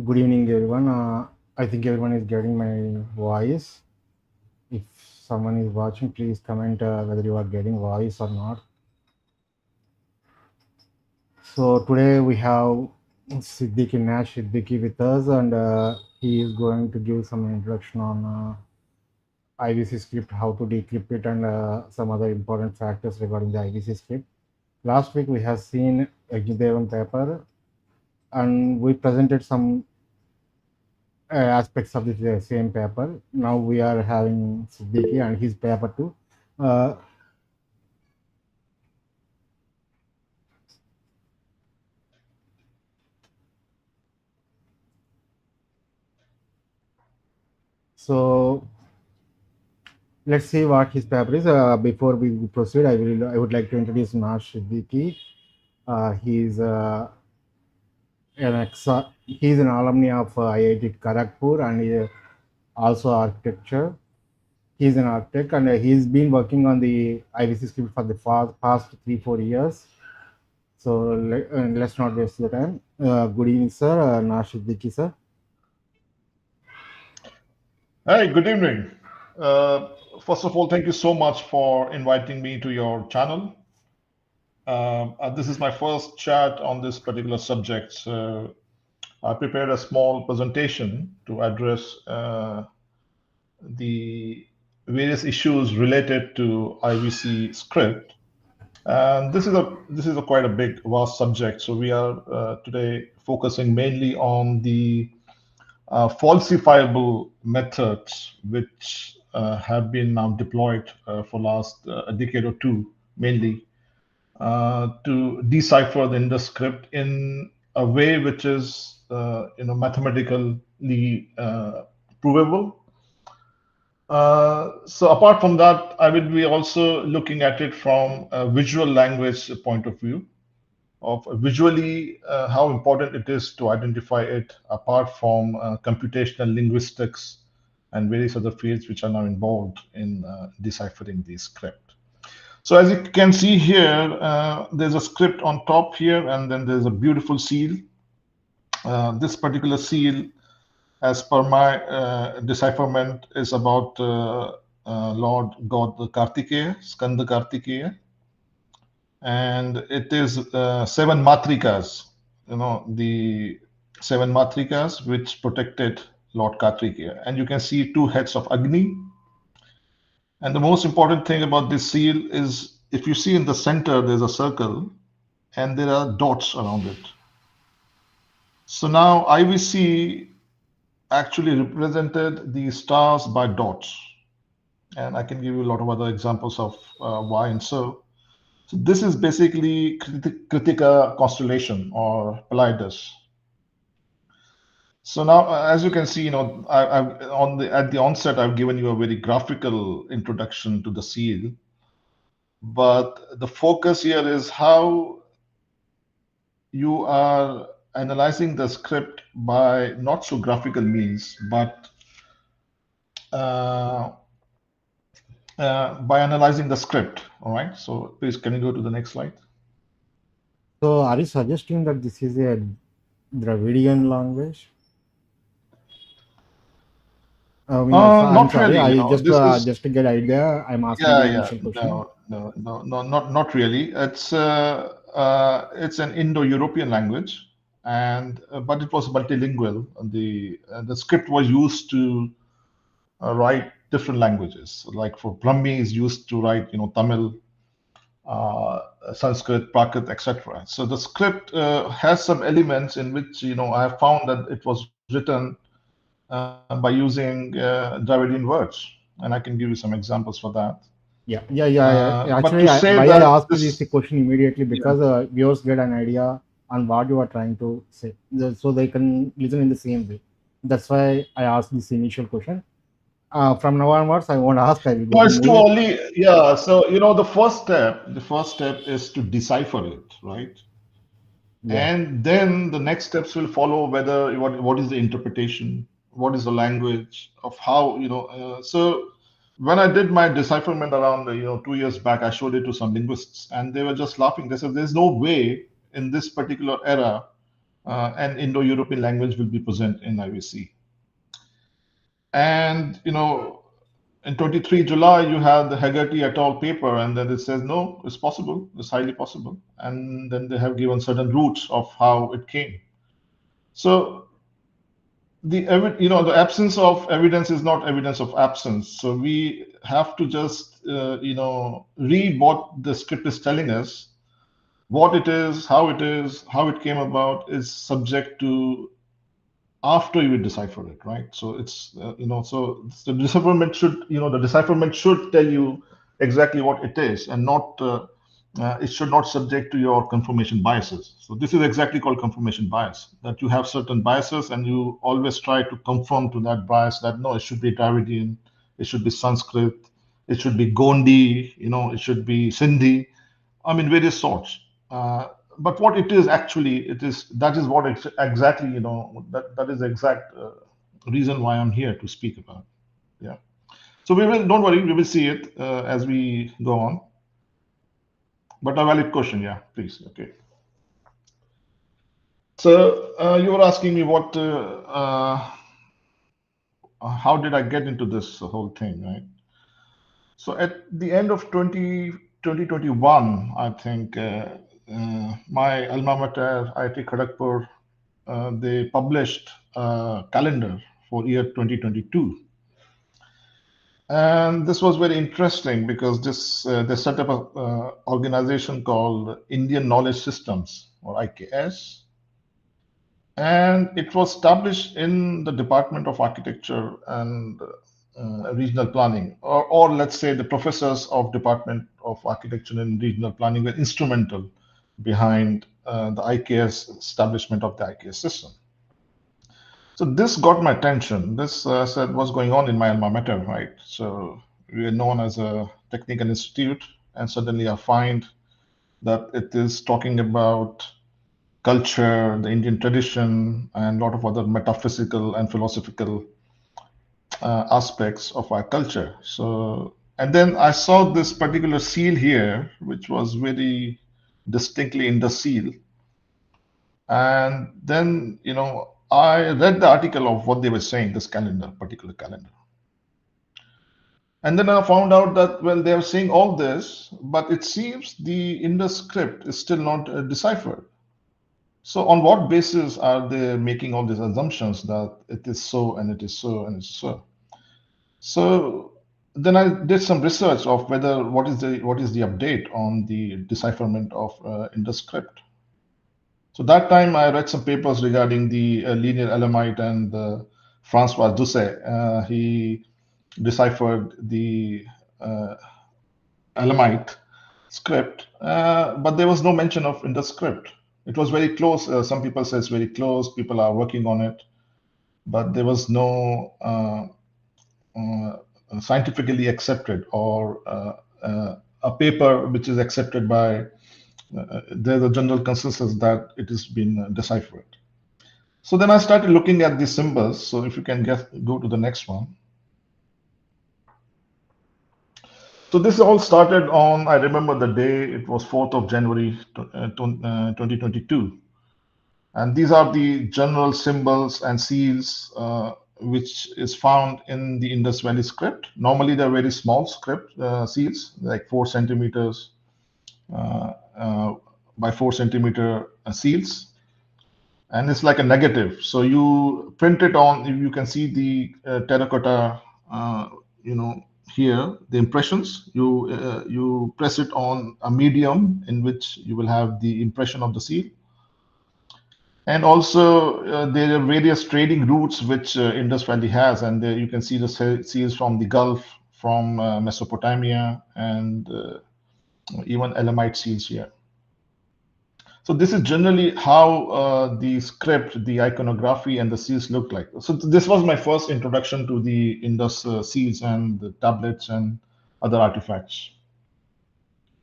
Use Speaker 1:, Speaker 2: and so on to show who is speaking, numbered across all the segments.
Speaker 1: Good evening, everyone. I think everyone is getting my voice. If someone is watching, please comment whether you are getting voice or not. So today we have Siddiqui with us, and he is going to give some introduction on IVC script, how to decrypt it, and some other important factors regarding the IVC script. Last week we have seen Yajnadevan paper, and we presented some aspects of the same paper. Now we are having Siddiqui and his paper too. Uh, so let's see what his paper is. Before we proceed, I would like to introduce Nash Siddiqui. He's he's an alumni of IIT Kharagpur and also architecture. He's an architect and he's been working on the IVC script for the past 3-4 years. So let's not waste the time. Good evening, sir. Nash Siddiqui, sir.
Speaker 2: Hi, good evening. First of all, thank you so much for inviting me to your channel. This is my first chat on this particular subject. So I prepared a small presentation to address the various issues related to IVC script. And this is a quite a big, vast subject. So we are today focusing mainly on the falsifiable methods which have been now deployed for last a decade or two, mainly to decipher the Indus script in a way which is mathematically provable. So apart from that, I will be also looking at it from a visual language point of view of visually how important it is to identify it apart from computational linguistics and various other fields which are now involved in deciphering the script. So as you can see here, there's a script on top here, and then there's a beautiful seal. This particular seal, as per my decipherment, is about Lord God Kartikeya, Skanda Kartikeya, and it is 7 matrikas, the 7 matrikas which protected Lord Kartikeya. And you can see 2 heads of Agni. And the most important thing about this seal is if you see in the center, there's a circle and there are dots around it. So now IVC actually represented the stars by dots. And I can give you a lot of other examples of why and so. So this is basically Kritika constellation or Pleiades. So now, as you can see, at the onset, I've given you a very graphical introduction to the seal, but the focus here is how you are analyzing the script by not so graphical means, but by analyzing the script. All right. So please, can you go to the next slide?
Speaker 1: So are you suggesting that this is a Dravidian language?
Speaker 2: Not
Speaker 1: sorry.
Speaker 2: really.
Speaker 1: Just to get idea, I'm asking the
Speaker 2: Yeah.
Speaker 1: initial question.
Speaker 2: No, not really. It's an Indo-European language, and but it was multilingual. The script was used to write different languages. Like for Brahmi is used to write Tamil, Sanskrit, Prakrit, etc. So the script has some elements in which I have found that it was written by using Dravidian words, and I can give you some examples for that.
Speaker 1: Yeah.
Speaker 2: But
Speaker 1: Actually,
Speaker 2: to say
Speaker 1: why I
Speaker 2: that
Speaker 1: asked this
Speaker 2: this,
Speaker 1: question immediately
Speaker 2: yeah,
Speaker 1: because viewers get an idea on what you are trying to say, so they can listen in the same way. That's why I asked this initial question. From now onwards, I won't ask. I will
Speaker 2: no,
Speaker 1: go
Speaker 2: it's too
Speaker 1: move.
Speaker 2: early. Yeah, so the first step is to decipher it, right?
Speaker 1: Yeah.
Speaker 2: And then the next steps will follow whether what is the interpretation, what is the language of how so when I did my decipherment around 2 years back, I showed it to some linguists and they were just laughing. They said there's no way in this particular era and Indo-European language will be present in IVC. And in 23 July, you have the Hegarty et al. Paper, and then it says, no, it's possible, it's highly possible. And then they have given certain routes of how it came. So the absence of evidence is not evidence of absence. So we have to just, read what the script is telling us. What it is, how it came about is subject to after you decipher it, right? So it's so the decipherment should tell you exactly what it is, and not it should not subject to your confirmation biases. So this is exactly called confirmation bias, that you have certain biases and you always try to conform to that bias, that no, it should be Dravidian, it should be Sanskrit, it should be Gondi, it should be Sindhi, I mean various sorts. But what it is actually, that is what exactly, that is the exact reason why I'm here to speak about. Yeah. So don't worry, we will see it as we go on. But a valid question, yeah, please. Okay. So you were asking me how did I get into this whole thing, right? So at the end of 2021, I think my alma mater, IIT Kharagpur, they published a calendar for year 2022. And this was very interesting because they set up a organization called Indian Knowledge Systems, or IKS, and it was established in the Department of Architecture and Regional Planning, or let's say the professors of Department of Architecture and Regional Planning were instrumental behind the IKS establishment of the IKS system. So this got my attention. This said what's going on in my alma mater, right? So we are known as a technical institute, and suddenly I find that it is talking about culture, the Indian tradition, and a lot of other metaphysical and philosophical aspects of our culture. So, and then I saw this particular seal here, which was very distinctly in the seal. And then, I read the article of what they were saying, this particular calendar. And then I found out that, well, they are saying all this, but it seems the Indus script is still not deciphered. So on what basis are they making all these assumptions that it is so and it is so and it's so? So then I did some research of what is the update on the decipherment of Indus script. So that time I read some papers regarding the linear Elamite and Francois Doucet. He deciphered the Elamite script, but there was no mention of Indus script. It was very close. Some people say it's very close. People are working on it, but there was no scientifically accepted or a paper which is accepted by. There's a general consensus that it has been deciphered. So then I started looking at the symbols. So if you can go to the next one. So this all started on, I remember the day, it was 4th of January 2022. And these are the general symbols and seals which is found in the Indus Valley script. Normally they're very small script seals, like 4 centimeters by 4 centimeter seals. And it's like a negative. So you print it on, you can see the terracotta, here, the impressions. You press it on a medium in which you will have the impression of the seal. And also there are various trading routes which Indus Valley has, and there you can see the seals from the Gulf, from Mesopotamia, and even Elamite seals here. So this is generally how the script, the iconography, and the seals look like. So this was my first introduction to the Indus seals and the tablets and other artifacts.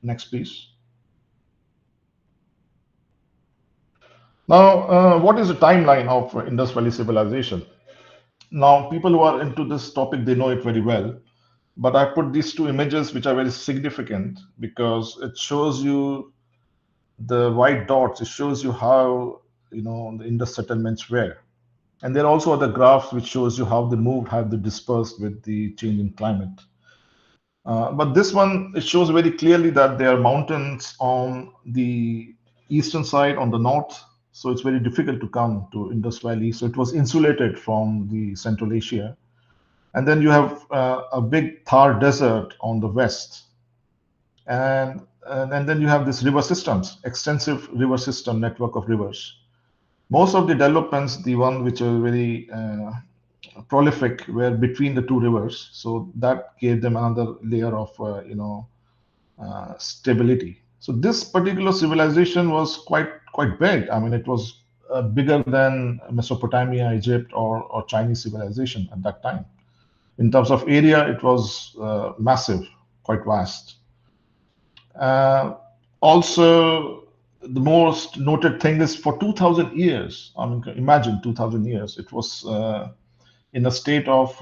Speaker 2: Next, please. Now, what is the timeline of Indus Valley civilization? Now, people who are into this topic, they know it very well. But I put these two images, which are very significant because it shows you the white dots. It shows you how the Indus settlements were. And there are also other graphs which shows you how they moved, how they dispersed with the changing climate. But this one, it shows very clearly that there are mountains on the eastern side, on the north. So it's very difficult to come to Indus Valley. So it was insulated from the Central Asia. And then you have a big Thar desert on the west. And then you have this river systems, extensive river system network of rivers. Most of the developments, the one which are very prolific, were between the two rivers. So that gave them another layer of, stability. So this particular civilization was quite big. I mean, it was bigger than Mesopotamia, Egypt, or Chinese civilization at that time. In terms of area, it was massive, quite vast. Also, the most noted thing is for 2000 years, I mean, imagine 2000 years, it was in a state of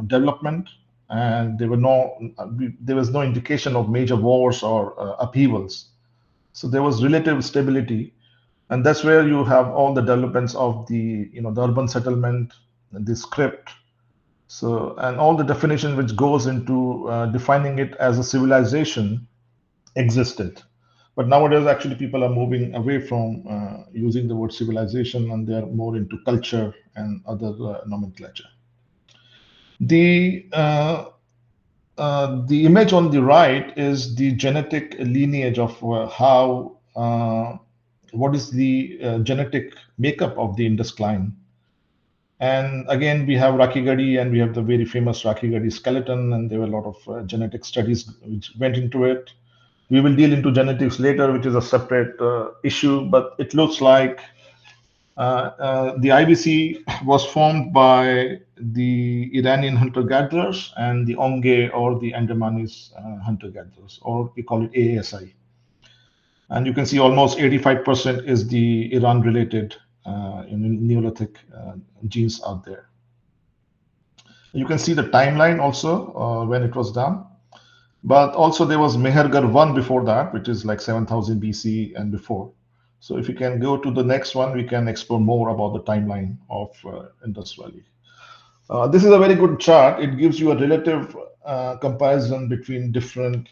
Speaker 2: development, and there was no indication of major wars or upheavals. So there was relative stability, and that's where you have all the developments of the the urban settlement, the script. So, and all the definition which goes into defining it as a civilization existed. But nowadays, actually, people are moving away from using the word civilization, and they are more into culture and other nomenclature. The image on the right is the genetic lineage of what is the genetic makeup of the Indus clan. And again, we have Rakhigarhi, and we have the very famous Rakhigarhi skeleton, and there were a lot of genetic studies which went into it. We will deal into genetics later, which is a separate issue, but it looks like the IBC was formed by the Iranian hunter-gatherers and the Onge or the Andamanese hunter-gatherers, or we call it AASI. And you can see almost 85% is the Iran-related Neolithic genes out there. You can see the timeline also when it was done. But also there was Mehergarh 1 before that, which is like 7000 BC and before. So if you can go to the next one, we can explore more about the timeline of Indus Valley. This is a very good chart. It gives you a relative comparison between different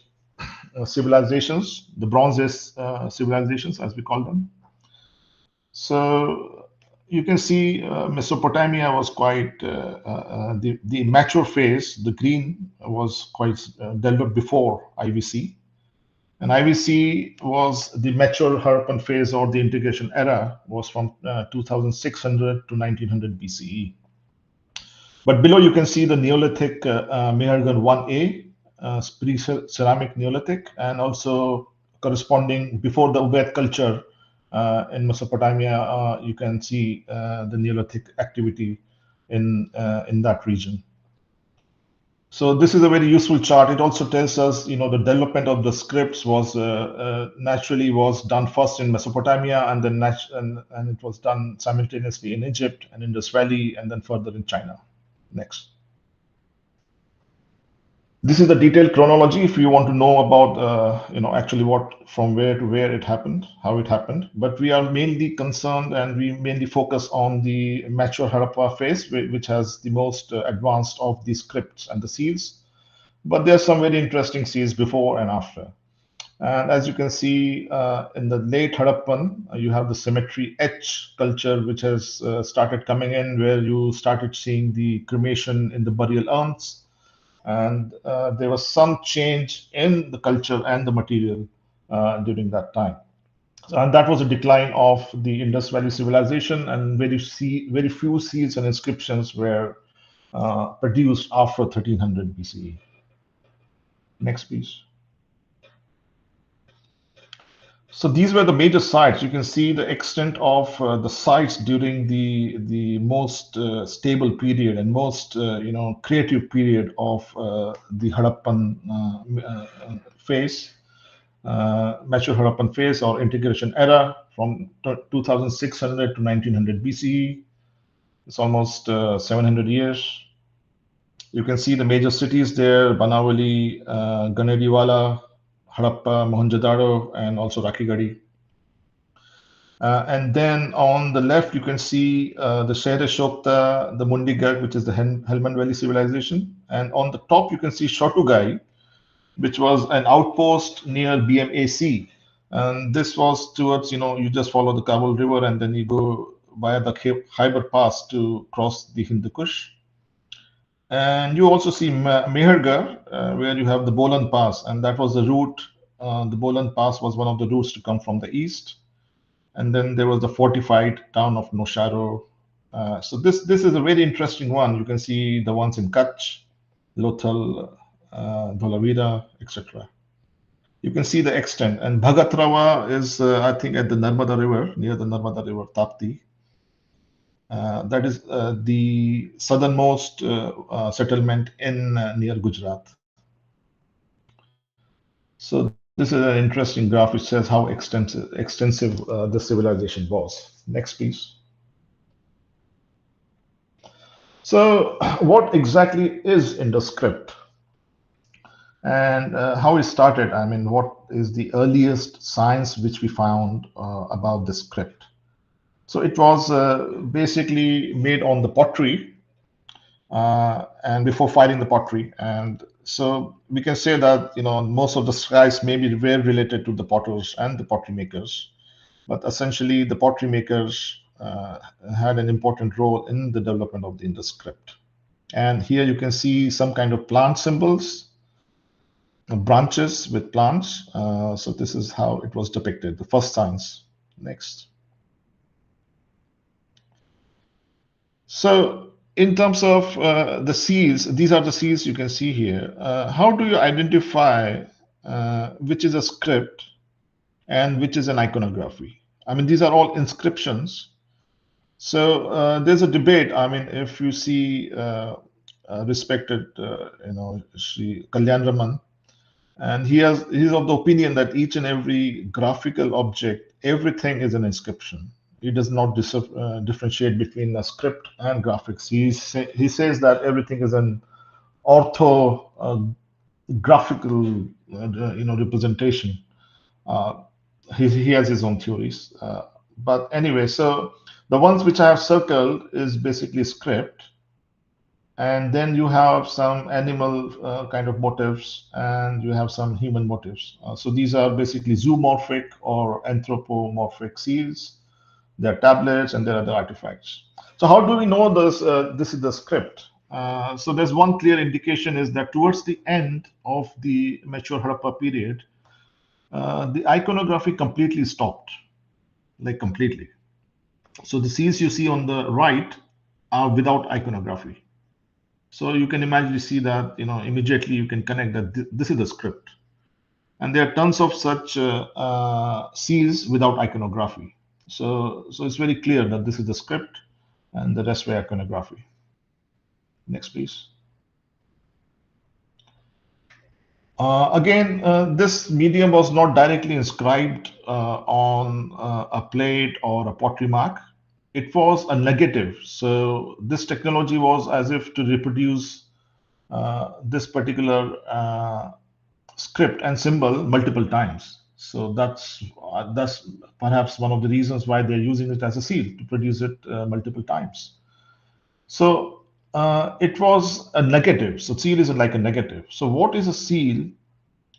Speaker 2: civilizations, the Bronze Age civilizations, as we call them. So you can see Mesopotamia was quite, the mature phase, the green was quite developed before IVC. And IVC was the mature Harappan phase, or the integration era was from 2600 to 1900 BCE. But below you can see the Neolithic Mehergarh 1A, pre-ceramic Neolithic, and also corresponding before the Ubaid culture in Mesopotamia, you can see the Neolithic activity in that region. So this is a very useful chart. It also tells us, the development of the scripts was naturally was done first in Mesopotamia, and then and it was done simultaneously in Egypt and Indus Valley, and then further in China. Next. This is the detailed chronology if you want to know about, actually what, from where to where it happened, how it happened. But we are mainly concerned, and we mainly focus on the mature Harappa phase, which has the most advanced of the scripts and the seals. But there are some very interesting seals before and after. And as you can see, in the late Harappan, you have the symmetry H culture, which has started coming in, where you started seeing the cremation in the burial urns. And there was some change in the culture and the material during that time. And that was a decline of the Indus Valley civilization, and very few seals and inscriptions were produced after 1300 BCE. Next, please. So these were the major sites. You can see the extent of the sites during the most stable period and most creative period of the Harappan phase, mature Harappan phase or integration era from 2600 to 1900 BCE. It's almost 700 years. You can see the major cities there: Banawali, Ganediwala, Harappa, Mohenjo-daro, and also Rakhigarhi. And then on the left, you can see the Shere Shokta, the Mundigarh, which is the Helmand Valley civilization. And on the top, you can see Shotugai, which was an outpost near BMAC. And this was towards, you just follow the Kabul River and then you go via the Khyber Pass to cross the Hindu Kush. And you also see Mehergarh, where you have the Bolan Pass, and that was the route. The Bolan Pass was one of the routes to come from the east. And then there was the fortified town of Nosharo. So this is a very interesting one. You can see the ones in Kutch, Lothal, Dholavira, etc. You can see the extent. And Bhagatrawa is, I think, at the Narmada River, near the Narmada River, Tapti. That is the southernmost settlement in near Gujarat. So this is an interesting graph which says how extensive the civilization was. Next, please. So what exactly is Indus script and how it started? I mean, what is the earliest science which we found about the script? So it was basically made on the pottery and before filing the pottery. And so we can say that, most of the scribes maybe were related to the potters and the pottery makers, but essentially the pottery makers had an important role in the development of the Indus script. And here you can see some kind of plant symbols, branches with plants. So this is how it was depicted, the first signs. Next. So in terms of the seals, these are the seals you can see here. How do you identify which is a script and which is an iconography? I mean, these are all inscriptions. So there's a debate. I mean, if you see respected, Sri Kalyan Raman, and he's of the opinion that each and every graphical object, everything is an inscription. He does not differentiate between a script and graphics. He says that everything is an orthographical, representation. He has his own theories. But anyway, so the ones which I have circled is basically script. And then you have some animal kind of motifs and you have some human motifs. So these are basically zoomorphic or anthropomorphic seals. There are tablets and there are the artifacts. So how do we know this is the script? So there's one clear indication is that towards the end of the mature Harappa period, the iconography completely stopped, like completely. So the seals you see on the right are without iconography. So you can imagine, see that, immediately you can connect that this is the script. And there are tons of such seals without iconography. So it's very clear that this is the script and the rest were iconography. Next, please. Again, this medium was not directly inscribed on a plate or a pottery mark. It was a negative. So this technology was as if to reproduce this particular script and symbol multiple times. So that's perhaps one of the reasons why they're using it as a seal to produce it multiple times. So it was a negative. So seal is like a negative. So what is a seal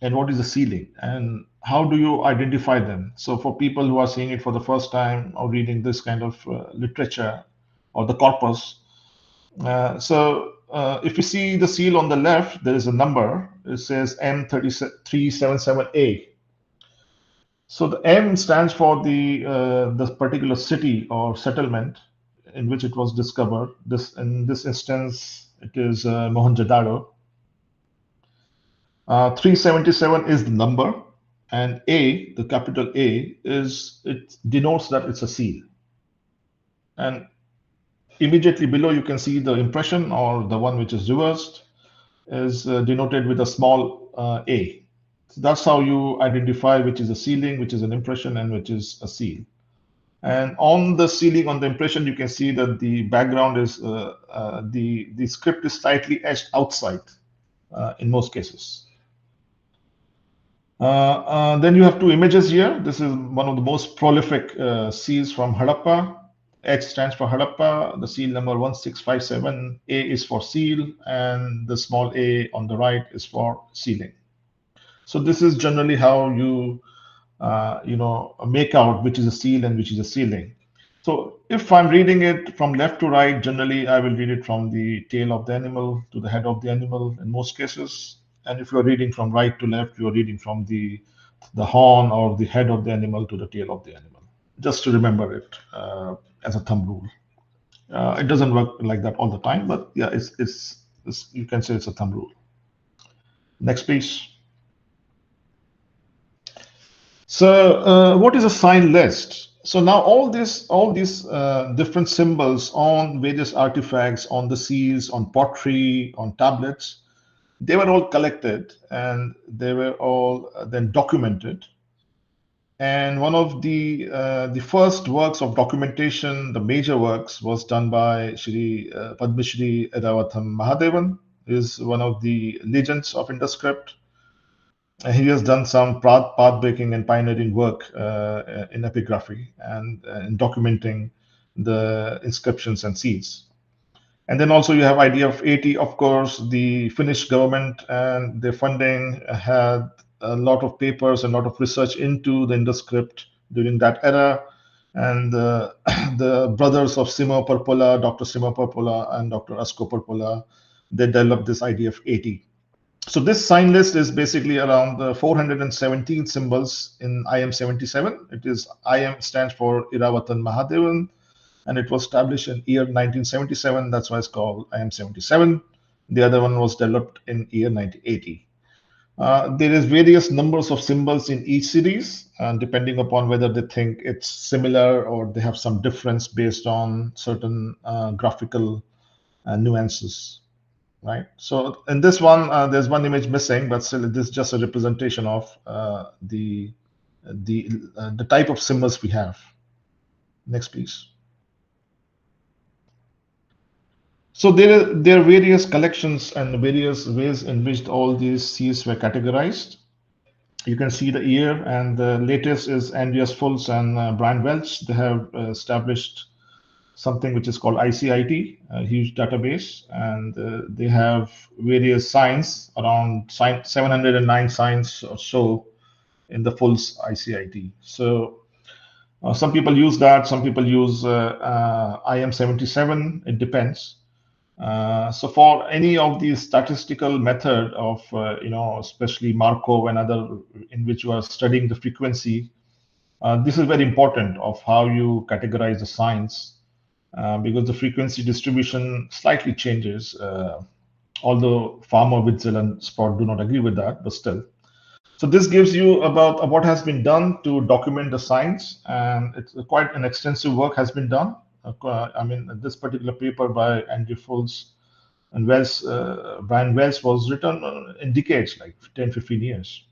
Speaker 2: and what is a sealing and how do you identify them? So for people who are seeing it for the first time or reading this kind of literature or the corpus, if you see the seal on the left, there is a number. It says M3377A. So the M stands for the particular city or settlement in which it was discovered. In this instance, it is Mohenjo-daro. 377 is the number, and A, the capital A, it denotes that it's a seal. And immediately below, you can see the impression or the one which is reversed is denoted with a small a. So that's how you identify which is a sealing, which is an impression, and which is a seal. And on the sealing, on the impression, you can see that the background is the script is slightly etched outside in most cases. Then you have two images here. This is one of the most prolific seals from Harappa. H stands for Harappa. The seal number 1657. A is for seal, and the small a on the right is for sealing. So this is generally how you make out which is a seal and which is a sealing. So if I'm reading it from left to right, generally I will read it from the tail of the animal to the head of the animal in most cases. And if you're reading from right to left, you're reading from the horn or the head of the animal to the tail of the animal. Just to remember it as a thumb rule. It doesn't work like that all the time, but yeah, it's you can say it's a thumb rule. Next, please. So what is a sign list? So now all these different symbols on various artifacts, on the seals, on pottery, on tablets, they were all collected and they were all then documented. And one of the first works of documentation, the major works, was done by Shri Padma Shri Iravatham Mahadevan, who is one of the legends of Indus script. He has done some path-breaking and pioneering work in epigraphy and in documenting the inscriptions and seals. And then also you have idea of 80, of course, the Finnish government and their funding had a lot of papers and a lot of research into the Indus script during that era. And the brothers of Simo Parpola, Dr. Simo Parpola and Dr. Asko Parpola, they developed this idea of 80. So this sign list is basically around 417 symbols in IM77. It is IM stands for Iravatan Mahadevan, and it was established in year 1977. That's why it's called IM77. The other one was developed in year 1980. There is various numbers of symbols in each series, depending upon whether they think it's similar or they have some difference based on certain graphical nuances. Right. So in this one, there's one image missing, but still, this is just a representation of the type of symbols we have. Next, please. So there are various collections and various ways in which all these seals were categorized. You can see the year, and the latest is Andreas Fuls and Brian Welch. They have established something which is called ICIT, a huge database, and they have various signs, around 709 signs or so in the Fuls ICIT. So some people use that, some people use IM77, it depends. So for any of these statistical method of, especially Markov and other in which you are studying the frequency, this is very important of how you categorize the signs. Because the frequency distribution slightly changes, although Farmer, Witzel, and Sproat do not agree with that, but still. So this gives you about what has been done to document the signs, and it's quite an extensive work has been done. I mean, this particular paper by Andrew Fuls and Wells, Brian Wells was written in decades, like 10, 15 years.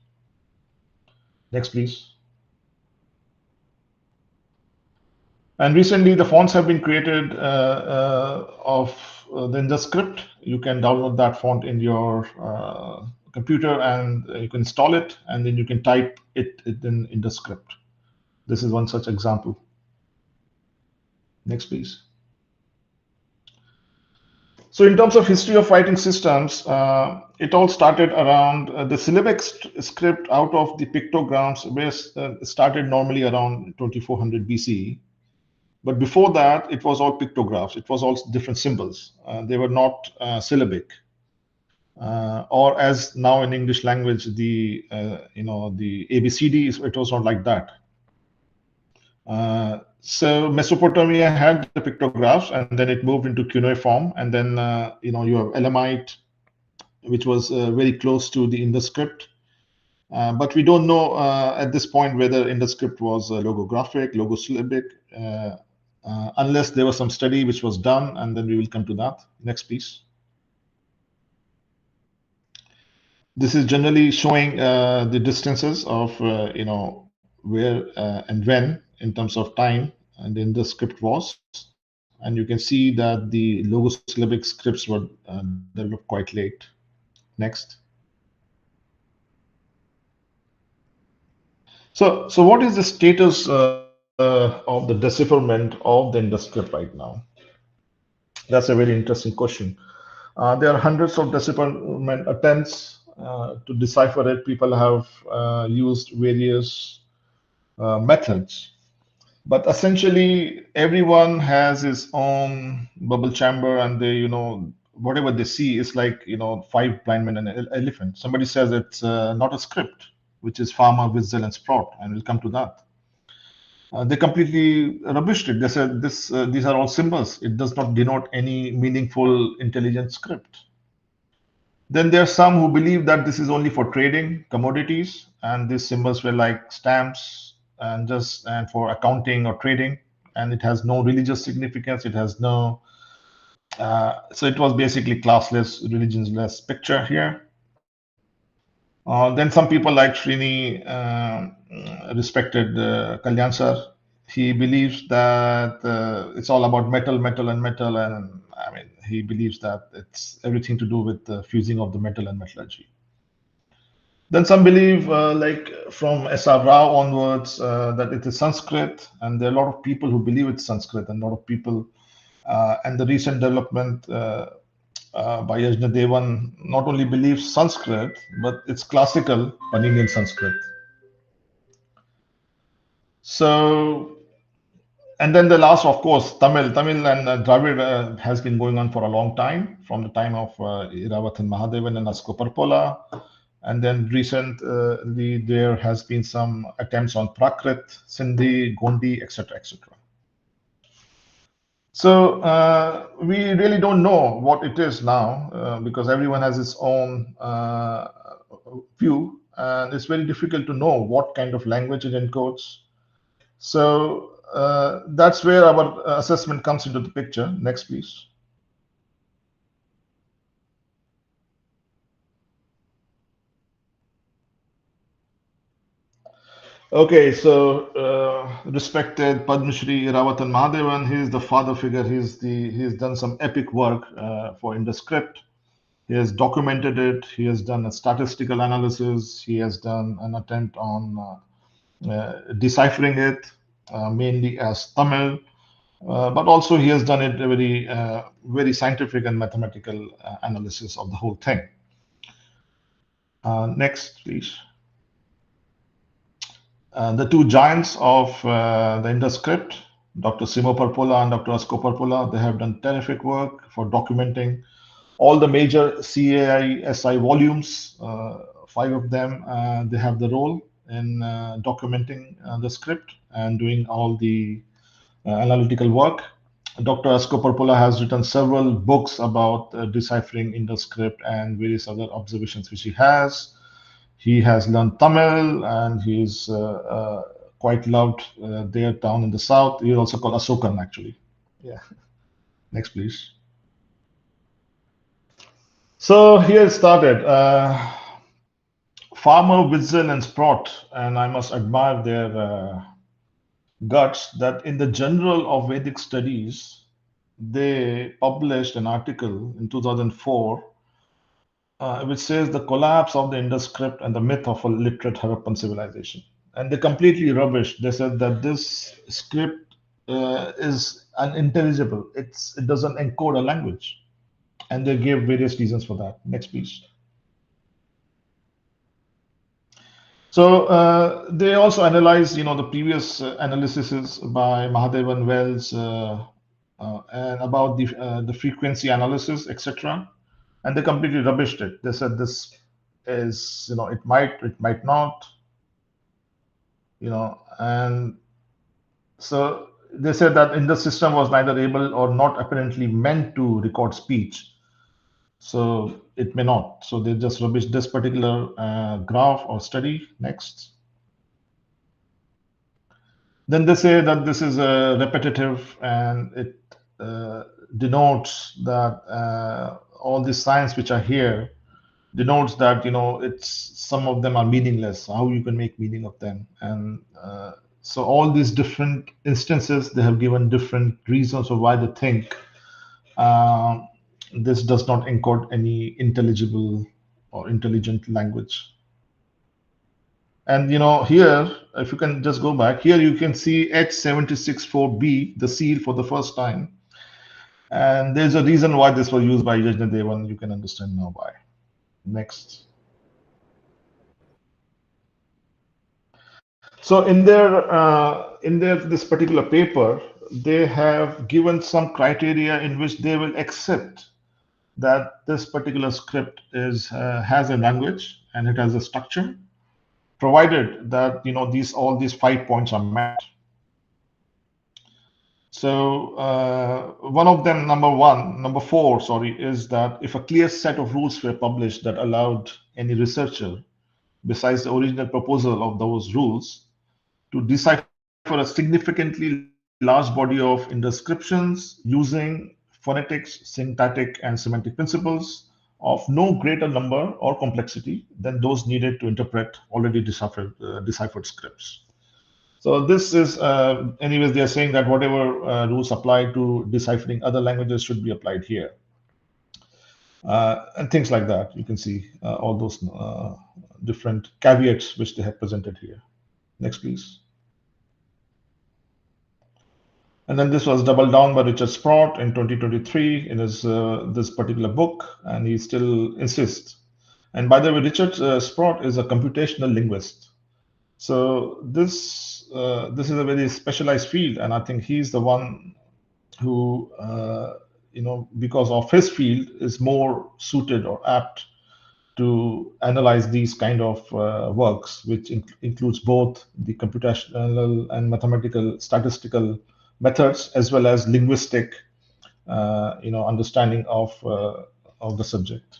Speaker 2: Next, please. And recently, the fonts have been created of the Indus script. You can download that font in your computer and you can install it, and then you can type it in Indus script. This is one such example. Next, please. So in terms of history of writing systems, it all started around the syllabic script out of the pictograms, started normally around 2400 BCE. But before that, it was all pictographs. It was all different symbols. They were not syllabic, or as now in English language, the ABCD it was not like that. So Mesopotamia had the pictographs, and then it moved into cuneiform, and then you have Elamite, which was very close to the Indus script. But we don't know at this point whether Indus script was logographic, logo-syllabic. Unless there was some study which was done, and then we will come to that. Next, please. This is generally showing the distances of, where and when in terms of time and in the script was. And you can see that the logo-syllabic scripts were developed quite late. Next. So what is the status of the decipherment of the Indus script right now? That's a very interesting question. There are hundreds of decipherment attempts to decipher it. People have used various methods, but essentially everyone has his own bubble chamber, and they, whatever they see is like, five blind men and an elephant. Somebody says it's not a script, which is Farmer, Witzel, and Sprout, and we'll come to that. They completely rubbished it. They said these are all symbols. It does not denote any meaningful, intelligent script. Then there are some who believe that this is only for trading commodities, and these symbols were like stamps and for accounting or trading, and it has no religious significance. It has no so it was basically classless, religionless picture here. Then some people like Srini, respected Kalyan sir, he believes that it's all about metal, metal, and metal, and I mean he believes that it's everything to do with the fusing of the metal and metallurgy. Then some believe, like from S.R. Rao onwards, that it is Sanskrit, and there are a lot of people who believe it's Sanskrit, and a lot of people, and the recent development by Yajnadevan not only believes Sanskrit, but it's classical Paninian Sanskrit. So, and then the last, of course, Tamil and Dravid has been going on for a long time, from the time of Iravath and Mahadevan and Asko Parpola. And then recently, there has been some attempts on Prakrit, Sindhi, Gondi, etc., etc. So we really don't know what it is now because everyone has its own view, and it's very difficult to know what kind of language it encodes. So that's where our assessment comes into the picture. Next, please. Okay, so respected Padma Shri Rawatan Mahadevan, he is the father figure. He's done some epic work for Indus script. He has documented it. He has done a statistical analysis. He has done an attempt on deciphering it, mainly as Tamil, but also he has done it a very scientific and mathematical analysis of the whole thing. Next, please. The two giants of the Indus script, Dr. Simo Parpola and Dr. Asko Parpola, they have done terrific work for documenting all the major CAI SI volumes, five of them. They have the role in documenting the script and doing all the analytical work. Dr. Asko Parpola has written several books about deciphering Indus script and various other observations which he has. He has learned Tamil, and he's quite loved there down in the south. He's also called Asokan, actually. Yeah. Next, please. So here it started. Farmer, Witzel, and Sprout, and I must admire their guts that in the Journal of Vedic Studies, they published an article in 2004 which says the collapse of the Indus script and the myth of a literate Harappan civilization. And they completely rubbished. They said that this script is unintelligible. It doesn't encode a language. And they gave various reasons for that. Next, please. So they also analyzed, the previous analyses by Mahadevan, Wells, and about the frequency analysis, etc. And they completely rubbished it. They said this is, it might not, and so they said that in the system was neither able or not apparently meant to record speech. So it may not. So they just rubbished this particular graph or study. Next. Then they say that this is repetitive, and it denotes that all the signs which are here denotes that it's some of them are meaningless. How you can make meaning of them, and so all these different instances, they have given different reasons of why they think this does not encode any intelligible or intelligent language. And here, if you can just go back, here you can see H764B, the seal for the first time. And there's a reason why this was used by Yajnadevan. You can understand now why. Next. So in their this particular paper, they have given some criteria in which they will accept that this particular script has a language and it has a structure, provided that all these 5 points are met. So one of them, number four, sorry, is that if a clear set of rules were published that allowed any researcher, besides the original proposal of those rules, to decipher a significantly large body of indescriptions using phonetics, syntactic, and semantic principles of no greater number or complexity than those needed to interpret already deciphered scripts. So this is, anyways, they are saying that whatever rules apply to deciphering other languages should be applied here. And things like that. You can see all those different caveats which they have presented here. Next, please. And then this was doubled down by Richard Sproat in 2023 in his this particular book, and he still insists. And by the way, Richard Sproat is a computational linguist. So this is a very specialized field, and I think he's the one who because of his field is more suited or apt to analyze these kind of works, which includes both the computational and mathematical statistical methods as well as linguistic understanding of the subject.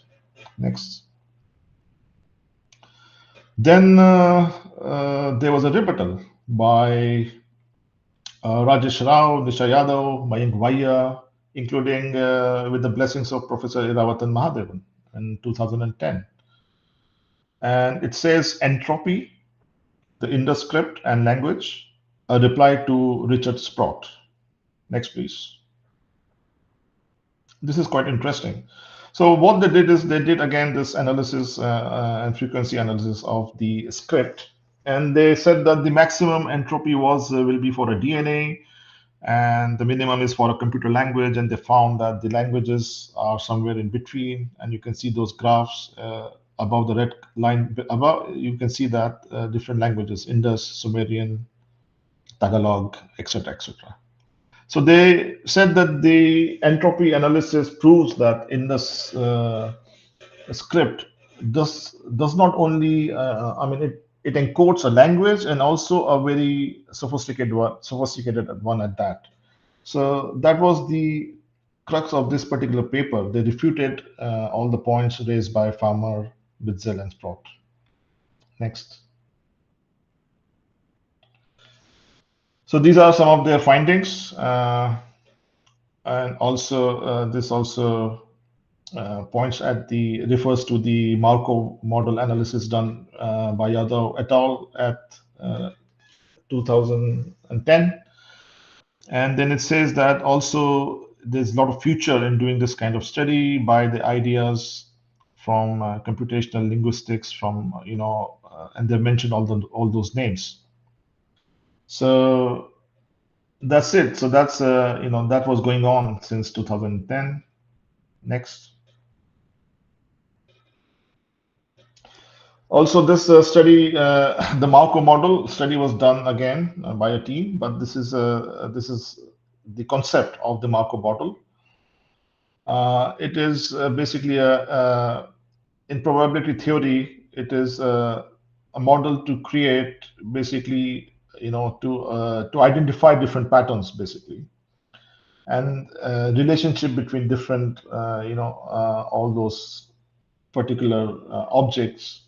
Speaker 2: Next. Then there was a rebuttal by Rajesh Rao, Nisha Yadav, Mayank Vahia, including with the blessings of Professor Iravatham Mahadevan in 2010. And it says Entropy, the Indus script and language, a reply to Richard Sproat. Next, please. This is quite interesting. So what they did is they did again this analysis and frequency analysis of the script, and they said that the maximum entropy will be for a DNA, and the minimum is for a computer language. And they found that the languages are somewhere in between, and you can see those graphs above the red line above. You can see that different languages: Indus, Sumerian, Tagalog, etc., etc. So they said that the entropy analysis proves that in this script does not only it encodes a language and also a very sophisticated one at that. So that was the crux of this particular paper. They refuted all the points raised by Farmer, Witzel, and Sproat. Next. So these are some of their findings, and also this also refers to the Markov model analysis done by Yadav et al. At 2010. And then it says that also there's a lot of future in doing this kind of study by the ideas from computational linguistics, from and they mentioned all those names. So that's it. So that's that was going on since 2010. Next. Also, this study, the Markov model study, was done again by a team, but this is the concept of the Markov model. It is basically in probability theory. It is a model to create basically to identify different patterns basically, and relationship between different all those particular objects.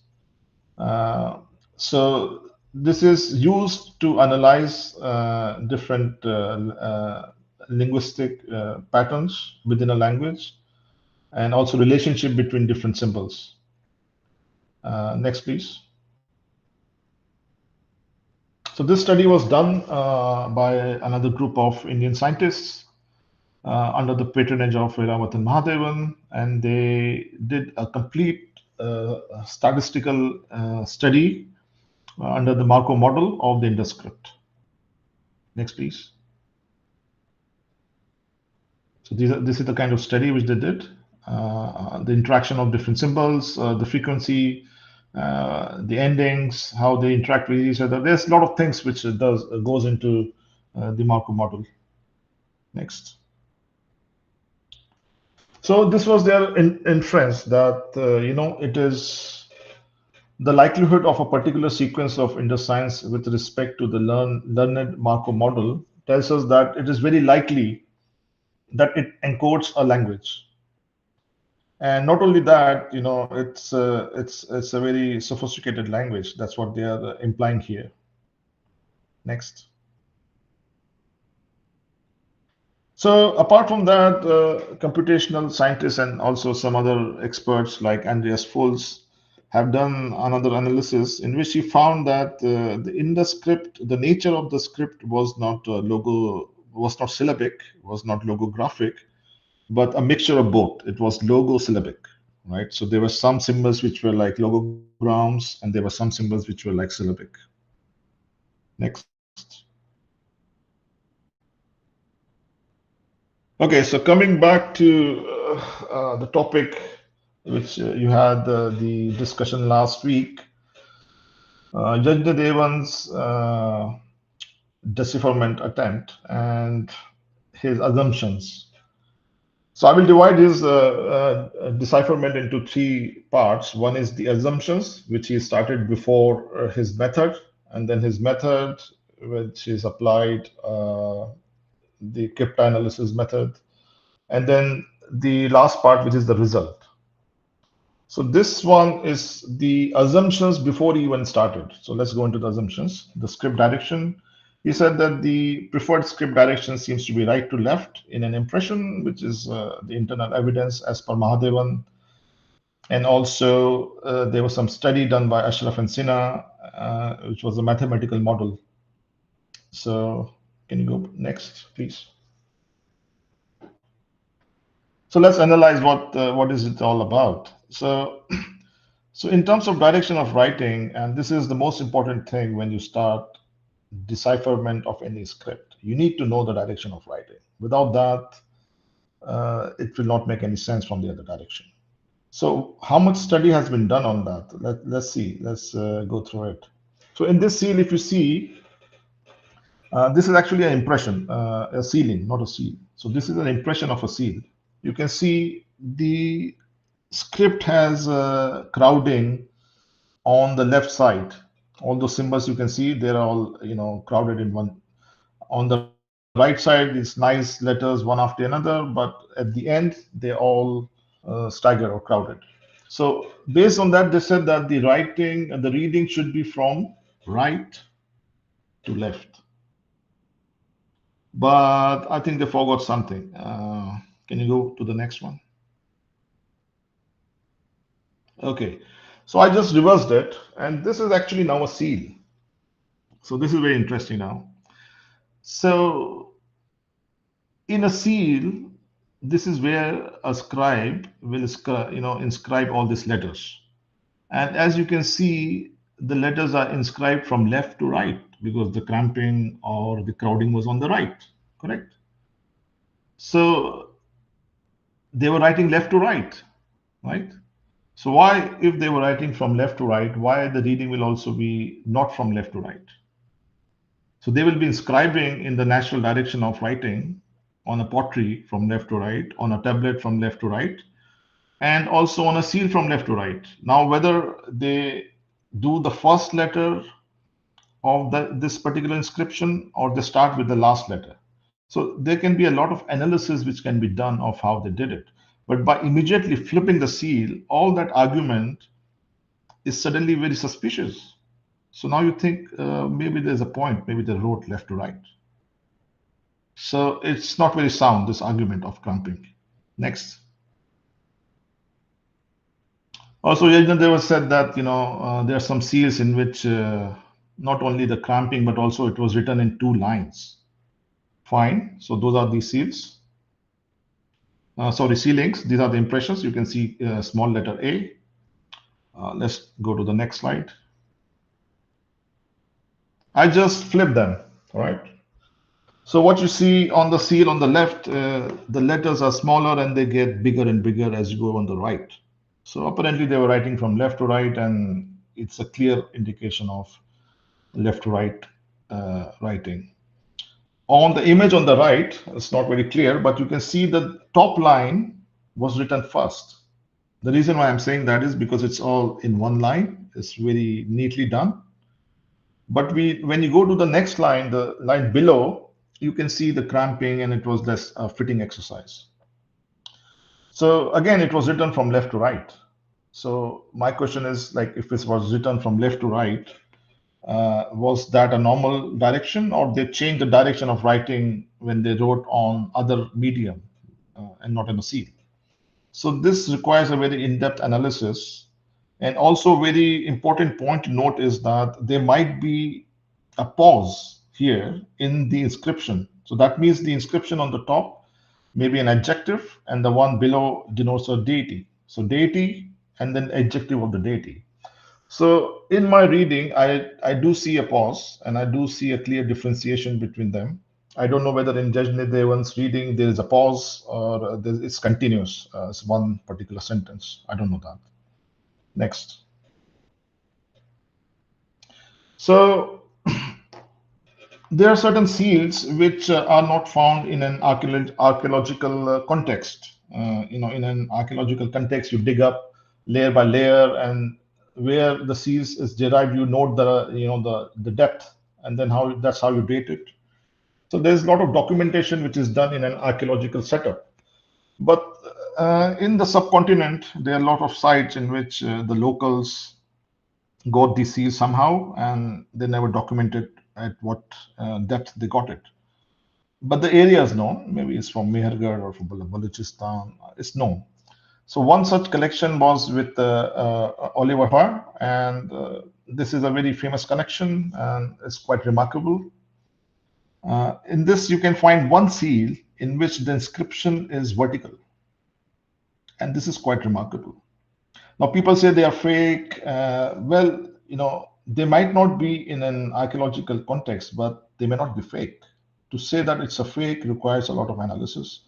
Speaker 2: So this is used to analyze different linguistic patterns within a language, and also relationship between different symbols. Next, please. So this study was done by another group of Indian scientists under the patronage of Iravatham Mahadevan, and they did a complete statistical study under the Markov model of the Indus script. Next, please. So this is the kind of study which they did. The interaction of different symbols, the frequency, the endings, how they interact with each other. There's a lot of things which goes into the Markov model. Next. So this was their inference that it is the likelihood of a particular sequence of Indus signs with respect to the learned Markov model tells us that it is very likely that it encodes a language. And not only that, it's a very sophisticated language. That's what they are implying here. Next. So apart from that, computational scientists and also some other experts like Andreas Fuls have done another analysis in which he found that in the script, the nature of the script was not syllabic, was not logographic, but a mixture of both. It was logo-syllabic, right? So there were some symbols which were like logograms, and there were some symbols which were like syllabic. Next. Okay, so coming back to the topic which you had the discussion last week, Yajnadevan's decipherment attempt and his assumptions. So I will divide his decipherment into three parts. One is the assumptions, which he started before his method, and then his method, which is applied the cryptanalysis method, and then the last part, which is the result. So this one is the assumptions before he even started. So let's go into the assumptions. The script direction. He said that the preferred script direction seems to be right to left in an impression, which is the internal evidence as per Mahadevan. And also there was some study done by Ashraf and Sinha, which was a mathematical model. So can you go next, please? So let's analyze what is it all about. So in terms of direction of writing, and this is the most important thing when you start decipherment of any script, you need to know the direction of writing. Without that, it will not make any sense from the other direction. So how much study has been done on that? Let's see. Let's go through it. So in this seal, if you see, this is actually an impression, a sealing, not a seal. So this is an impression of a seal. You can see the script has crowding on the left side. All those symbols you can see, they're all crowded in one. On the right side, it's nice letters one after another, but at the end, they all stagger or crowded. So based on that, they said that the writing and the reading should be from right to left. But I think they forgot something. Can you go to the next one? Okay, so I just reversed it, and this is actually now a seal. So this is very interesting now. So in a seal, this is where a scribe will inscribe all these letters. And as you can see, the letters are inscribed from left to right because the cramping or the crowding was on the right, correct? So they were writing left to right, right? So why, if they were writing from left to right, why the reading will also be not from left to right? So they will be inscribing in the natural direction of writing on a pottery from left to right, on a tablet from left to right, and also on a seal from left to right. Now, whether they do the first letter of this particular inscription or they start with the last letter. So there can be a lot of analysis which can be done of how they did it. But by immediately flipping the seal, all that argument is suddenly very suspicious. So now you think maybe there's a point, maybe they wrote left to right. So it's not very sound, this argument of cramping. Next. Also, Yajnadevan said that there are some seals in which not only the cramping, but also it was written in two lines. Fine. So those are the seals. Sorry, sealings. These are the impressions. You can see small letter A. Let's go to the next slide. I just flip them, all right? So what you see on the seal on the left, the letters are smaller and they get bigger and bigger as you go on the right. So apparently they were writing from left to right, and it's a clear indication of left to right writing. On the image on the right, it's not very clear, but you can see the top line was written first. The reason why I'm saying that is because it's all in one line. It's very neatly done. But when you go to the next line, the line below, you can see the cramping, and it was less fitting exercise. So again, it was written from left to right. So my question is, like, if this was written from left to right, was that a normal direction, or they changed the direction of writing when they wrote on other medium and not in a seal? So this requires a very in-depth analysis. And also very important point to note is that there might be a pause here in the inscription. So that means the inscription on the top may be an adjective, and the one below denotes a deity. So deity and then adjective of the deity. So in my reading, I do see a pause, and I do see a clear differentiation between them. I don't know whether in Yajnadevan's reading there is a pause, or it's continuous. It's one particular sentence. I don't know that. Next. So there are certain seals which are not found in an archaeological context. In an archaeological context, you dig up layer by layer, and where the seals is derived, you note the depth, and then that's how you date it. So there's a lot of documentation which is done in an archaeological setup. But in the subcontinent, there are a lot of sites in which the locals got the seals somehow, and they never documented at what depth they got it. But the area is known. Maybe it's from Mehergarh or from Balochistan. It's known. So one such collection was with Oliver Farr, and this is a very famous connection, and it's quite remarkable. In this, you can find one seal in which the inscription is vertical, and this is quite remarkable. Now, people say they are fake. Well, they might not be in an archaeological context, but they may not be fake. To say that it's a fake requires a lot of analysis,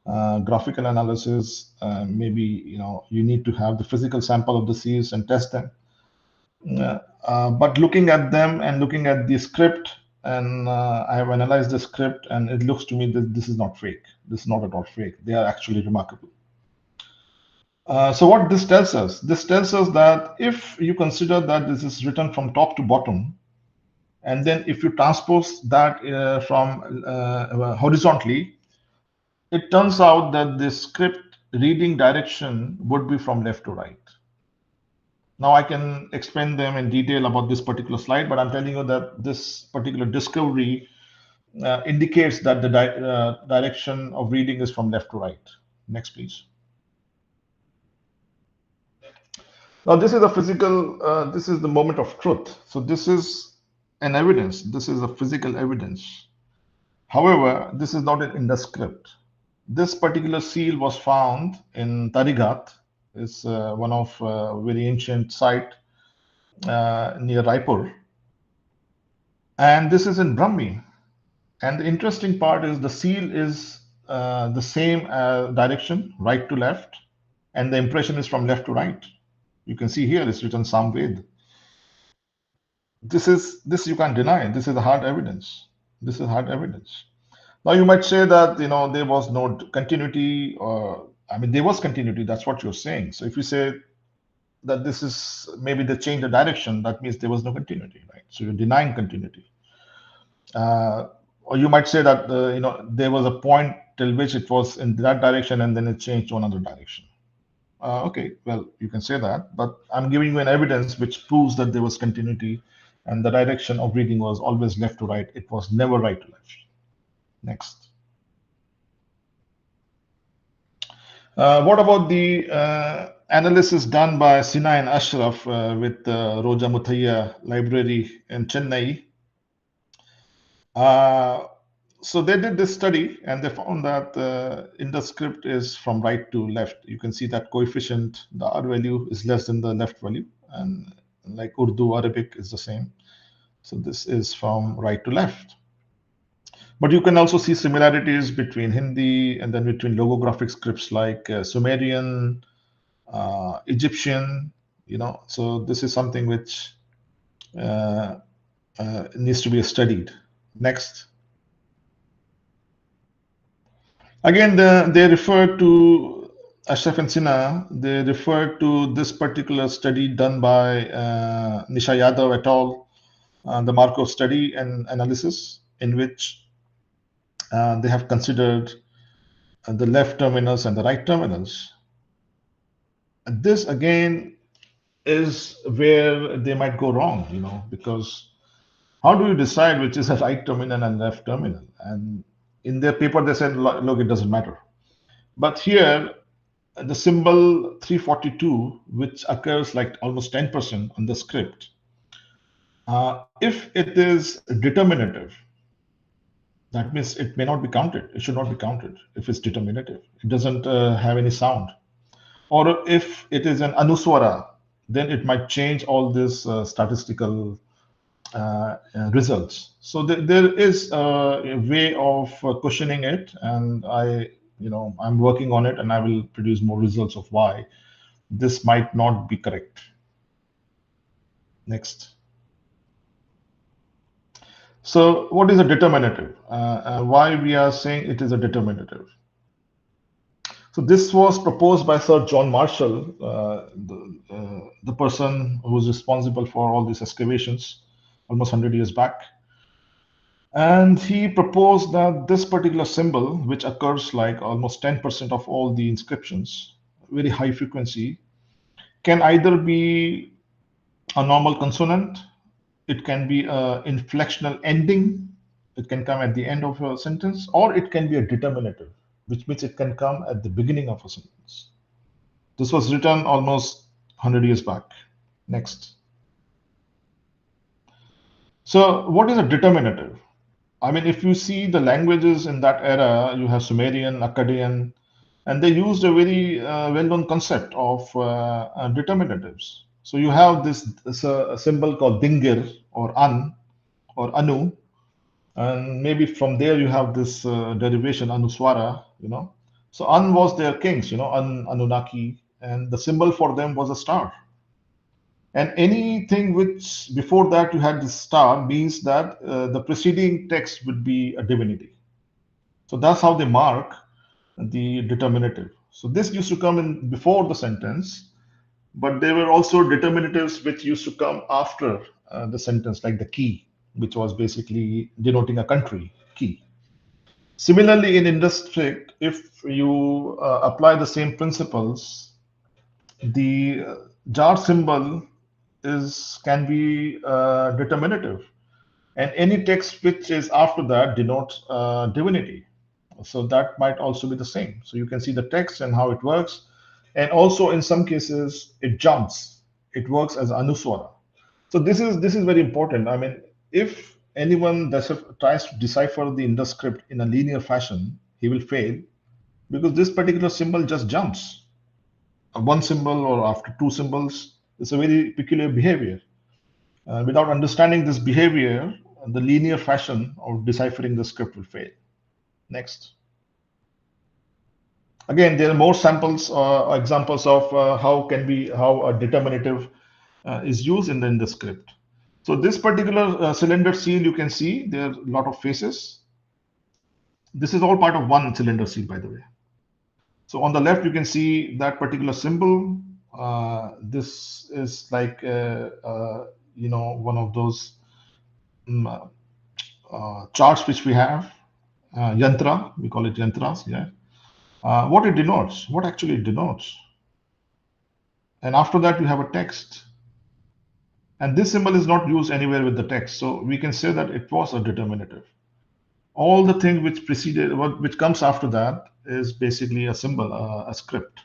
Speaker 2: graphical analysis. Maybe you need to have the physical sample of the seals and test them. But looking at them and looking at the script, and I have analyzed the script, and it looks to me that this is not fake. This is not at all fake. They are actually remarkable. So what this tells us? This tells us that if you consider that this is written from top to bottom, and then if you transpose that from horizontally, it turns out that the script reading direction would be from left to right. Now I can explain them in detail about this particular slide, but I'm telling you that this particular discovery indicates that the direction of reading is from left to right. Next, please. Now, this is a physical, this is the moment of truth. So this is an evidence. This is a physical evidence. However, this is not in the script. This particular seal was found in Tarigat. It's one of very ancient site near Raipur. And this is in Brahmi. And the interesting part is the seal is the same direction, right to left, and the impression is from left to right. You can see here it's written Samved. This you can't deny. This is a hard evidence. This is hard evidence. Now you might say that there was no continuity, or there was continuity. That's what you're saying. So if you say that this is maybe they changed the direction, that means there was no continuity, right? So you're denying continuity. Or you might say that there was a point till which it was in that direction and then it changed to another direction. Okay, well, you can say that, but I'm giving you an evidence which proves that there was continuity, and the direction of reading was always left to right. It was never right to left. Next. What about the analysis done by Sinha and Ashraf with Roja Muthaiya Library in Chennai? So they did this study, and they found that in the script is from right to left. You can see that coefficient, the R value is less than the left value, and like Urdu, Arabic is the same. So this is from right to left. But you can also see similarities between Hindi and then between logographic scripts like Sumerian, Egyptian, So this is something which uh, needs to be studied. Next. Again, they refer to Ashraf and Sinha. They refer to this particular study done by Nisha Yadav et al., the Markov study and analysis, in which they have considered the left terminals and the right terminals. And this again is where they might go wrong, because how do you decide which is a right terminal and left terminal? And in their paper, they said, look, it doesn't matter. But here, the symbol 342, which occurs like almost 10% on the script, if it is determinative, that means it may not be counted. It should not be counted if it's determinative. It doesn't have any sound. Or if it is an anuswara, then it might change all these statistical results. So there is a way of cushioning it, and I'm working on it, and I will produce more results of why this might not be correct. Next. So what is a determinative? Why we are saying it is a determinative? So this was proposed by Sir John Marshall, the person who was responsible for all these excavations almost 100 years back. And he proposed that this particular symbol, which occurs like almost 10% of all the inscriptions, very high frequency, can either be a normal consonant, it can be an inflectional ending, it can come at the end of a sentence, or it can be a determinative, which means it can come at the beginning of a sentence. This was written almost 100 years back. Next. So what is a determinative? I mean, if you see the languages in that era, you have Sumerian, Akkadian, and they used a very well-known concept of determinatives. So you have this a symbol called dingir or an or anu, and maybe from there you have this derivation anuswara. So an was their kings, Anunnaki, and the symbol for them was a star. And anything which before that you had this star means that the preceding text would be a divinity. So that's how they mark the determinative. So this used to come in before the sentence, but there were also determinatives which used to come after the sentence, like the key, which was basically denoting a country key. Similarly, in industry, if you apply the same principles, the jar symbol can be determinative, and any text which is after that denotes divinity. So that might also be the same. So you can see the text and how it works, and also in some cases it jumps. It works as anuswara. So this is very important. I mean, if anyone tries to decipher the Indus script in a linear fashion, he will fail because this particular symbol just jumps. One symbol or after two symbols, it's a very peculiar behavior. Without understanding this behavior, the linear fashion of deciphering the script will fail. Next. Again, there are more samples or examples of how a determinative is used in the script. So this particular cylinder seal, you can see there are a lot of faces. This is all part of one cylinder seal, by the way. So on the left, you can see that particular symbol. This is like one of those charts which we have. Yantra, we call it yantras. Yeah. What it denotes, what actually it denotes. And after that, you have a text. And this symbol is not used anywhere with the text. So we can say that it was a determinative. All the thing which preceded, which comes after that is basically a symbol, a script.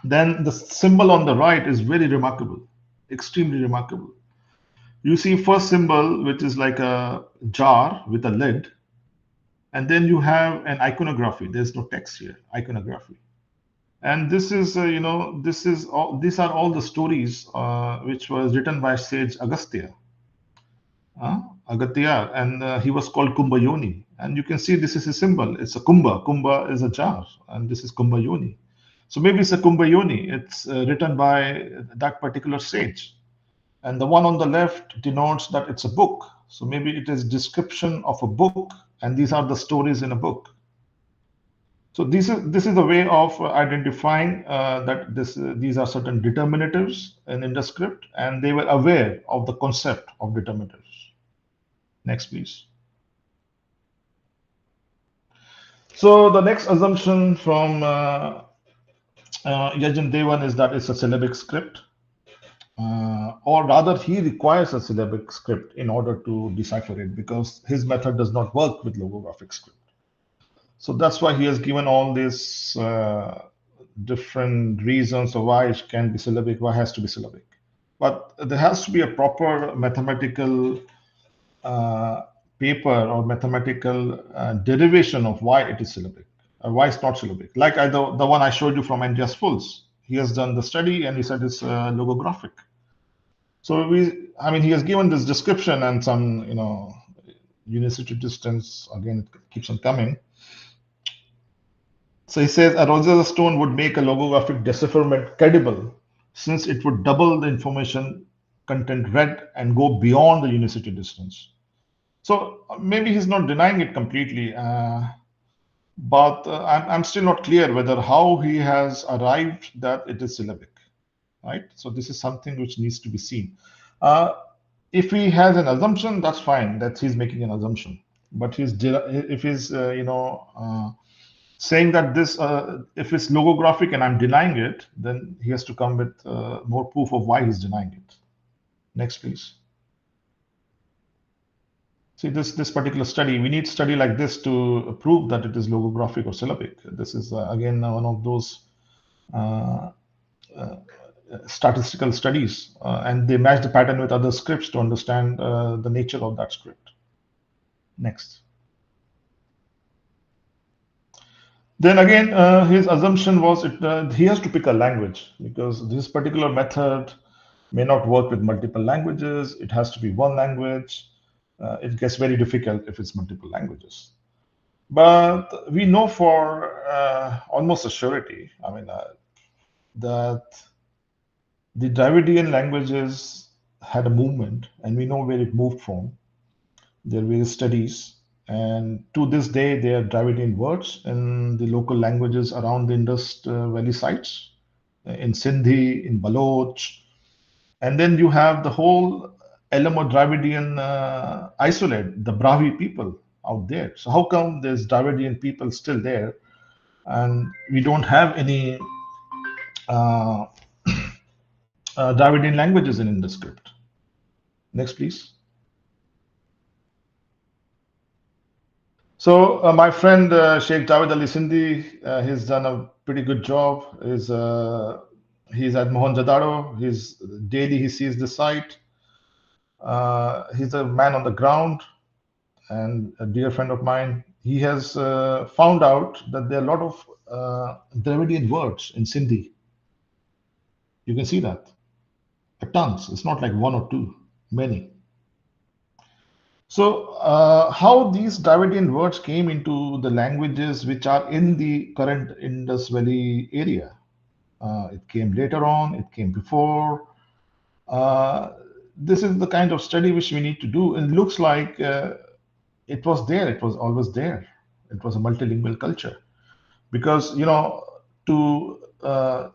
Speaker 2: Then the symbol on the right is very remarkable, extremely remarkable. You see first symbol, which is like a jar with a lid. And then you have an iconography. There's no text here, iconography. And this is, these are all the stories which was written by sage Agastya. Agatya, and he was called Kumbhayoni. And you can see this is a symbol. It's a kumbha. Kumbha is a jar, and this is Kumbhayoni. So maybe it's a Kumbhayoni. It's written by that particular sage. And the one on the left denotes that it's a book. So maybe it is description of a book, and these are the stories in a book. So this is a way of identifying that these are certain determinatives in Indus script, and they were aware of the concept of determinatives. Next, please. So the next assumption from Yajnadevan is that it's a syllabic script, or rather, he requires a syllabic script in order to decipher it because his method does not work with logographic script. So that's why he has given all these different reasons of why it can be syllabic, why it has to be syllabic. But there has to be a proper mathematical paper or mathematical derivation of why it is syllabic, or why it's not syllabic. Like the one I showed you from Andreas Fuls. He has done the study and he said it's logographic. So he has given this description and some, unicity distance. Again, it keeps on coming. So he says a Rosetta Stone would make a logographic decipherment credible since it would double the information content read and go beyond the unicity distance. So maybe he's not denying it completely, but I'm still not clear whether how he has arrived that it is syllabic, right? So this is something which needs to be seen. If he has an assumption, that's fine. That he's making an assumption. But if he's saying that this, if it's logographic and I'm denying it, then he has to come with more proof of why he's denying it. Next, please. See this particular study, we need study like this to prove that it is logographic or syllabic. This is again one of those statistical studies, and they match the pattern with other scripts to understand the nature of that script. Next. Then again, his assumption was he has to pick a language because this particular method may not work with multiple languages. It has to be one language. It gets very difficult if it's multiple languages. But we know for almost a surety, that the Dravidian languages had a movement, and we know where it moved from. There are various studies. And to this day, there are Dravidian words in the local languages around the Indus Valley sites, in Sindhi, in Baloch. And then you have the whole Elamo Dravidian isolate, the Brahui people out there. So how come there's Dravidian people still there and we don't have any Dravidian languages in Indus script? Next, please. So my friend Sheikh Javed Ali Sindhi, he's done a pretty good job. He's at Mohenjo-daro. Daily he sees the site. He's a man on the ground and a dear friend of mine. He has found out that there are a lot of Dravidian words in Sindhi. You can see that. Tons. It's not like one or two, many. So how these Dravidian words came into the languages which are in the current Indus Valley area? It came later on, it came before. This is the kind of study which we need to do. And it looks like it was there, it was always there. It was a multilingual culture. Because, to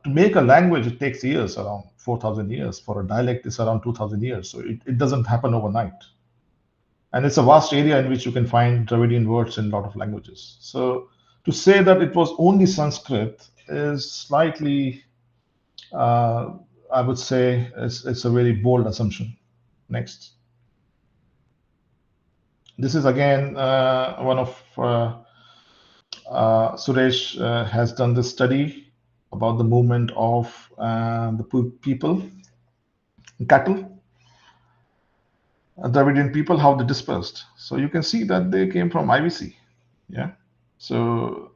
Speaker 2: make a language, it takes years, around 4,000 years. For a dialect, it's around 2,000 years. So it doesn't happen overnight. And it's a vast area in which you can find Dravidian words in a lot of languages. So to say that it was only Sanskrit is slightly, I would say, it's a very bold assumption. Next. This is again one of Suresh has done this study about the movement of the people, cattle. Dravidian people, how they dispersed. So you can see that they came from IVC. Yeah. So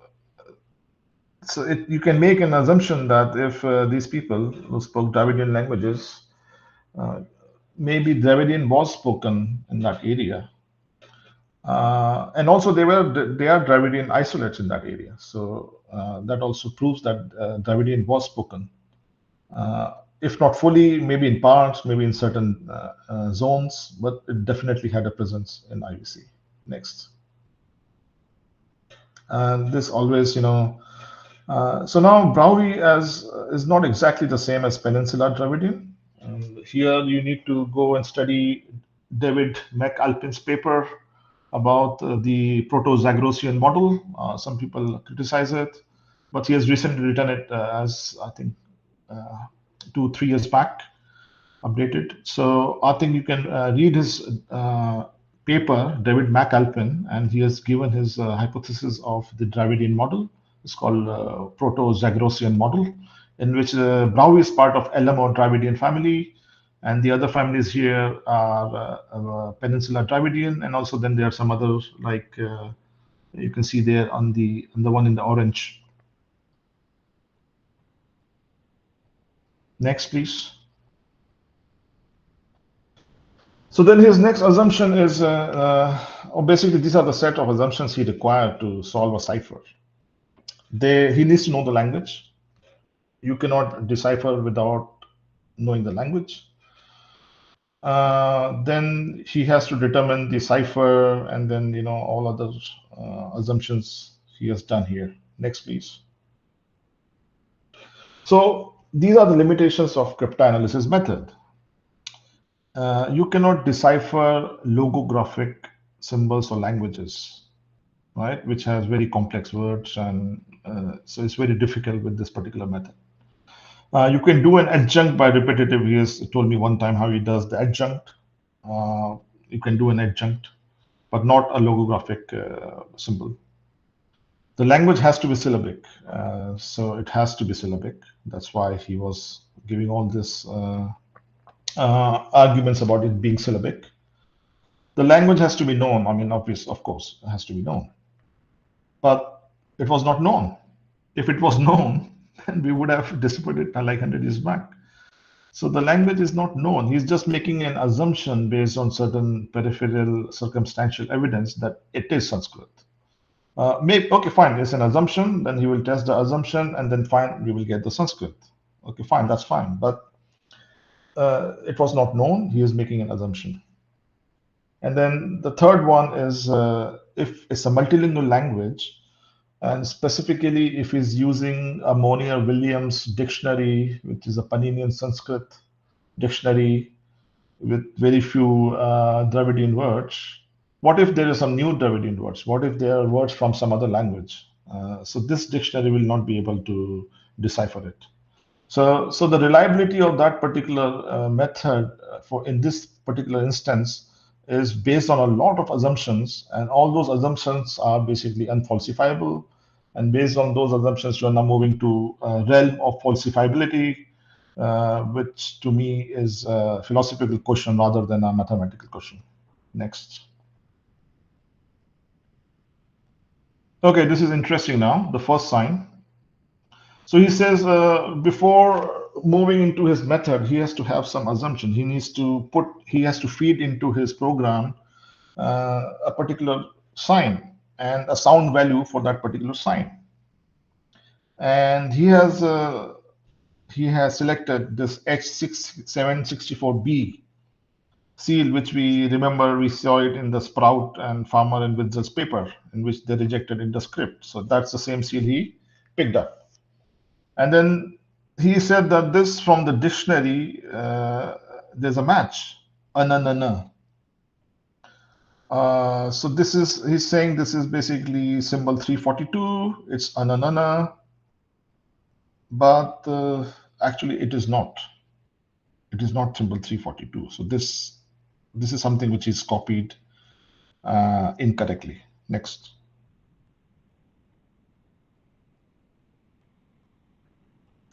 Speaker 2: you can make an assumption that if these people who spoke Dravidian languages, maybe Dravidian was spoken in that area. And also they are Dravidian isolates in that area. So that also proves that Dravidian was spoken. If not fully, maybe in parts, maybe in certain zones, but it definitely had a presence in IVC. Next. And this always, so now Brahui is not exactly the same as Peninsular Dravidian. Here you need to go and study David McAlpin's paper about the Proto-Zagrosian model. Some people criticize it, but he has recently written it as, I think, 2-3 years back, updated. So I think you can read his paper, David McAlpin, and he has given his hypothesis of the Dravidian model. It's called Proto-Zagrosian model, in which Brahui is part of LMO Dravidian family, and the other families here are Peninsular Dravidian, and also then there are some others like you can see there on the one in the orange. Next, please. So then his next assumption is, or basically these are the set of assumptions he required to solve a cipher. He needs to know the language. You cannot decipher without knowing the language. Then he has to determine the cipher, and then all other assumptions he has done here. Next, please. So these are the limitations of cryptanalysis method. You cannot decipher logographic symbols or languages, right? Which has very complex words, and so it's very difficult with this particular method. You can do an adjunct by repetitive. He has told me one time how he does the adjunct. You can do an adjunct, but not a logographic symbol. The language has to be syllabic, so it has to be syllabic. That's why he was giving all this arguments about it being syllabic. The language has to be known. I mean, of course, it has to be known. But it was not known. If it was known, then we would have deciphered it like 100 years back. So the language is not known. He's just making an assumption based on certain peripheral circumstantial evidence that it is Sanskrit. Okay, fine, it's an assumption. Then he will test the assumption, and then fine, we will get the Sanskrit. Okay, fine, that's fine. But it was not known. He is making an assumption. And then the third one is if it's a multilingual language, and specifically if he's using a Monier-Williams dictionary, which is a Paninian Sanskrit dictionary with very few Dravidian words. What if there are some new Dravidian words? What if there are words from some other language? So this dictionary will not be able to decipher it. So the reliability of that particular method in this particular instance is based on a lot of assumptions, and all those assumptions are basically unfalsifiable. And based on those assumptions, you are now moving to a realm of falsifiability, which to me is a philosophical question rather than a mathematical question. Next. Okay, this is interesting now, the first sign. So he says before moving into his method, he has to have some assumption. He has to feed into his program a particular sign and a sound value for that particular sign. And he has selected this H764B seal, which we remember we saw it in the Sprout and Farmer and Witzel's paper, in which they rejected in the script. So that's the same seal he picked up. And then he said that this from the dictionary, there's a match, Ananana. So he's saying this is basically symbol 342, it's Ananana, but actually it is not. It is not symbol 342. So this is something which is copied incorrectly. Next.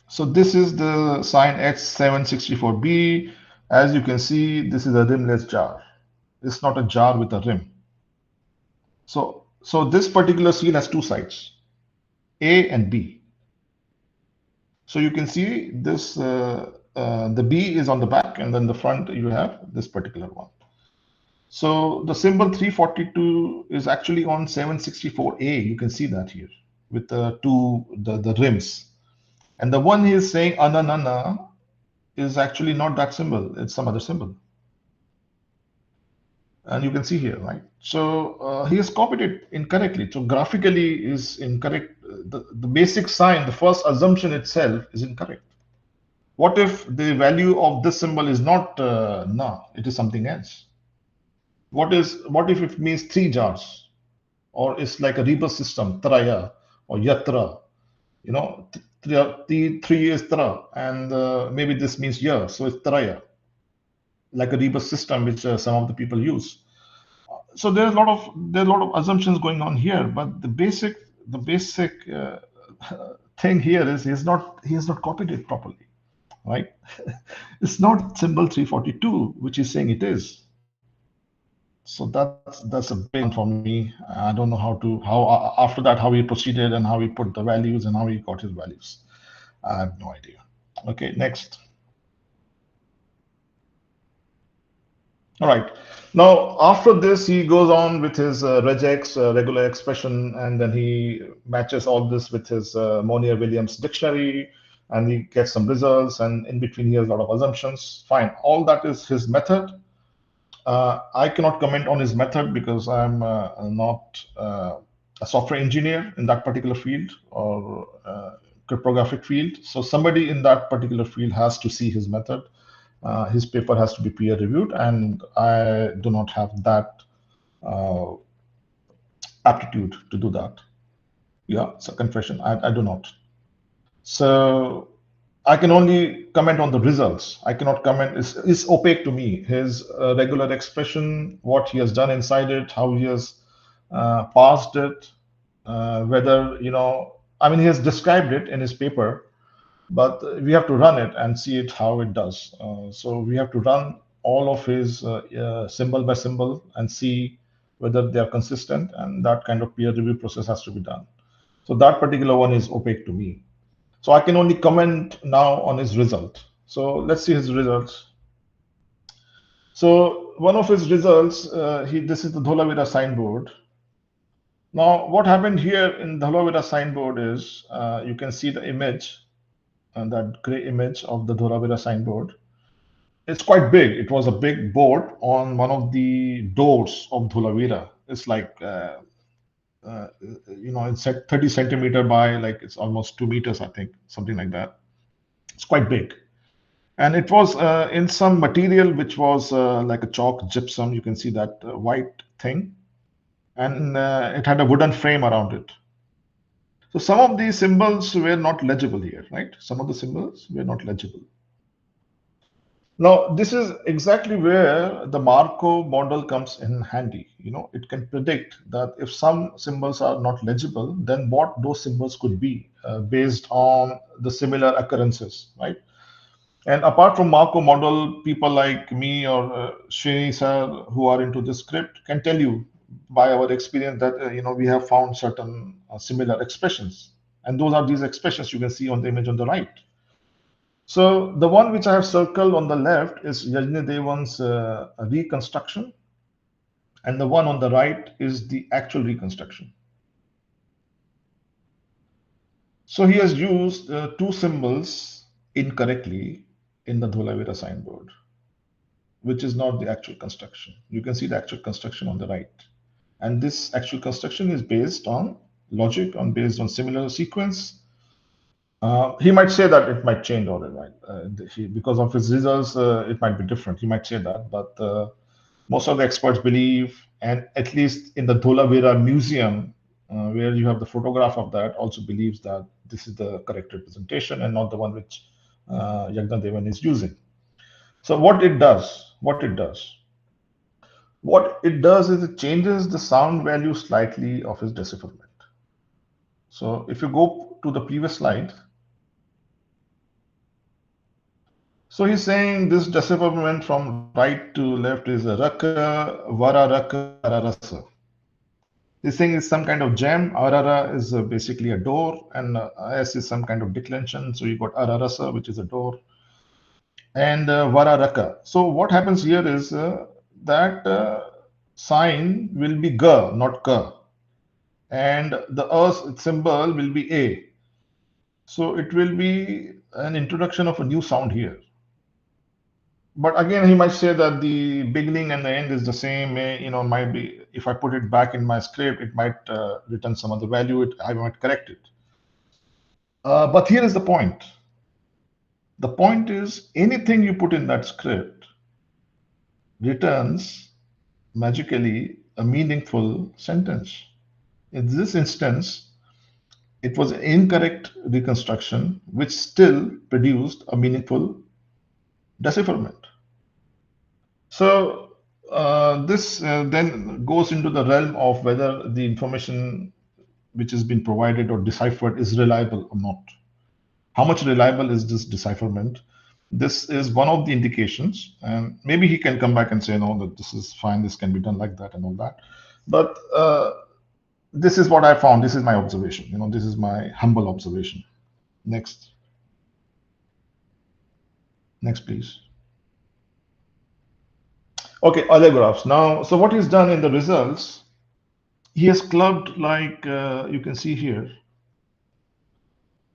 Speaker 2: So this is the sign H764B. As you can see, this is a rimless jar. It's not a jar with a rim. So this particular seal has two sides, A and B. So you can see this the B is on the back, and then the front you have this particular one. So the symbol 342 is actually on 764A. You can see that here with the rims. And the one he is saying Ananana is actually not that symbol. It's some other symbol. And you can see here, right? So he has copied it incorrectly. So graphically is incorrect. The basic sign, the first assumption itself is incorrect. What if the value of this symbol is not na, it is something else? What if it means 3 jars? Or it's like a rebus system, traya or yatra, you know, three is tra, and maybe this means year, so it's traya, like a rebus system which some of the people use. So there are a lot of assumptions going on here, but the basic thing here is he has not copied it properly, right? It's not symbol 342, which is saying it is. So that's a big one for me. I don't know how after that how he proceeded and how he put the values and how he got his values. I have no idea. Okay, next. All right. Now after this, he goes on with his regex regular expression, and then he matches all this with his Monier-Williams dictionary, and he gets some results. And in between, he has a lot of assumptions. Fine. All that is his method. I cannot comment on his method because I'm not a software engineer in that particular field or cryptographic field. So somebody in that particular field has to see his method. His paper has to be peer reviewed, and I do not have that aptitude to do that. Yeah, it's a confession. I do not. So I can only comment on the results. I cannot comment. It's opaque to me. His regular expression, what he has done inside it, how he has parsed it, whether, I mean, he has described it in his paper, but we have to run it and see it how it does. So we have to run all of his symbol by symbol and see whether they are consistent, and that kind of peer review process has to be done. So that particular one is opaque to me. So I can only comment now on his result. So let's see his results. So one of his results, this is the Dholavira Signboard. Now what happened here in Dholavira Signboard is you can see the image, and that gray image of the Dholavira Signboard. It's quite big. It was a big board on one of the doors of Dholavira. It's like it's 30 centimeter by, like, it's almost 2 meters, I think, something like that. It's quite big. And it was in some material which was like a chalk gypsum. You can see that white thing. And it had a wooden frame around it. So some of these symbols were not legible here, right? Some of the symbols were not legible. Now, this is exactly where the Markov model comes in handy. It can predict that if some symbols are not legible, then what those symbols could be based on the similar occurrences, right? And apart from Markov model, people like me or Srini sir who are into this script can tell you by our experience that we have found certain similar expressions, and those are these expressions you can see on the image on the right. So the one which I have circled on the left is Yajnadevan's reconstruction, and the one on the right is the actual reconstruction. So he has used 2 symbols incorrectly in the Dholavira Signboard, which is not the actual construction. You can see the actual construction on the right. And this actual construction is based on logic, based on similar sequence. He might say that it might change all right. Because of his results, it might be different. He might say that, but most of the experts believe, and at least in the Dholavira Museum, where you have the photograph of that, also believes that this is the correct representation and not the one which Yajnadevan is using. So what it does is it changes the sound value slightly of his decipherment. So if you go to the previous slide, so he's saying this decipherment from right to left is a raka, vara raka, ararasa. This thing is some kind of gem. Arara is basically a door, and S is some kind of declension. So you got ararasa, which is a door. and Vararaka. So what happens here is that sign will be G, not K, and the symbol will be A. So it will be an introduction of a new sound here. But again, he might say that the beginning and the end is the same. Might be, if I put it back in my script, it might return some other value. I might correct it. But here is the point. The point is anything you put in that script returns magically a meaningful sentence. In this instance, it was an incorrect reconstruction, which still produced a meaningful decipherment. So this then goes into the realm of whether the information which has been provided or deciphered is reliable or not. How much reliable is this decipherment? This is one of the indications, and maybe he can come back and say, no, that this is fine, this can be done like that and all that. But this is what I found. This is my observation. This is my humble observation. Next. Next, please. Okay, allographs. Now, so what he's done in the results, he has clubbed, like you can see here,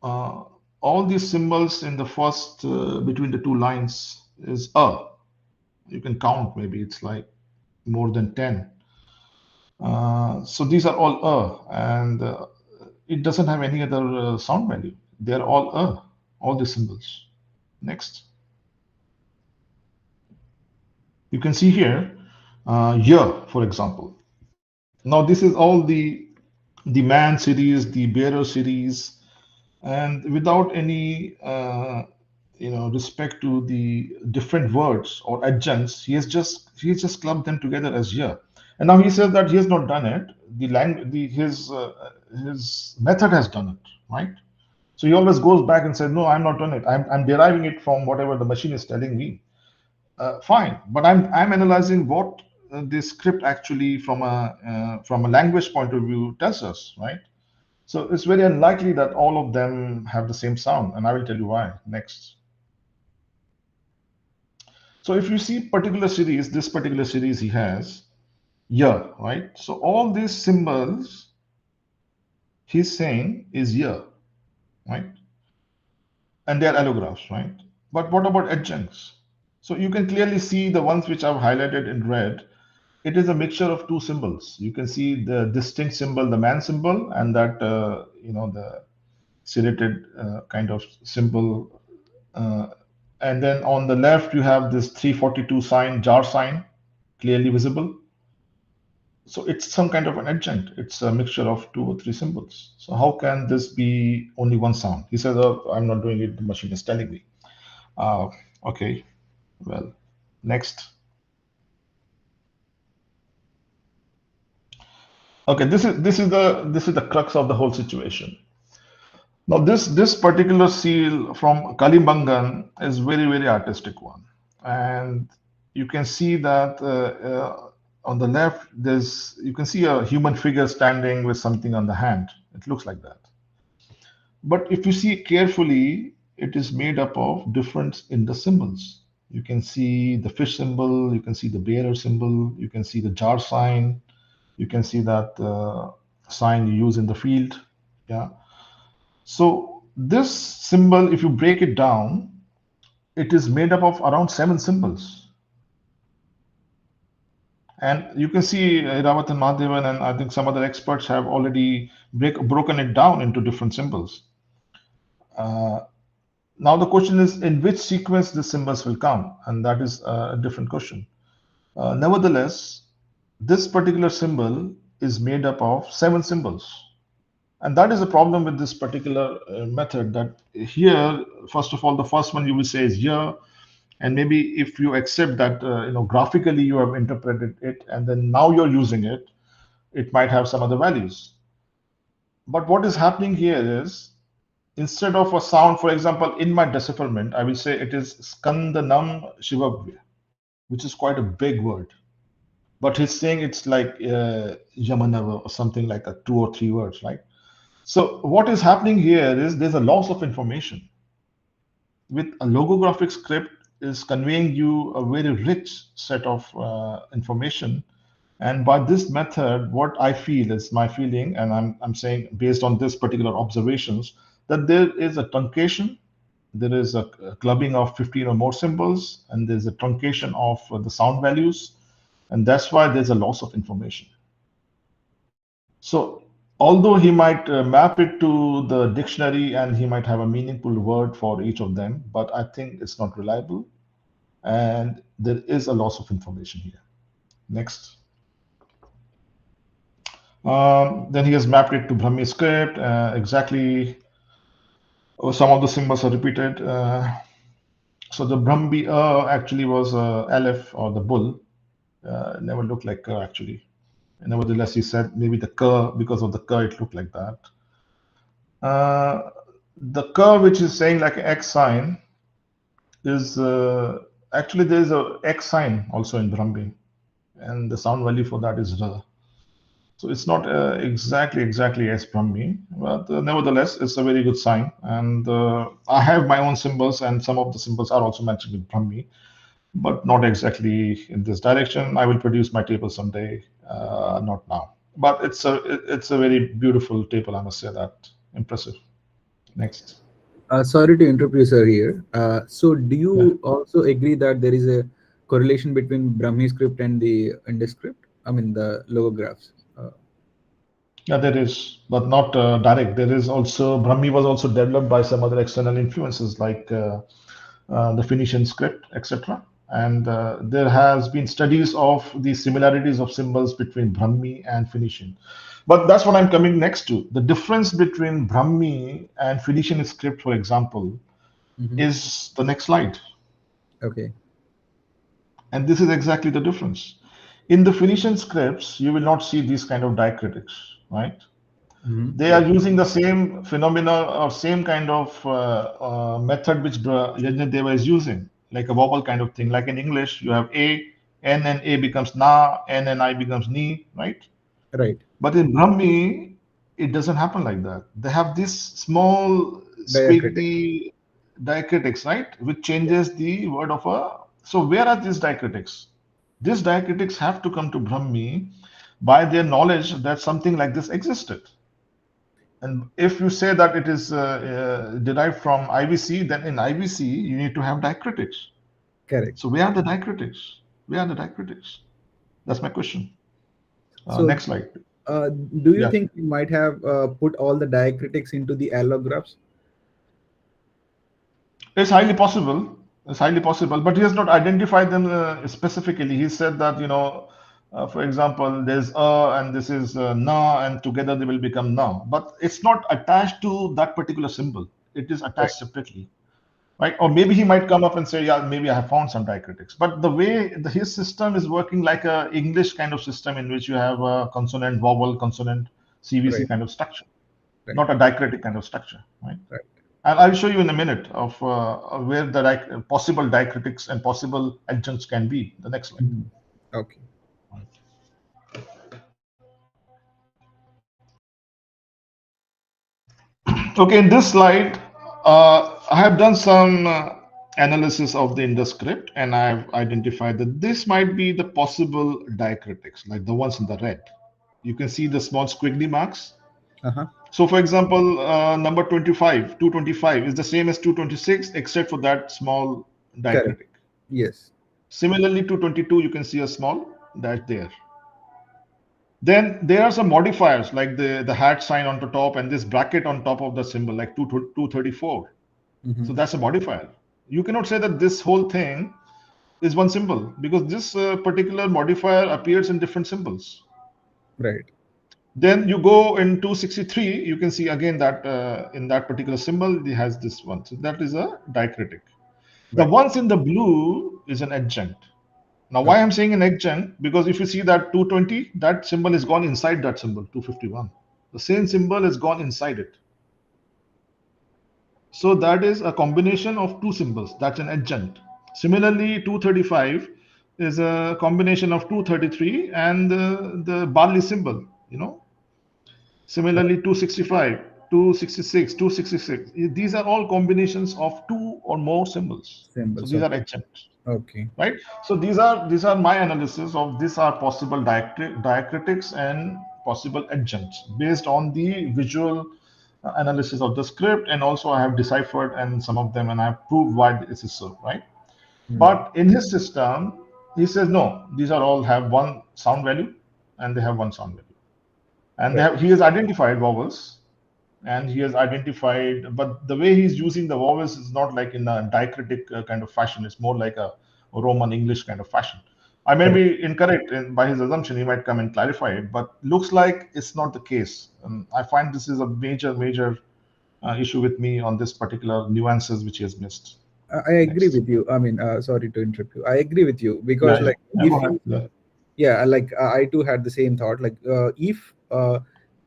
Speaker 2: all these symbols in the first, between the two lines is a. You can count, maybe it's like more than 10. So these are all and it doesn't have any other sound value. They're all the symbols. Next. You can see here, year, for example. Now this is all the man series, the bearer series, and without any respect to the different words or adjuncts, he has just clubbed them together as year. And now he says that he has not done it. His method has done it, right? So he always goes back and says, no, I'm not done it. I'm deriving it from whatever the machine is telling me. Fine, but I'm analyzing what the script actually from a language point of view tells us, right? So it's very unlikely that all of them have the same sound, and I will tell you why. Next. So if you see this particular series he has, year, right? So all these symbols he's saying is year, right? And they're allographs, right? But what about adjuncts? So you can clearly see the ones which I've highlighted in red. It is a mixture of two symbols. You can see the distinct symbol, the man symbol, and that the serrated kind of symbol. And then on the left, you have this 342 sign, jar sign, clearly visible. So it's some kind of an adjunct. It's a mixture of two or three symbols. So how can this be only one sound? He says, oh, I'm not doing it. The machine is telling me. Okay, well, next. Okay, this is the crux of the whole situation. Now this particular seal from Kalibangan is very, very artistic one, and you can see that on the left you can see a human figure standing with something on the hand. It looks like that. But if you see carefully, it is made up of difference in the symbols. You can see the fish symbol, you can see the bearer symbol, you can see the jar sign, you can see that sign you use in the field. Yeah. So this symbol, if you break it down, it is made up of around 7 symbols. And you can see Rawat and Mahadevan and I think some other experts have already broken it down into different symbols. Now the question is in which sequence the symbols will come, and that is a different question. Nevertheless, this particular symbol is made up of 7 symbols. And that is a problem with this particular method, that here, first of all, the first one you will say is year. And maybe if you accept that, graphically you have interpreted it, and then now you're using it, it might have some other values. But what is happening here is, instead of a sound, for example, in my decipherment, I will say it is Skandanam Shivabhya, which is quite a big word. But he's saying it's like Yamanava or something like 2 or 3 words, right? So what is happening here is there's a loss of information. With a logographic script, is conveying you a very rich set of information. And by this method, what I feel is my feeling, and I'm saying based on this particular observations, that there is a truncation, there is a clubbing of 15 or more symbols, and there's a truncation of the sound values, and that's why there's a loss of information. So, although he might map it to the dictionary and he might have a meaningful word for each of them, but I think it's not reliable, and there is a loss of information here. Next. Then he has mapped it to Brahmi script. Exactly, some of the symbols are repeated. So the Brahmi actually was Aleph or the bull. Never looked like actually. Nevertheless, he said maybe the K, because of the K, it looked like that. The K, which is saying like an X sign, is actually there is a X sign also in Brahmi, and the sound value for that is R. So it's not exactly as Brahmi, but nevertheless, it's a very good sign. And I have my own symbols, and some of the symbols are also mentioned with Brahmi, but not exactly in this direction. I will produce my table someday, not now. But it's a very beautiful table, I must say that. Impressive. Next.
Speaker 3: Sorry to interrupt you, sir, here. So do
Speaker 2: Yeah.
Speaker 3: you also agree that there is a correlation between Brahmi script and the Indus script? I mean, the logographs.
Speaker 2: Yeah, there is, but not direct. There is also Brahmi was also developed by some other external influences like the Phoenician script, etc. And there has been studies of the similarities of symbols between Brahmi and Phoenician. But that's what I'm coming next to. The difference between Brahmi and Phoenician script, for example, is the next slide.
Speaker 3: Okay.
Speaker 2: And this is exactly the difference. In the Phoenician scripts, you will not see these kind of diacritics, right? They are using the same phenomena or same kind of method which Yajnadevan is using, like a vowel kind of thing. Like in English, you have A, N and A becomes na, N and I becomes ni, right?
Speaker 3: Right.
Speaker 2: But in Brahmi, it doesn't happen like that. They have this small
Speaker 3: Diacritic.
Speaker 2: squiggly diacritics, right? Which changes the word of a. So where are these diacritics? These diacritics have to come to Brahmi by their knowledge that something like this existed. And if you say that it is derived from IVC, then in IVC you need to have diacritics.
Speaker 3: Correct.
Speaker 2: So where are the diacritics? Where are the diacritics? That's my question.
Speaker 3: So
Speaker 2: Next slide.
Speaker 3: do you
Speaker 2: Yeah.
Speaker 3: think you might have put all the diacritics into the allographs?
Speaker 2: It's highly possible. It's highly possible, but he has not identified them specifically. He said that, for example, there's and this is na, and together they will become na. But it's not attached to that particular symbol. It is attached separately, right? Or maybe he might come up and say, yeah, maybe I have found some diacritics. But the way his system is working like a English kind of system in which you have a consonant, vowel, consonant, CVC
Speaker 3: Right.
Speaker 2: kind of structure,
Speaker 3: Right.
Speaker 2: not a diacritic kind of structure, right?
Speaker 3: Right.
Speaker 2: And I'll show you in a minute of where the possible diacritics and possible adjuncts can be. The next slide.
Speaker 3: Okay.
Speaker 2: Okay, in this slide, I have done some analysis of the Indus script, and I've identified that this might be the possible diacritics, like the ones in the red. You can see the small squiggly marks. So, for example, number 25, 225 is the same as 226, except for that small diacritic.
Speaker 3: Correct. Yes.
Speaker 2: Similarly, 222, you can see a small dash there. Then there are some modifiers like the hat sign on the top and this bracket on top of the symbol, like 234. So that's a modifier. You cannot say that this whole thing is one symbol because this particular modifier appears in different symbols.
Speaker 3: Right.
Speaker 2: Then you go in 263, you can see again that in that particular symbol, it has this one. So that is a diacritic. The ones in the blue is an adjunct. Now, why I'm saying an adjunct? Because if you see that 220, that symbol is gone inside that symbol, 251. The same symbol is gone inside it. So that is a combination of two symbols. That's an adjunct. Similarly, 235 is a combination of 233 and the barley symbol, Similarly, 265. 266, 266. These are all combinations of 2 or more symbols. So
Speaker 3: Symbols.
Speaker 2: these are
Speaker 3: Okay.
Speaker 2: adjunct,
Speaker 3: Okay.
Speaker 2: right? So these are my analysis of these are possible diacritics and possible adjuncts based on the visual analysis of the script, and also I have deciphered and some of them, and I have proved why this is so, right? But in his system, he says no, these are all have one sound value, and they have one sound value, and they
Speaker 3: Right.
Speaker 2: have, he has identified vowels, and he has identified, but the way he's using the vowels is not like in a diacritic kind of fashion. It's more like a Roman English kind of fashion. I may
Speaker 3: Correct.
Speaker 2: be incorrect by his assumption. He might come and clarify it, but looks like it's not the case. I find this is a major issue with me on this particular nuances which he has missed.
Speaker 3: I agree
Speaker 2: Next.
Speaker 3: with you. I mean, sorry to interrupt you. I agree with you because,
Speaker 2: Yeah,
Speaker 3: like,
Speaker 2: yeah,
Speaker 3: if
Speaker 2: go ahead.
Speaker 3: you,
Speaker 2: Yeah.
Speaker 3: yeah, like I too had the same thought. Like, if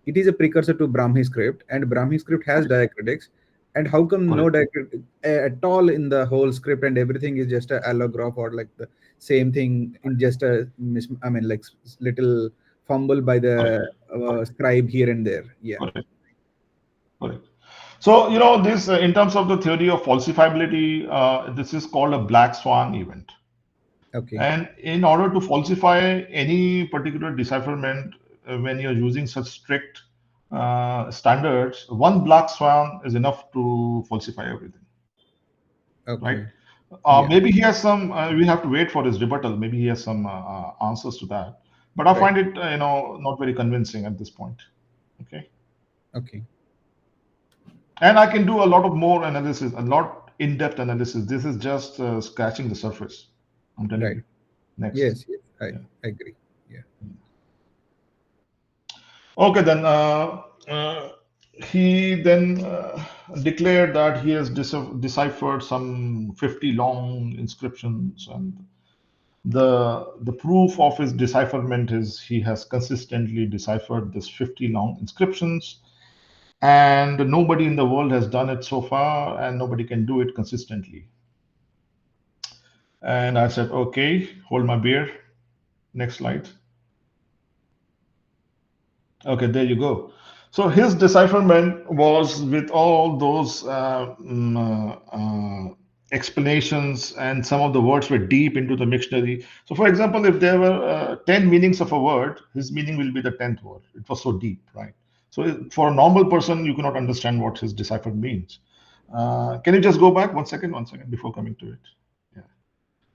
Speaker 3: it is a precursor to Brahmi script, and Brahmi script has diacritics, and how come no
Speaker 2: Correct.
Speaker 3: diacritic at all in the whole script, and everything is just a allograph or like the same thing in just a I mean, like little fumble by
Speaker 2: Correct.
Speaker 3: the
Speaker 2: Correct.
Speaker 3: scribe here and there. Yeah.
Speaker 2: Correct. Correct. So, you know, this in terms of the theory of falsifiability, this is called a black swan event.
Speaker 3: Okay.
Speaker 2: And in order to falsify any particular decipherment, when you're using such strict standards, one black swan is enough to falsify everything, right?
Speaker 3: Okay. Yeah.
Speaker 2: Maybe he has some, we have to wait for his rebuttal. Maybe he has some answers to that. But I
Speaker 3: Right.
Speaker 2: find it, not very convincing at this point. Okay.
Speaker 3: Okay.
Speaker 2: And I can do a lot of more analysis, a lot in-depth analysis. This is just scratching the surface. I'm telling
Speaker 3: Right.
Speaker 2: you. Next.
Speaker 3: Yes. Yes.
Speaker 2: Yeah.
Speaker 3: I agree. Yeah.
Speaker 2: Okay, then he then declared that he has deciphered some 50 long inscriptions, and the proof of his decipherment is he has consistently deciphered this 50 long inscriptions, and nobody in the world has done it so far, and nobody can do it consistently. And I said, okay, hold my beer. Next slide. Okay, there you go. So his decipherment was with all those explanations, and some of the words were deep into the dictionary. So, for example, if there were 10 meanings of a word, his meaning will be the 10th word. It was so deep, right? So, for a normal person, you cannot understand what his decipher means. Can you just go back one second before coming to it? Yeah.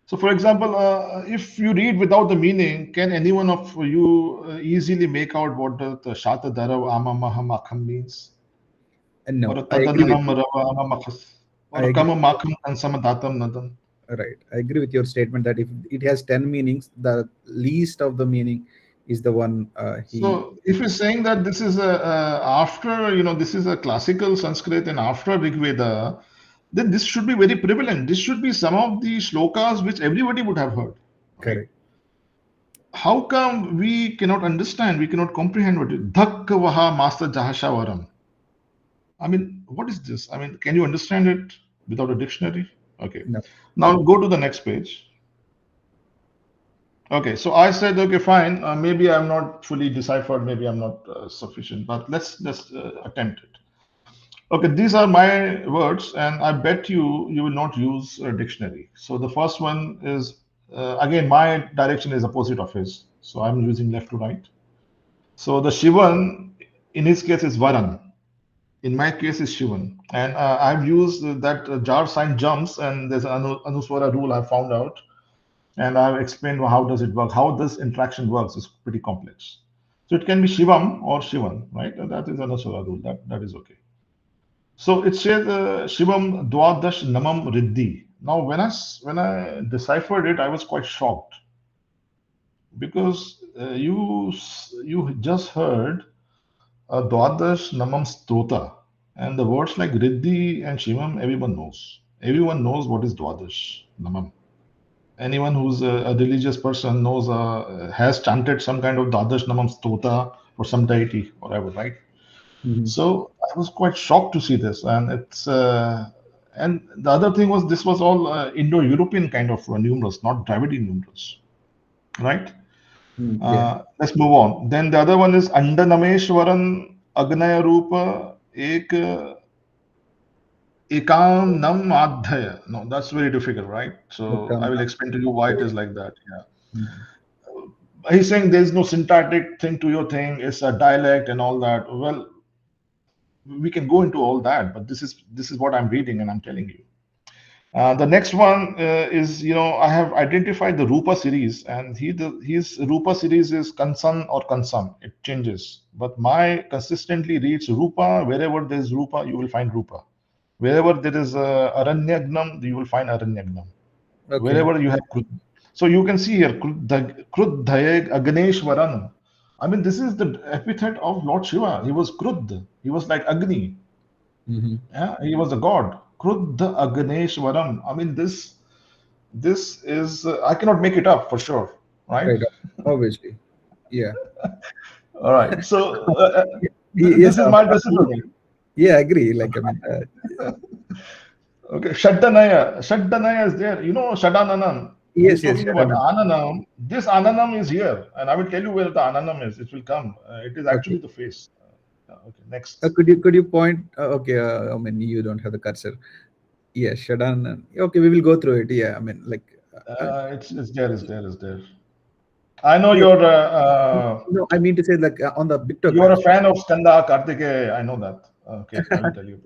Speaker 2: So, for example, if you read without the meaning, can anyone of you easily make out what the Shata Darav Ama Maham Akham means?
Speaker 3: And
Speaker 2: Or
Speaker 3: no,
Speaker 2: a
Speaker 3: I agree with
Speaker 2: Tadananam
Speaker 3: you.
Speaker 2: Rava Ama Makhas?
Speaker 3: I
Speaker 2: Or a
Speaker 3: agree.
Speaker 2: Kama Makham Kansama Datam Nadan?
Speaker 3: Right. I agree with your statement that if it has 10 meanings, the least of the meaning is the one he.
Speaker 2: So, if you're saying that this is after, this is a classical Sanskrit and after Rig Veda, then this should be very prevalent. This should be some of the shlokas which everybody would have heard, right?
Speaker 3: Correct.
Speaker 2: How come we cannot understand, we cannot comprehend what it Dhak Vaha Master Jahasha Varam? I mean, what is this? I mean, can you understand it without a dictionary? Okay.
Speaker 3: No.
Speaker 2: Now go to the next page. Okay, so I said, okay, fine. Maybe I'm not fully deciphered. Maybe I'm not sufficient. But let's attempt it. Okay, these are my words, and I bet you will not use a dictionary. So the first one is again, my direction is opposite of his. So I'm using left to right. So the Shivan, in his case, is Varan. In my case, is Shivan. And I've used that jar sign jumps, and there's an Anuswara rule I found out. And I've explained how does it work, how this interaction works is pretty complex. So it can be Shivam or Shivan, right? And that is Anuswara rule. That is okay. So it says Shivam Dwadash Namam Riddhi. Now, when I deciphered it, I was quite shocked because you just heard Dwadash Namam Stota, and the words like Riddhi and Shivam, everyone knows. Everyone knows what is Dwadash Namam. Anyone who's a religious person knows, has chanted some kind of Dwadash Namam Stota for some deity or whatever, right?
Speaker 3: Mhm.
Speaker 2: So I was quite shocked to see this, and and the other thing was this was all Indo-European kind of numerals, not Dravidian numerals, right?
Speaker 3: Yeah.
Speaker 2: Let's move on. Then the other one is Andanameshwaran Agnaya Rupa एक ekam nam adhyaya. No, that's very difficult, right? So I will explain to you why it is like that. Yeah.
Speaker 3: Mhm.
Speaker 2: He's saying there's no syntactic thing to your thing, it's a dialect and all that. Well, we can go into all that, but this is what I'm reading and I'm telling you. The next one is, I have identified the Rupa series, and his Rupa series is Kansan or Kansam. It changes, but my consistently reads Rupa. Wherever there's Rupa, you will find Rupa. Wherever there is Aranyagnam, you will find Aranyagnam.
Speaker 3: Okay.
Speaker 2: Wherever you have Krud. So you can see here Krudhayag Agneshwaran. I mean, this is the epithet of Lord Shiva. He was Krud. He was like Agni.
Speaker 3: Mhm.
Speaker 2: Yeah, he was a god. Kruddha Agneshwaram. I mean, this is I cannot make it up for sure, right?
Speaker 3: Right. Obviously. Yeah.
Speaker 2: All right. So
Speaker 3: Yes.
Speaker 2: this is my decipherment.
Speaker 3: Yeah, I agree. Like, I mean,
Speaker 2: Okay, Shaddanaya is there. You know Shadananam. He's
Speaker 3: yes,
Speaker 2: talking about
Speaker 3: Shannon.
Speaker 2: Ananam. This Ananam is here, and I will tell you where the Ananam is. It will come. It is
Speaker 3: Okay.
Speaker 2: actually the face. Okay, next.
Speaker 3: Could you point? Okay. I mean, you don't have the cursor. Yeah, Shadan. Okay, we will go through it. Yeah, I mean, like,
Speaker 2: It's there. Is there. I know
Speaker 3: yeah,
Speaker 2: you're
Speaker 3: no, I mean to say, like, on the
Speaker 2: you're a
Speaker 3: pictograms.
Speaker 2: fan of Skanda Kartikeya. I know that. Okay, I will tell you.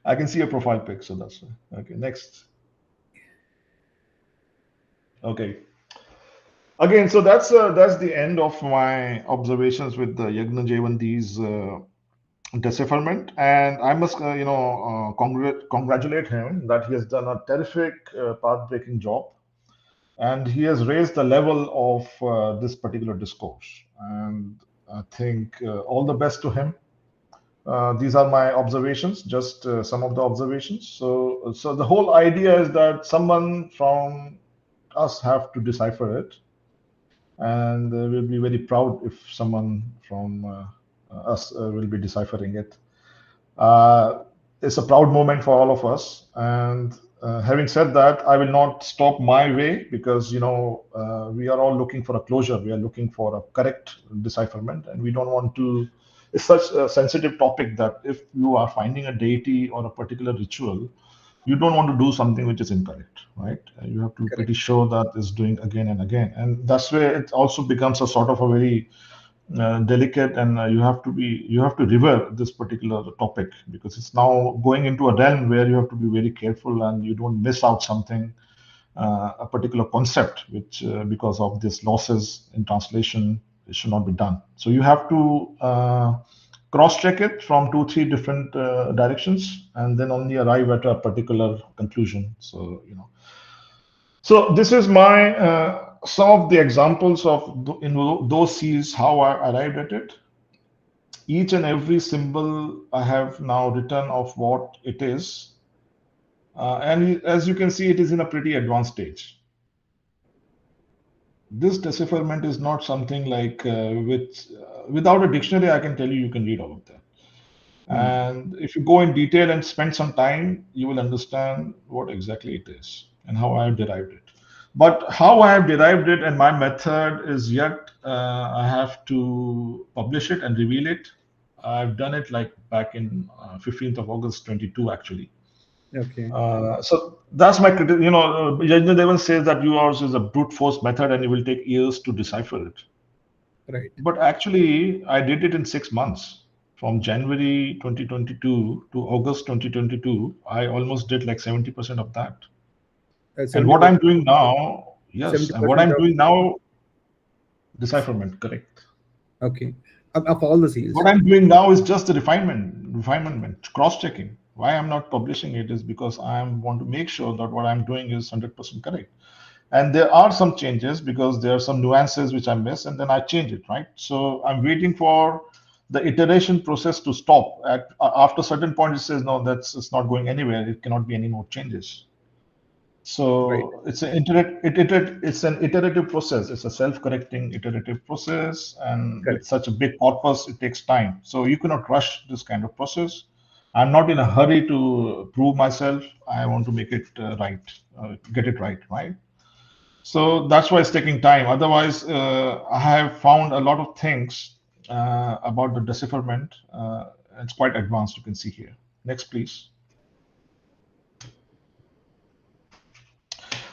Speaker 2: I can see your profile pic, so that's why. Okay, next. Okay. Again, so that's the end of my observations with the Yajnadevan's decipherment, and I must congratulate him that he has done a terrific path-breaking job, and he has raised the level of this particular discourse. And I think all the best to him. These are my observations, just some of the observations. So the whole idea is that someone from us have to decipher it, and we'll be very proud if someone from us will be deciphering it. Uh, it's a proud moment for all of us. And having said that, I will not stop my way because we are all looking for a closure. We are looking for a correct decipherment, and we don't want to. It's such a sensitive topic that if you are finding a deity or a particular ritual, you don't want to do something which is incorrect, right? You have to be
Speaker 3: Correct.
Speaker 2: pretty sure that is doing again and again, and that's where it also becomes a sort of a very delicate, and you have to revere this particular topic because it's now going into a realm where you have to be very careful and you don't miss out something, a particular concept which because of these losses in translation it should not be done. So you have to cross check it from 2 3 different directions and then only arrive at a particular conclusion. So this is my some of the examples of in those C's how I arrived at it. Each and every symbol I have now written of what it is, and as you can see, it is in a pretty advanced stage. This decipherment is not something like without a dictionary. I can tell you, you can read all of that. And if you go in detail and spend some time, you will understand what exactly it is and how I have derived it. But how I have derived it and my method is yet I have to publish it and reveal it. I've done it like back in 15th of August 22 actually.
Speaker 3: Okay.
Speaker 2: So that's my Yajnadevan says that yours is a brute force method and it will take years to decipher it.
Speaker 3: Right.
Speaker 2: But actually, I did it in 6 months. From January 2022 to August 2022, I almost did like 70% of that. And what
Speaker 3: 70%.
Speaker 2: I'm doing now, yes, and what
Speaker 3: 70%
Speaker 2: I'm
Speaker 3: of.
Speaker 2: doing now, decipherment, correct.
Speaker 3: Okay. Of all the seals.
Speaker 2: What I'm doing now is just the refinement, cross-checking. Why I'm not publishing it is because I want to make sure that what I'm doing is 100% correct. And there are some changes because there are some nuances which I miss, and then I change it, right? So I'm waiting for the iteration process to stop. After a certain point, it says, no, it's not going anywhere. It cannot be any more changes.
Speaker 3: Right.
Speaker 2: So it's an iterative process. It's a self-correcting iterative process, and with
Speaker 3: Correct.
Speaker 2: such a big corpus, it takes time. So you cannot rush this kind of process. I'm not in a hurry to prove myself. I want to make it right, get it right, right? So that's why it's taking time. Otherwise, I have found a lot of things about the decipherment. It's quite advanced, you can see here. Next, please.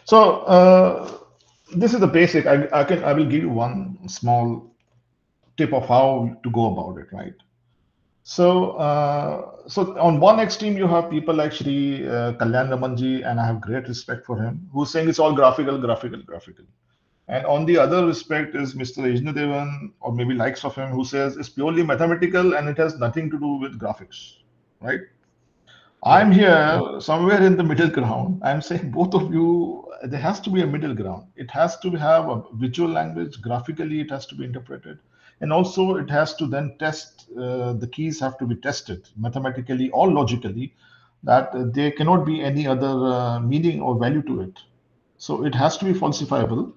Speaker 2: So this is the basic. I will give you one small tip of how to go about it, right? So, so on one extreme, you have people like Shri Kalyan Ramanji, and I have great respect for him, who's saying it's all graphical, graphical, graphical. And on the other respect is Mr. Yajnadevan, or maybe likes of him, who says it's purely mathematical and it has nothing to do with graphics, right? I'm here somewhere in the middle ground. I'm saying both of you, there has to be a middle ground. It has to have a visual language, graphically, it has to be interpreted. And also, it has to then test, the keys have to be tested mathematically or logically, that there cannot be any other meaning or value to it. So it has to be falsifiable.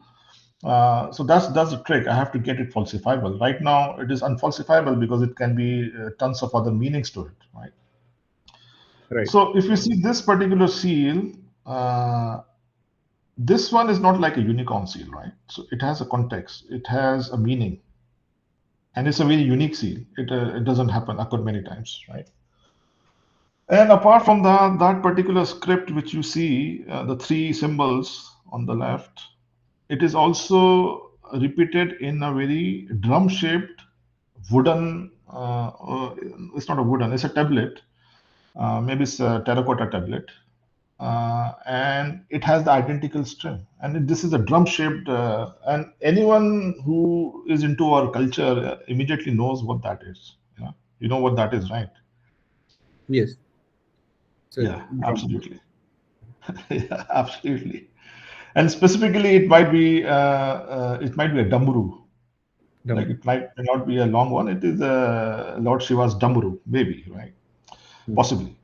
Speaker 2: So that's the trick. I have to get it falsifiable. Right now, it is unfalsifiable because it can be tons of other meanings to it, right?
Speaker 3: Right.
Speaker 2: So if you see this particular seal, uh, this one is not like a unicorn seal, right? So it has a context, it has a meaning, and it's a very unique seal. It doesn't occur many times, right? And apart from that particular script which you see, the three symbols on the left, it is also repeated in a very drum-shaped wooden. It's not a wooden; it's a tablet. Maybe it's a terracotta tablet, and it has the identical string. And this is a drum-shaped. And anyone who is into our culture immediately knows what that is. Yeah, you know what that is, right?
Speaker 3: Yes. So
Speaker 2: Yeah, absolutely. Yeah, absolutely. And specifically, it might be a damburu. Like
Speaker 3: drum.
Speaker 2: it might not be a long one. It is Lord Shiva's damburu, maybe, right? Possibly.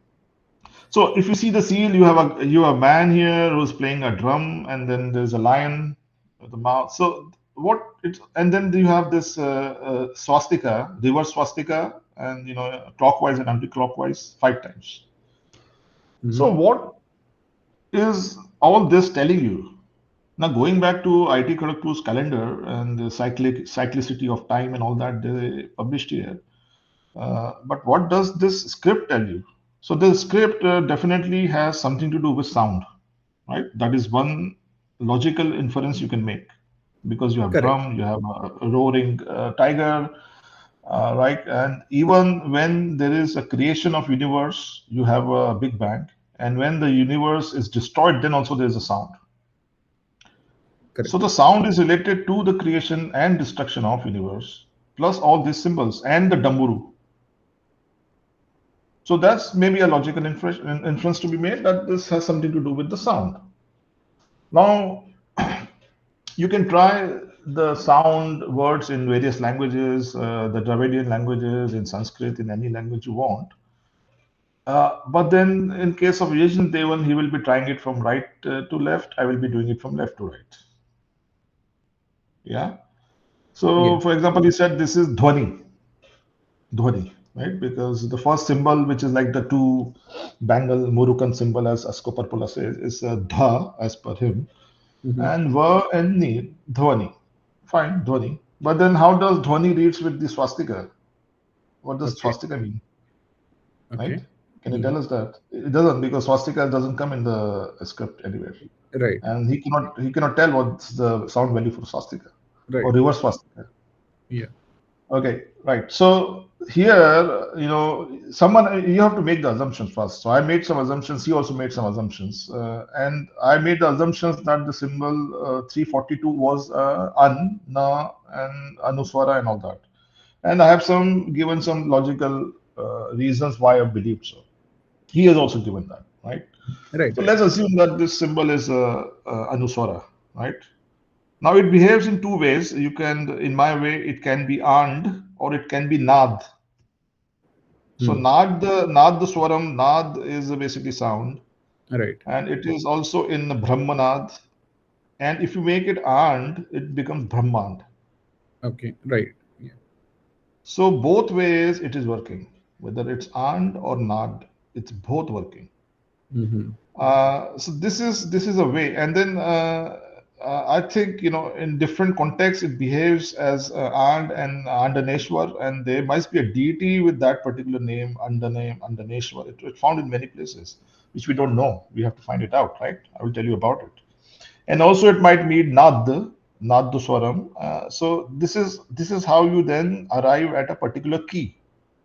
Speaker 2: So if you see the seal, you have a man here who's playing a drum, and then there's a lion with a mouth. So what it's and then you have this swastika, reverse swastika, and clockwise and anti-clockwise 5 times.
Speaker 3: Mhm.
Speaker 2: So what is all this telling you? Now going back to IT Kharagpur's calendar and the cyclicity of time and all that they published here. But what does this script tell you? So the script definitely has something to do with sound, right? That is one logical inference you can make because you have
Speaker 3: Correct.
Speaker 2: drum, you have a roaring tiger, right? And even when there is a creation of universe, you have a big bang, and when the universe is destroyed, then also there is a sound.
Speaker 3: Correct.
Speaker 2: So the sound is related to the creation and destruction of universe, plus all these symbols and the damburu. So that's maybe a logical inference to be made that this has something to do with the sound. Now, you can try the sound words in various languages, the Dravidian languages, in Sanskrit, in any language you want. But then, in case of Yajnadevan, he will be trying it from right to left. I will be doing it from left to right. Yeah.
Speaker 3: Yeah.
Speaker 2: So, for example, he said this is Dhwani, right? Because the first symbol, which is like the two bangle Murukan symbol, as Askoparpula says, is Dha as per him,
Speaker 3: Mhm.
Speaker 2: and Va and Ni, Dhwani. Fine, Dhwani. But then how does Dhwani reads with the swastika? What does
Speaker 3: Okay.
Speaker 2: swastika mean, right?
Speaker 3: Okay.
Speaker 2: Can you
Speaker 3: Mhm.
Speaker 2: tell us that? It doesn't because swastika doesn't come in the script anywhere.
Speaker 3: Right.
Speaker 2: And he cannot tell what's the sound value for swastika or
Speaker 3: Right.
Speaker 2: reverse swastika.
Speaker 3: Yeah.
Speaker 2: Okay, right. So here, someone you have to make the assumptions first. So I made some assumptions. He also made some assumptions, and I made the assumptions that the symbol 342 was an, na, and anuswara and all that. And I have given some logical reasons why I believe so. He has also given that, right?
Speaker 3: Right.
Speaker 2: So
Speaker 3: Right.
Speaker 2: let's assume that this symbol is anuswara, right? Now it behaves in two ways. You can, in my way, it can be and or it can be nad. So
Speaker 3: Hmm.
Speaker 2: nad the swaram, nad is basically sound,
Speaker 3: Right.
Speaker 2: and it is also in Brahmanad. And if you make it and, it becomes Brahmand.
Speaker 3: Okay. Right. Yeah.
Speaker 2: So both ways it is working, whether it's and or nad, it's both working.
Speaker 3: Mhm.
Speaker 2: So this is a way, and then I think, in different contexts, it behaves as and Andaneshwar, and there must be a deity with that particular name, Andaneshwar. It's found in many places, which we don't know. We have to find it out, right? I will tell you about it. And also, it might mean Nadduswaram. So this is how you then arrive at a particular key.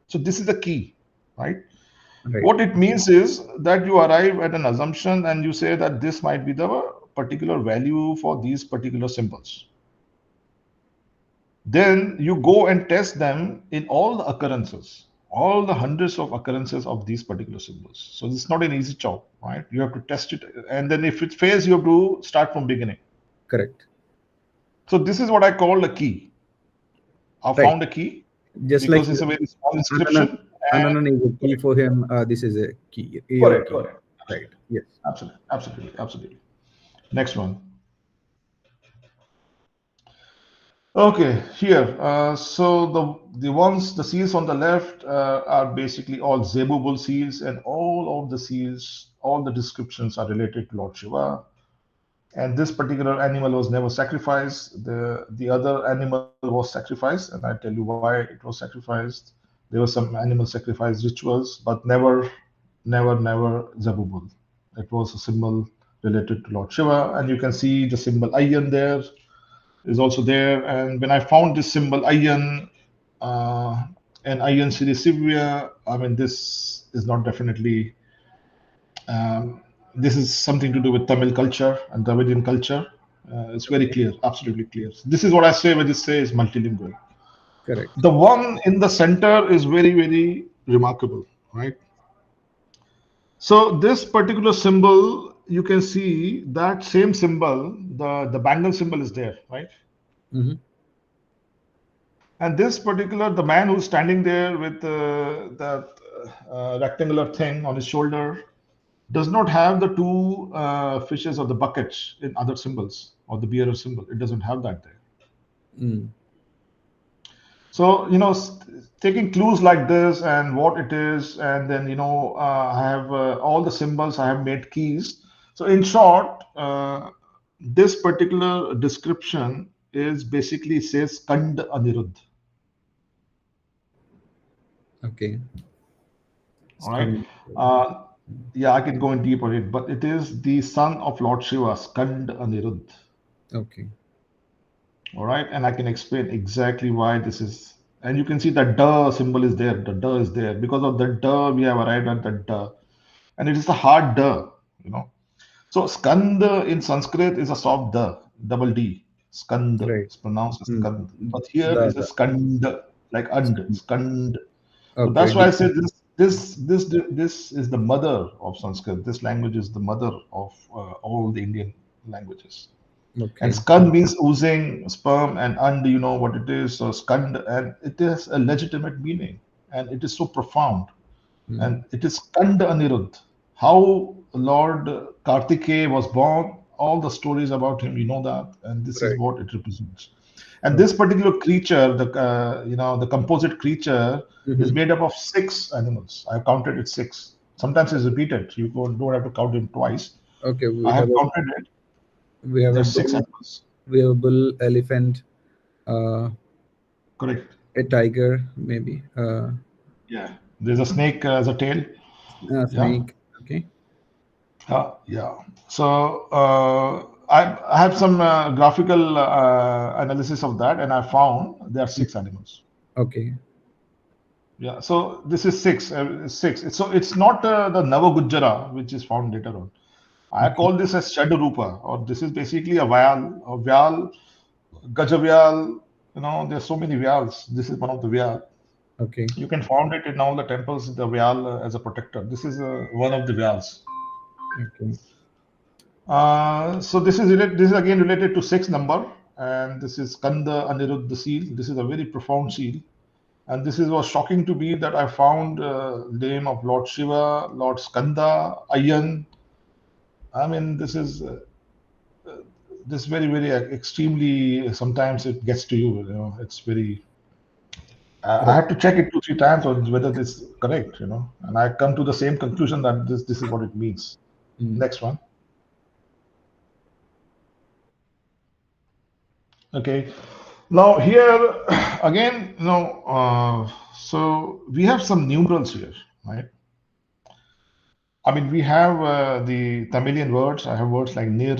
Speaker 2: So this is the key, right?
Speaker 3: Right.
Speaker 2: What it means is that you arrive at an assumption and you say that this might be the particular value for these particular symbols. Then you go and test them in all the occurrences, all the hundreds of occurrences of these particular symbols. So it's not an easy job, right? You have to test it, and then if it fails, you have to start from beginning.
Speaker 3: Correct.
Speaker 2: So this is what I call a key. I
Speaker 3: Right.
Speaker 2: found a key
Speaker 3: Just
Speaker 2: because
Speaker 3: like
Speaker 2: it's a very small inscription.
Speaker 3: Ananana is a key for him. This is a key.
Speaker 2: Correct,
Speaker 3: Key.
Speaker 2: correct.
Speaker 3: Right. Yes.
Speaker 2: Absolutely. Next one. Okay, here. So the seals on the left are basically all Zebu seals, and all of the seals, all the descriptions are related to Lord Shiva. And this particular animal was never sacrificed. The other animal was sacrificed, and I tell you why it was sacrificed. There were some animal sacrifice rituals, but never Zebu. It was a symbol related to Lord Shiva, and you can see the symbol Ayyan there is also there. And when I found this symbol Ayyan and Ayyan Sri Sivya, I mean, this is not definitely, this is something to do with Tamil culture and Dravidian culture. It's very clear, absolutely clear. This is what I say when this says multilingual.
Speaker 3: Correct.
Speaker 2: The one in the center is very, very remarkable, right? So this particular symbol, you can see that same symbol, the bangle symbol is there, right?
Speaker 3: Mm-hmm.
Speaker 2: And this particular, the man who's standing there with that rectangular thing on his shoulder does not have the two fishes or the buckets in other symbols or the bearer symbol. It doesn't have that there.
Speaker 3: Mm.
Speaker 2: So, taking clues like this and what it is, and then, I have all the symbols, I have made keys. So, in short, this particular description is basically says Kand Anirudh.
Speaker 3: Okay.
Speaker 2: All right. Yeah, I can go in deep on it, but it is the son of Lord Shiva, Skand Anirudh.
Speaker 3: Okay.
Speaker 2: All right, and I can explain exactly why this is. And you can see the da symbol is there. The da is there. Because of the da, we have arrived at the da. And it is the hard da. So skand in Sanskrit is a soft da, double D. Skand
Speaker 3: Right.
Speaker 2: is pronounced as
Speaker 3: Mm.
Speaker 2: skand. But here is a
Speaker 3: The
Speaker 2: skand, like and, skand. So
Speaker 3: okay.
Speaker 2: that's why I said this is the mother of Sanskrit. This language is the mother of all the Indian languages.
Speaker 3: Okay.
Speaker 2: And skand means oozing sperm, and you know what it is. So skand, and it has a legitimate meaning, and it is so profound.
Speaker 3: Mm.
Speaker 2: And it is Skand Anirudh. How Lord Kartikeya was born, all the stories about him, you know that, and this is
Speaker 3: Right.
Speaker 2: what it represents. And this particular creature, the composite creature, is made up of 6 animals. I have counted it 6. Sometimes it's repeated. You don't have to count it twice.
Speaker 3: Okay.
Speaker 2: I have counted it.
Speaker 3: We have
Speaker 2: There's
Speaker 3: a
Speaker 2: 6
Speaker 3: bull,
Speaker 2: animals.
Speaker 3: we have a bull, elephant,
Speaker 2: Correct.
Speaker 3: a tiger, maybe,
Speaker 2: Yeah. There's a snake as a tail.
Speaker 3: a snake. Okay.
Speaker 2: Yeah. So I have some graphical analysis of that, and I found there are 6 animals.
Speaker 3: Okay.
Speaker 2: Yeah. So this is 6. 6. So it's not the Navagujjara, which is found later on. I
Speaker 3: Okay.
Speaker 2: call this as Shadarupa, or this is basically a Vyal, Gajavyal. There's so many Vyals. This is one of the Vyal.
Speaker 3: Okay.
Speaker 2: You can find it in all the temples, the Vyal as a protector. This is one of the Vyals.
Speaker 3: Okay.
Speaker 2: So this is again related to 6 number, and this is Kanda Anirudh seal. This is a very profound seal, and this was shocking to me that I found name of Lord Shiva, Lord Skanda, Ayyan. I mean, this is this very, very extremely. Sometimes it gets to you. It's very. I have to check it 2, 3 times on whether this is correct. And I come to the same conclusion that this is what it means.
Speaker 3: Mm.
Speaker 2: Next one. Okay. Now here again, so we have some numerals here, right? I mean, we have the Tamilian words. I have words like nir.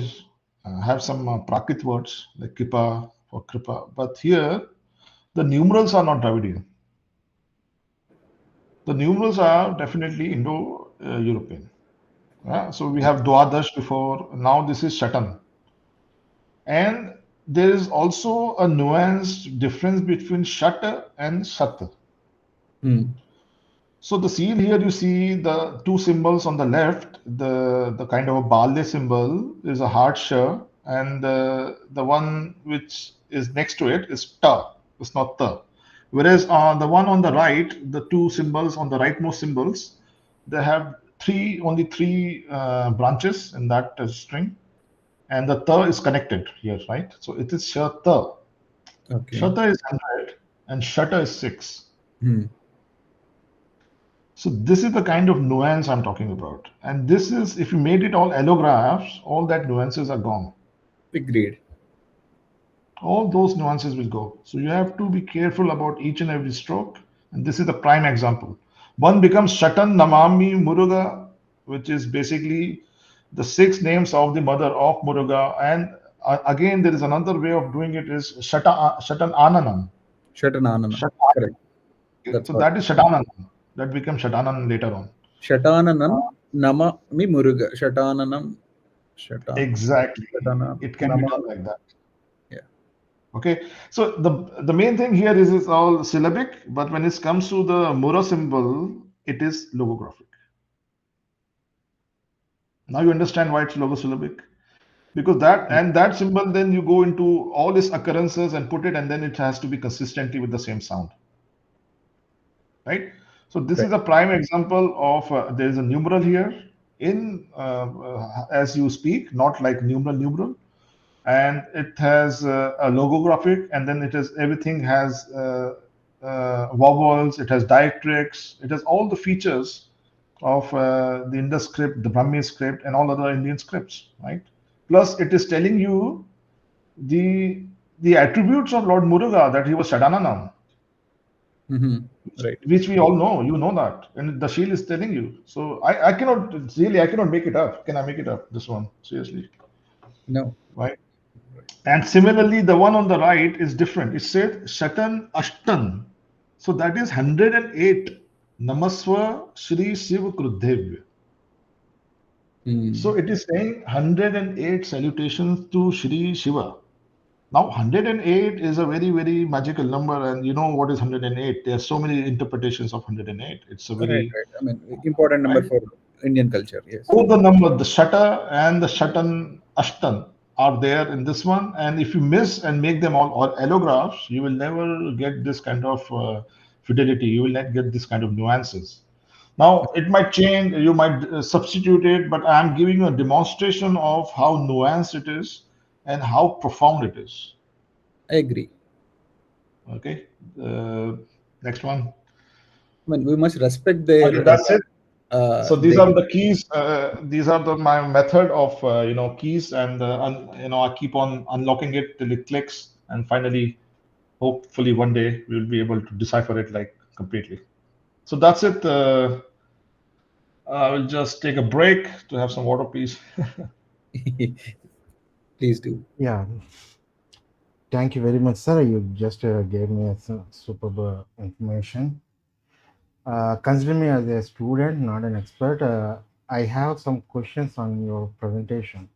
Speaker 2: I have some Prakrit words like kripa or kripa. But here, the numerals are not Dravidian. The numerals are definitely Indo-European. So we have Dwadash before. Now this is Shatan. And there is also a nuanced difference between Shat and Shat. So the scene here, you see the two symbols on the left, the kind of a Balde symbol is a hard sh, and the one which is next to it is ta. It's not ta. Whereas the one on the right, the two symbols on the rightmost symbols, they have only three branches in that string, and the ta is connected here, right? So it is shata.
Speaker 3: Okay.
Speaker 2: Shata is 100 and shata is 6.
Speaker 3: Hmm.
Speaker 2: So this is the kind of nuance I'm talking about. And this is, if you made it all allographs, all that nuances are gone.
Speaker 3: Agreed.
Speaker 2: All those nuances will go. So you have to be careful about each and every stroke. And this is the prime example. One becomes Shatan Namami Muruga, which is basically the 6 names of the mother of Muruga. And again, there is another way of doing it is Shatan Ananam.
Speaker 3: Shatananana. Correct. That's
Speaker 2: So
Speaker 3: what.
Speaker 2: that is Shatananam. That becomes Shatanan later on.
Speaker 3: Shatananam Nama Mi Muruga. Shatananam.
Speaker 2: Exactly.
Speaker 3: Shatanam
Speaker 2: It can be
Speaker 3: Nama.
Speaker 2: done like that.
Speaker 3: Yeah.
Speaker 2: Okay. So the main thing here is it's all syllabic, but when it comes to the Mura symbol, it is logographic. Now you understand why it's logo-syllabic. Because that symbol, then you go into all its occurrences and put it, and then it has to be consistently with the same sound. Right? So this is a prime example of there is a numeral here in as you speak, not like numeral, and it has a logographic, and then it has everything has vowels, it has diacritics, it has all the features of the Indus script, the Brahmi script, and all other Indian scripts, right? Plus, it is telling you the attributes of Lord Muruga, that he was Shadananam,
Speaker 3: Right.
Speaker 2: which we all know. You know that, and the shield is telling you. So I cannot make it up. Can I make it up? This one, seriously,
Speaker 3: No.
Speaker 2: right? And similarly, the one on the right is different. It said Shatan Ashtan. So that is 108. Namaswa Shri Shiv Krudevya. So it is saying 108 salutations to Shri Shiva. Now, 108 is a very, very magical number, and you know what is 108? There are so many interpretations of 108. It's a
Speaker 3: Right.
Speaker 2: very
Speaker 3: I mean, important number
Speaker 2: right.
Speaker 3: for Indian culture. Yes.
Speaker 2: Both the number, the Shata and the Shatan Ashtan, are there in this one. And if you miss and make them all or allographs, you will never get this kind of fidelity. You will not get this kind of nuances. Now, it might change, you might substitute it, but I'm giving you a demonstration of how nuanced it is and how profound it is.
Speaker 3: I agree.
Speaker 2: Okay. Next one.
Speaker 3: I mean, we must respect their.
Speaker 2: Okay, that's it. So these
Speaker 3: their-
Speaker 2: are the keys. These are my method of keys, and I keep on unlocking it till it clicks, and finally, hopefully one day we will be able to decipher it like completely. So that's it. I will just take a break to have some water, please.
Speaker 3: Please do.
Speaker 1: Yeah, thank you very much, sir. You just gave me a superb information. Consider me as a student, not an expert. I have some questions on your presentation.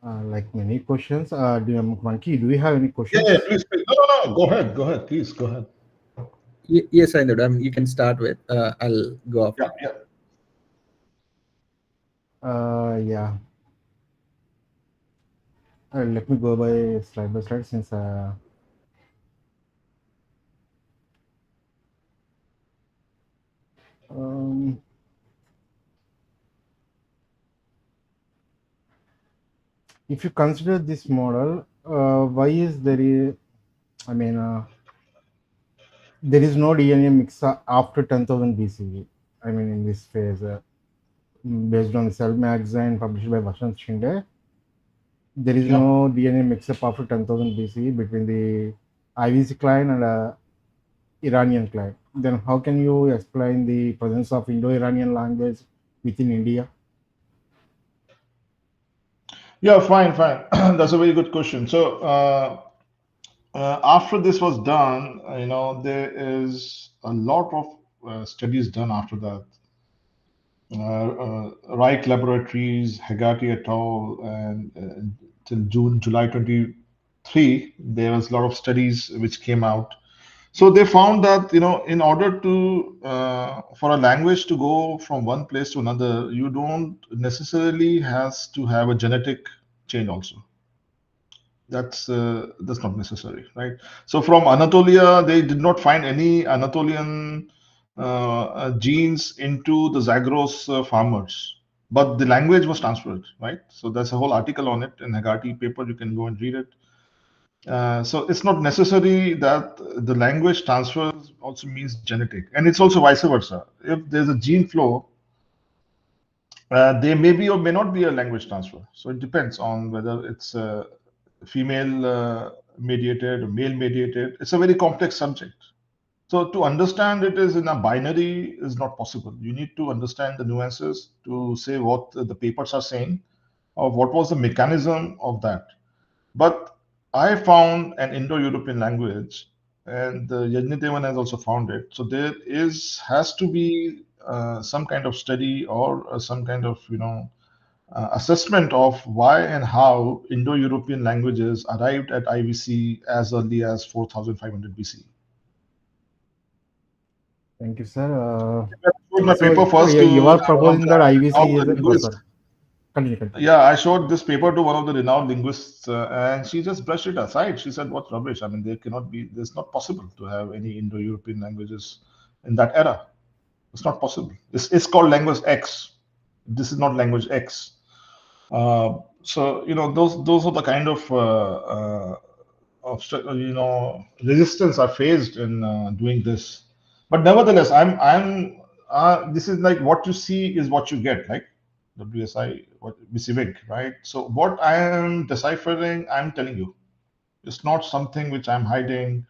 Speaker 1: Like many questions. Monkey, do you have any questions?
Speaker 2: Yeah, please. No. Go ahead. Please go ahead.
Speaker 3: Yes, I know. I mean, you can start with. I'll go off.
Speaker 2: Yeah.
Speaker 1: Yeah. Let me go by slide since if you consider this model, why is there is no DNA mix after 10,000 BCE. I mean, in this phase, based on the Cell magazine published by Vasant Shinde, there is
Speaker 2: Yeah.
Speaker 1: no DNA mix-up after 10,000 BC between the IVC client and Iranian client. Then how can you explain the presence of Indo-Iranian language within India?
Speaker 2: Yeah, fine, fine. That's a very good question. So, after this was done, there is a lot of studies done after that. Reich Laboratories, Hagati et al., and till July 23, there was a lot of studies which came out. So they found that in order to for a language to go from one place to another, you don't necessarily has to have a genetic change also. That's not necessary, right? So from Anatolia, they did not find any Anatolian genes into the Zagros farmers, but the language was transferred, right? So there's a whole article on it in Hagati paper. You can go and read it. So it's not necessary that the language transfer also means genetic, and it's also vice versa. If there's a gene flow, there may be or may not be a language transfer. So it depends on whether it's female mediated or male mediated. It's a very complex subject. So to understand it is in a binary is not possible. You need to understand the nuances to say what the papers are saying or what was the mechanism of that. But I found an Indo-European language, and Yajnadevan has also found it. So there has to be some kind of study or some kind of assessment of why and how Indo-European languages arrived at IVC as early as 4500 BC.
Speaker 1: Thank you, sir.
Speaker 2: I showed my
Speaker 1: So
Speaker 2: paper first
Speaker 1: you
Speaker 2: to
Speaker 1: are
Speaker 2: one of
Speaker 1: proposing that
Speaker 2: the
Speaker 1: IVC is
Speaker 2: renowned
Speaker 1: sorry.
Speaker 2: linguists.
Speaker 1: Continue.
Speaker 2: Yeah, I showed this paper to one of the renowned linguists, and she just brushed it aside. She said, "What rubbish! I mean, there cannot be. It's not possible to have any Indo-European languages in that era. It's not possible. It's called language X. This is not language X." So those are the kind of resistance I faced in doing this. But nevertheless, I'm this is like what you see is what you get, like WSI, what WYSIWYG, right? So what I am deciphering, I'm telling you, it's not something which I'm hiding.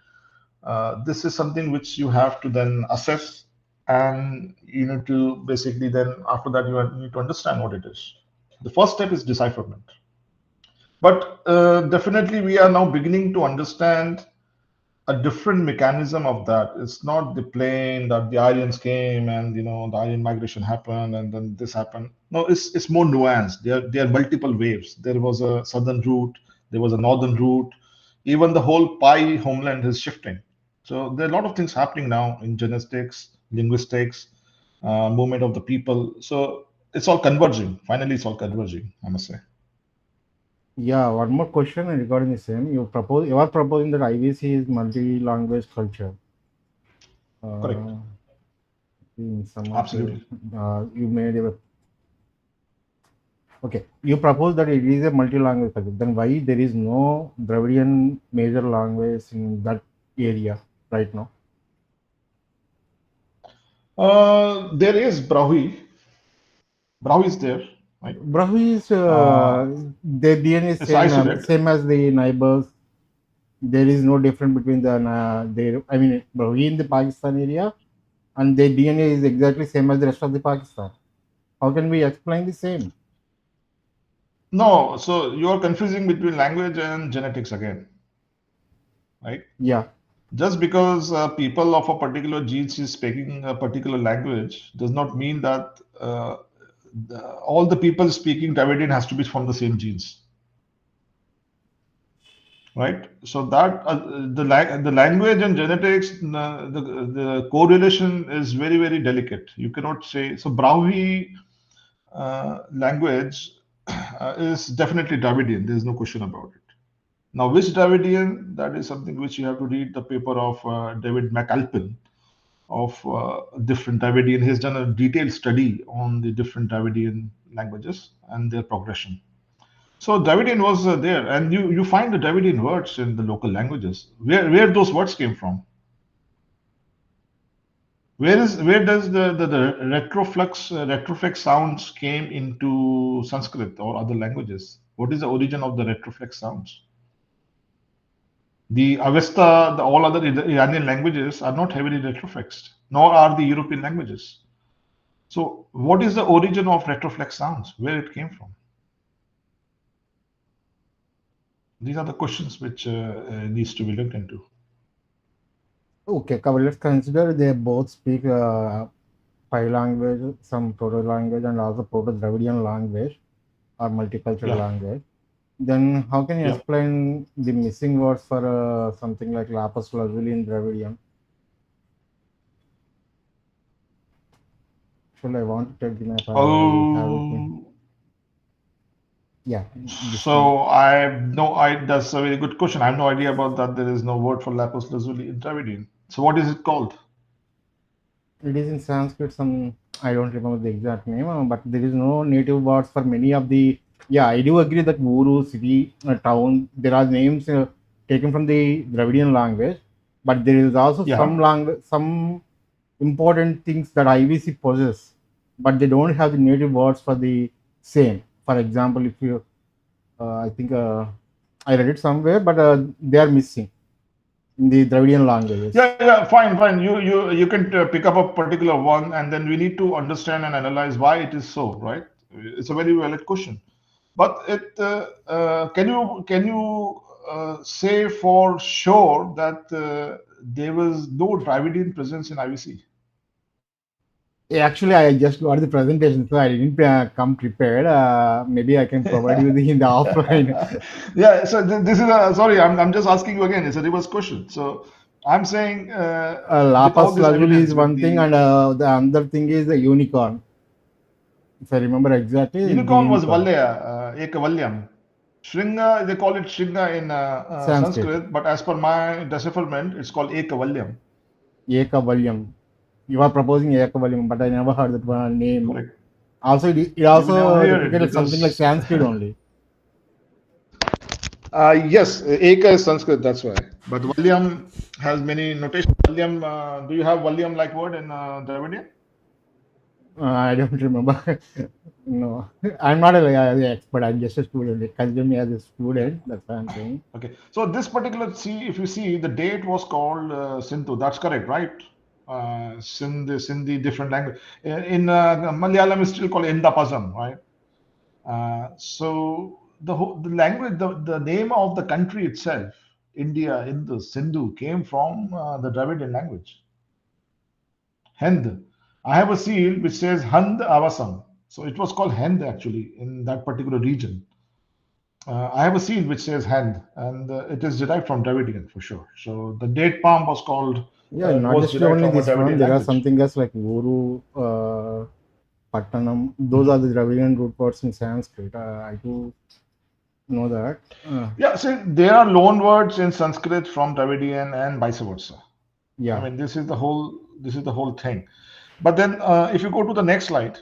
Speaker 2: This is something which you have to then assess, and you need to basically then after that you need to understand what it is. The first step is decipherment. But definitely, we are now beginning to understand a different mechanism of that. It's not the plane that the Aryans came and the Aryan migration happened and then this happened. No, it's more nuanced. There are multiple waves. There was a southern route, there was a northern route. Even the whole pi homeland is shifting. So there are a lot of things happening now in genetics, linguistics, movement of the people. So it's all converging. Finally, it's all converging, I must say.
Speaker 1: Yeah, one more question regarding the same. You are proposing that IVC is multi-language culture.
Speaker 2: Correct.
Speaker 1: In someone
Speaker 2: Absolutely.
Speaker 1: you made a okay. You propose that it is a multi-language culture. Then why there is no Dravidian major language in that area right now?
Speaker 2: There is Brahui. Brahui is there, right?
Speaker 1: Brahmi is
Speaker 2: Uh,
Speaker 1: their DNA is
Speaker 2: it's isolated.
Speaker 1: same as the neighbors. There is no difference between their. I mean, Brahmi in the Pakistan area and their DNA is exactly same as the rest of the Pakistan. How can we explain the same?
Speaker 2: No, so you are confusing between language and genetics again, right?
Speaker 1: Yeah,
Speaker 2: Just because people of a particular genes is speaking a particular language does not mean that all the people speaking Dravidian has to be from the same genes, right? So that the language and genetics, the correlation is very very delicate. You cannot say so. Brahmi language is definitely Dravidian. There is no question about it. Now, which Dravidian? That is something which you have to read the paper of David McAlpin of different Dravidian. He has done a detailed study on the different Dravidian languages and their progression. So Dravidian was there, and you find the Dravidian words in the local languages. Where those words came from? Where does the retroflex sounds came into Sanskrit or other languages? What is the origin of the retroflex sounds? The Avesta, all other Iranian languages are not heavily retroflexed, nor are the European languages. So, what is the origin of retroflex sounds? Where it came from? These are the questions which needs to be looked into.
Speaker 1: Okay, let's consider they both speak Pi language, some Proto language, and also Proto Dravidian language or multicultural language. Then how can you explain the missing words for something like lapis lazuli in Dravidian? Should I want to take the map? Yeah.
Speaker 2: So that's a very good question. I have no idea about that. There is no word for lapis lazuli in Dravidian. So what is it called?
Speaker 1: It is in Sanskrit. I don't remember the exact name, but there is no native words for many of the. Yeah, I do agree that Uru, city, town, there are names taken from the Dravidian language, but there is also some important things that IVC possess, but they don't have the native words for the same. For example, if you, I think I read it somewhere, but they are missing in the Dravidian languages.
Speaker 2: Yeah, fine. You can pick up a particular one, and then we need to understand and analyze why it is so, right? It's a very valid question. But can you say for sure that there was no Dravidian presence in IVC?
Speaker 1: Actually, I just got the presentation, so I didn't come prepared. Maybe I can provide you in the offline.
Speaker 2: Yeah, so this is sorry, I'm just asking you again. It's a reverse question. So I'm saying
Speaker 1: lapis lazuli is one thing, and the other thing is the unicorn. If I remember exactly,
Speaker 2: unicorn was Vahia, Ekavalyam. Shringa, they call it Shringa in Sanskrit, but as per my decipherment, it's called Ekavalyam.
Speaker 1: Ekavalyam. You are proposing Ekavalyam, but I never heard that one name.
Speaker 2: Correct.
Speaker 1: Also, it also replicated something like Sanskrit only.
Speaker 2: Yes, Eka is Sanskrit, that's why. But Valyam has many notations. Valyam, do you have Valyam like word in Dravidian?
Speaker 1: I don't remember. No, I'm not an expert. I'm just a student. They consider me as a student. That's what I'm saying.
Speaker 2: Okay, so this particular, if you see, the date was called Sindhu. That's correct, right? Sindhi, different language. In Malayalam, it's still called Indapazam, right? So the language, the name of the country itself, India, Indus, Sindhu, came from the Dravidian language. Hind. I have a seal which says Hand Avasam. So it was called Hind actually in that particular region. I have a seal which says Hand, and it is derived from Dravidian for sure. So the date palm was called.
Speaker 1: Yeah, not just only this one. There are something else like Uru, Pattanam. Those are the Dravidian root words in Sanskrit. I do know that.
Speaker 2: Yeah, so there are loan words in Sanskrit from Dravidian and vice versa.
Speaker 1: Yeah,
Speaker 2: I mean this is the whole thing. But then if you go to the next slide,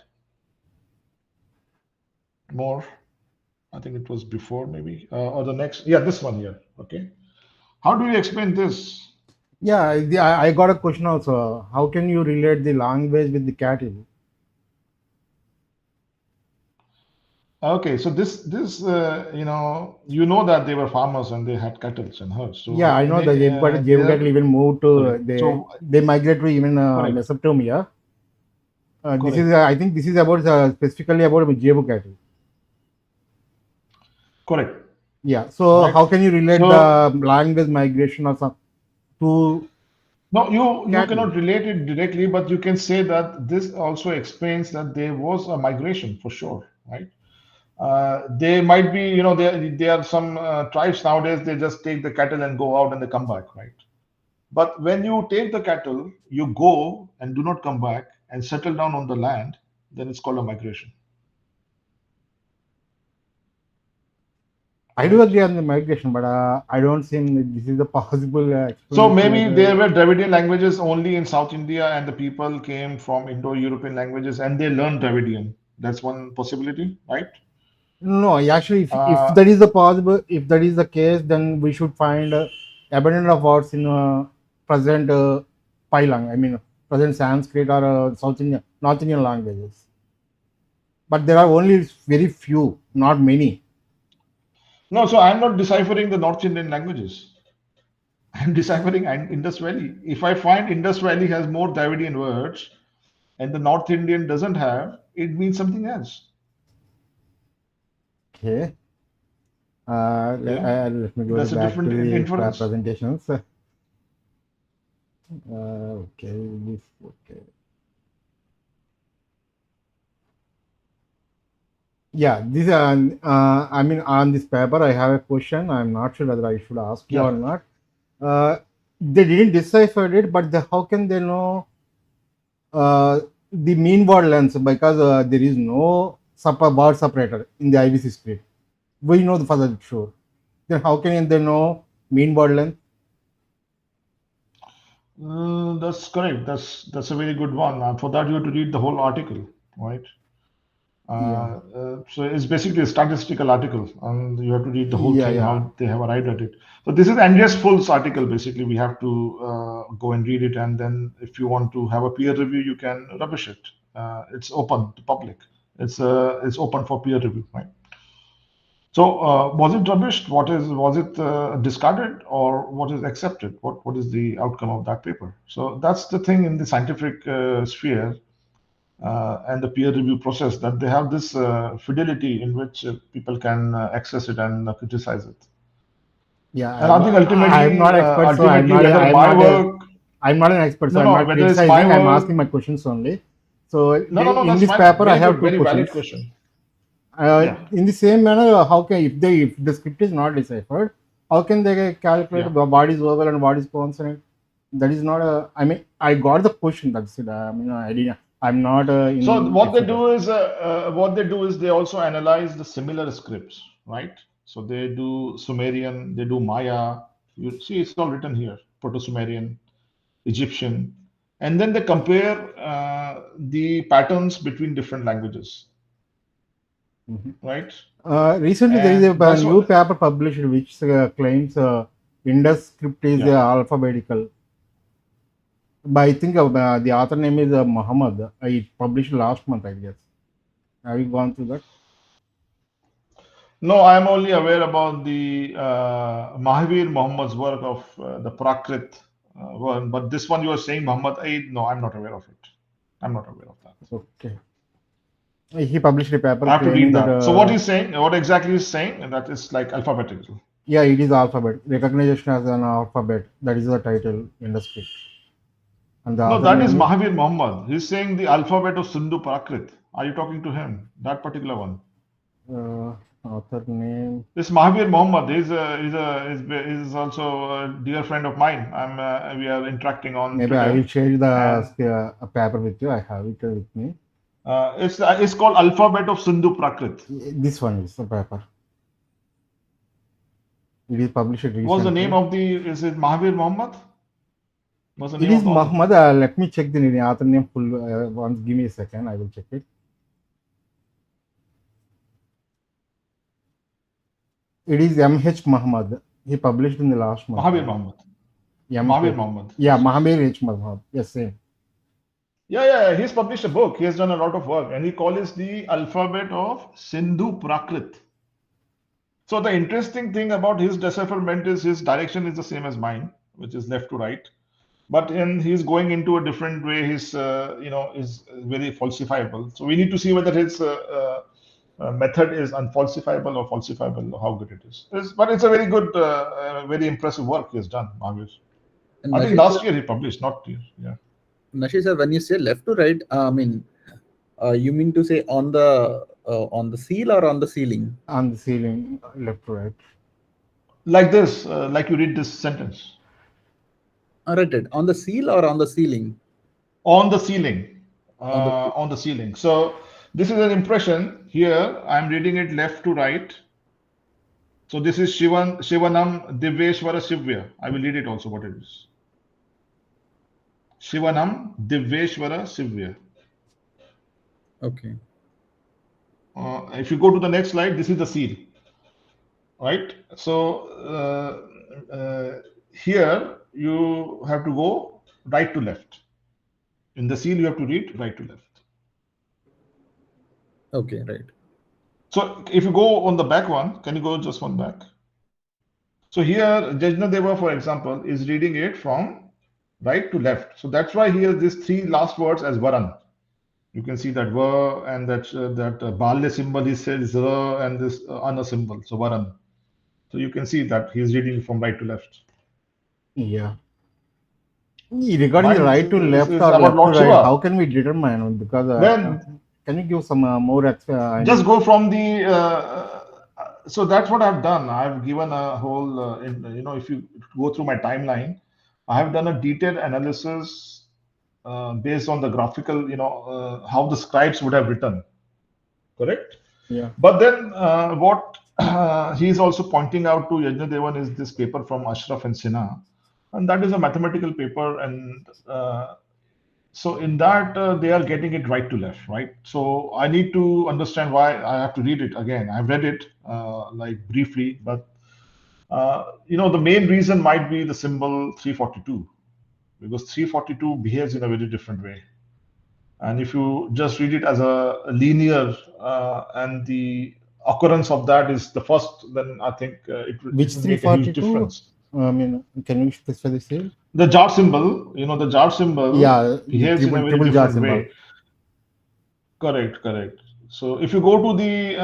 Speaker 2: more, I think it was before maybe, or the next, yeah, this one here. Okay, how do you explain this?
Speaker 1: Yeah, I got a question also. How can you relate the language with the cattle?
Speaker 2: Okay, so this you know that they were farmers and they had cattle and herds. So
Speaker 1: yeah, I know that Jebu cattle even moved to they migrate to even Mesopotamia. This is I think this is about specifically about Jebu cattle.
Speaker 2: Correct.
Speaker 1: Yeah. So right. How can you relate the language migration or some to?
Speaker 2: No, you cannot relate it directly, but you can say that this also explains that there was a migration for sure, right? They might be, there are some tribes nowadays, they just take the cattle and go out and they come back, right? But when you take the cattle, you go and do not come back and settle down on the land, then it's called a migration.
Speaker 1: I do agree on the migration, but I don't see this is a possible.
Speaker 2: So maybe there were Dravidian languages only in South India, and the people came from Indo-European languages and they learned Dravidian. That's one possibility, right?
Speaker 1: No, actually, if that is if that is the case, then we should find abundant of words in present Pailang. I mean, present Sanskrit or North Indian languages. But there are only very few, not many.
Speaker 2: No, so I'm not deciphering the North Indian languages. I'm deciphering Indus Valley. If I find Indus Valley has more Dravidian words and the North Indian doesn't have, it means something else.
Speaker 1: Okay.
Speaker 2: Yeah,
Speaker 1: Let me go
Speaker 2: that's a
Speaker 1: back to
Speaker 2: different
Speaker 1: the
Speaker 2: inference.
Speaker 1: presentations. Okay. Okay. Yeah, this I mean, on this paper, I have a question. I'm not sure whether I should ask you or
Speaker 2: Yeah.
Speaker 1: not. They didn't decipher it, but how can they know the mean word length? Because there is no word separator in the IBC script. We know for the sure. Then how can they know mean word length?
Speaker 2: That's correct. That's a very good one. For that, you have to read the whole article, right?
Speaker 1: Yeah,
Speaker 2: So it's basically a statistical article, and you have to read the whole
Speaker 1: yeah,
Speaker 2: thing,
Speaker 1: yeah.
Speaker 2: how they have arrived at it. So this is Andreas Fuls article. Basically, we have to go and read it, and then if you want to have a peer review, you can publish it. It's open to public. It's open for peer review, right? So was it rubbished? Was it discarded, or what is accepted? What is the outcome of that paper? So that's the thing in the scientific sphere and the peer review process, that they have this fidelity in which people can access it and criticize it.
Speaker 1: Yeah,
Speaker 2: And I think
Speaker 1: I'm not expert, so
Speaker 2: ultimately, whether my work,
Speaker 1: I'm not an expert, so
Speaker 2: no,
Speaker 1: I'm
Speaker 2: no,
Speaker 1: not
Speaker 2: whether it's my
Speaker 1: criticizing. I'm
Speaker 2: work,
Speaker 1: asking my questions only. So
Speaker 2: no, no, no,
Speaker 1: in
Speaker 2: that's
Speaker 1: this
Speaker 2: fine.
Speaker 1: paper, I
Speaker 2: Very
Speaker 1: have
Speaker 2: good,
Speaker 1: two
Speaker 2: very valid
Speaker 1: questions.
Speaker 2: question.
Speaker 1: Uh,
Speaker 2: Yeah,
Speaker 1: in the same manner, how can if the script is not deciphered, how can they calculate
Speaker 2: yeah.
Speaker 1: what is vowel and what is consonant? That is not a. I mean, I got the question. That's it. I mean, I didn't. I'm not
Speaker 2: So
Speaker 1: in
Speaker 2: what they
Speaker 1: expert.
Speaker 2: do is they also analyze the similar scripts, right? So they do Sumerian, they do Maya. You see, it's all written here: Proto-Sumerian, Egyptian, and then they compare the patterns between different languages,
Speaker 1: Mhm.
Speaker 2: right?
Speaker 1: Recently, there is
Speaker 2: And
Speaker 1: a
Speaker 2: that's
Speaker 1: new
Speaker 2: what,
Speaker 1: paper published which claims Indus script is
Speaker 2: yeah.
Speaker 1: alphabetical. But I think the author name is Muhammad. I published last month, I guess. Have you gone through that?
Speaker 2: No, I'm only aware about the Mahavir Muhammad's work of the Prakrit one, but this one you are saying Muhammad Aid, no, I'm not aware of it. I'm not aware of that.
Speaker 1: Okay. He published a paper
Speaker 2: I have to read
Speaker 1: claiming that
Speaker 2: that. So what he's saying, what exactly he's saying, and that is like alphabetical.
Speaker 1: yeah, it is alphabet recognition as an alphabet. That is the title in the script, and the
Speaker 2: No,
Speaker 1: author
Speaker 2: that is
Speaker 1: name is
Speaker 2: Mahavir Muhammad. He's saying the alphabet of Sindhu Prakrit. Are you talking to him? That particular one.
Speaker 1: author name.
Speaker 2: This Mahavir Muhammad is also a dear friend of mine. We are interacting on
Speaker 1: Maybe I
Speaker 2: Twitter,
Speaker 1: will share
Speaker 2: and
Speaker 1: the a paper with you. I have it with me.
Speaker 2: it's called Alphabet of Sindhu Prakrit.
Speaker 1: This one is the paper. It is published
Speaker 2: What's the name
Speaker 1: recently.
Speaker 2: of the? Is it Mahavir Muhammad? What's the
Speaker 1: It
Speaker 2: name
Speaker 1: is
Speaker 2: of the author?
Speaker 1: Muhammad. Let me check the author name full. Once, give me a second. I will check it. It is M.H. Muhammad. He published in the last month.
Speaker 2: Mahavir Muhammad. Mahavir
Speaker 1: M.H.
Speaker 2: Muhammad.
Speaker 1: Yeah, Mahamir H. Muhammad. Yes, same.
Speaker 2: Yeah. He's published a book. He has done a lot of work, and he calls it the Alphabet of Sindhu Prakrit. So the interesting thing about his decipherment is his direction is the same as mine, which is left to right. But in he's going into a different way. His is very falsifiable. So we need to see whether his method is unfalsifiable or falsifiable, or how good it is. But it's a very good, very impressive work he has done, Mahavir.
Speaker 3: And
Speaker 2: I think
Speaker 3: Nashi
Speaker 2: last
Speaker 3: sir,
Speaker 2: year he published, not year. Yeah.
Speaker 3: Nashi sir, when you say left to right, I mean, you mean to say on the seal or on the ceiling?
Speaker 1: On the ceiling, left to right.
Speaker 2: Like this, like you read this sentence.
Speaker 3: Right. On the seal or on the ceiling?
Speaker 2: On the ceiling.
Speaker 3: On the
Speaker 2: On the ceiling. So this is an impression. Here I'm reading it left to right. So this is Shivanam Divyeshwara Shivya. I will read it also what it is. Shivanam Divyeshwara Shivya.
Speaker 3: okay.
Speaker 2: If you go to the next slide, this is the seal, right? So here you have to go right to left. In the seal, you have to read right to left.
Speaker 3: Okay, right.
Speaker 2: So if you go on the back one, can you go just one back? So here, Yajnadevan, for example, is reading it from right to left. So that's why he has these three last words as Varan. You can see that Va and that Balya symbol he says Ra and this Ana symbol, so Varan. So you can see that he's reading from right to left.
Speaker 1: Yeah. Regarding the
Speaker 2: Mine
Speaker 1: right to left
Speaker 2: is
Speaker 1: or
Speaker 2: about
Speaker 1: left to
Speaker 2: Lord
Speaker 1: right,
Speaker 2: Shiva.
Speaker 1: how can we determine? Because
Speaker 2: Then
Speaker 1: can you give some more?
Speaker 2: just go from the. So that's what I've done. I've given a whole, if you go through my timeline, I have done a detailed analysis based on the graphical, how the scribes would have written, correct?
Speaker 1: Yeah.
Speaker 2: But then what he's also pointing out to Yajnadevan is this paper from Ashraf and Sinha, and that is a mathematical paper, and so in that they are getting it right to left, right? So I need to understand why I have to read it again. I've read it like briefly, but the main reason might be the symbol 342, because 342 behaves in a very different way. And if you just read it as a linear and the occurrence of that is the first, then I think it
Speaker 1: Which
Speaker 2: will make a huge
Speaker 1: 342?
Speaker 2: difference.
Speaker 1: I mean, can you specify the same?
Speaker 2: The jar symbol, the jar symbol
Speaker 1: Yeah,
Speaker 2: behaves in a very
Speaker 1: triple jar
Speaker 2: different
Speaker 1: symbol.
Speaker 2: way. Correct, correct. So if you go to the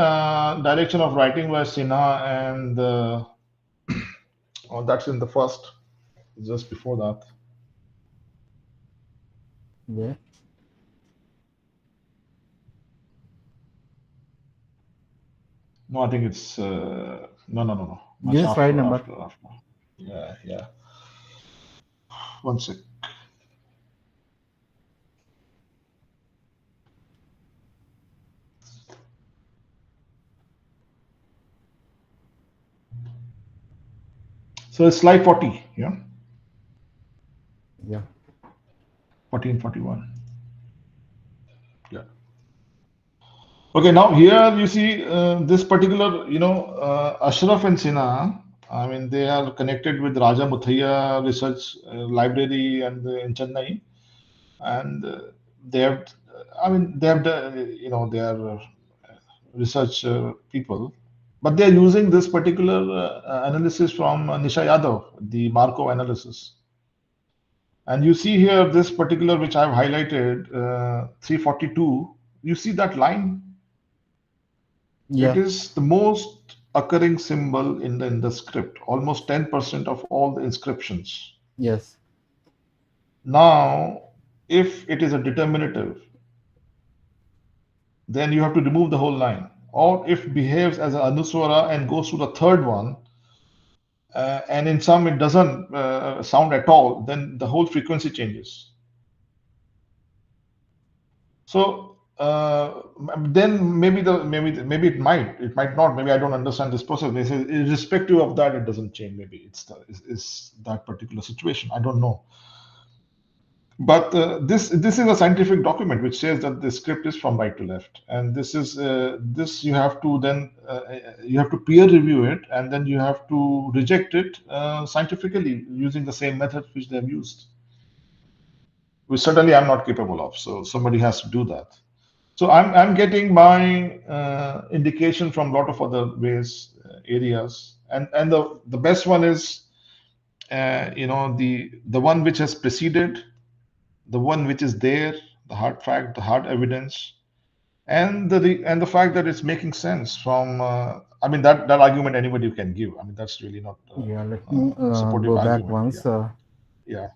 Speaker 2: direction of writing by Sinha and that's in the first, just before that.
Speaker 1: Yeah.
Speaker 2: No, I think it's no. Much
Speaker 1: Give us right number.
Speaker 2: after. Yeah. One sec. So it's slide 40, yeah?
Speaker 1: Yeah.
Speaker 2: 40 and 41. Yeah. Okay, now here you see this particular, Ashraf and Sinha, I mean, they are connected with Raja Muthaiya Research Library and in Chennai. And they have, they are research people, but they are using this particular analysis from Nisha Yadav, the Markov analysis. And you see here this particular, which I've highlighted, 342, you see that line?
Speaker 1: Yeah.
Speaker 2: It is the most occurring symbol in the script, almost 10% of all the inscriptions.
Speaker 1: Yes.
Speaker 2: Now, if it is a determinative, then you have to remove the whole line. Or if behaves as an anuswara and goes to the third one, and in some it doesn't sound at all, then the whole frequency changes. So then maybe it might not. Maybe I don't understand this process. They say irrespective of that, it doesn't change. Maybe it's that particular situation. I don't know. But this is a scientific document which says that the script is from right to left, and this is this you have to then you have to peer review it, and then you have to reject it scientifically using the same method which they have used, which certainly I'm not capable of. So somebody has to do that. So I'm getting my indication from a lot of other ways areas, and the best one is the one which has preceded, the one which is there, the hard fact, the hard evidence, and the fact that it's making sense from. That argument anybody can give. That's really not.
Speaker 1: Yeah. Let me
Speaker 2: supportive
Speaker 1: go back
Speaker 2: argument.
Speaker 1: once.
Speaker 2: Yeah.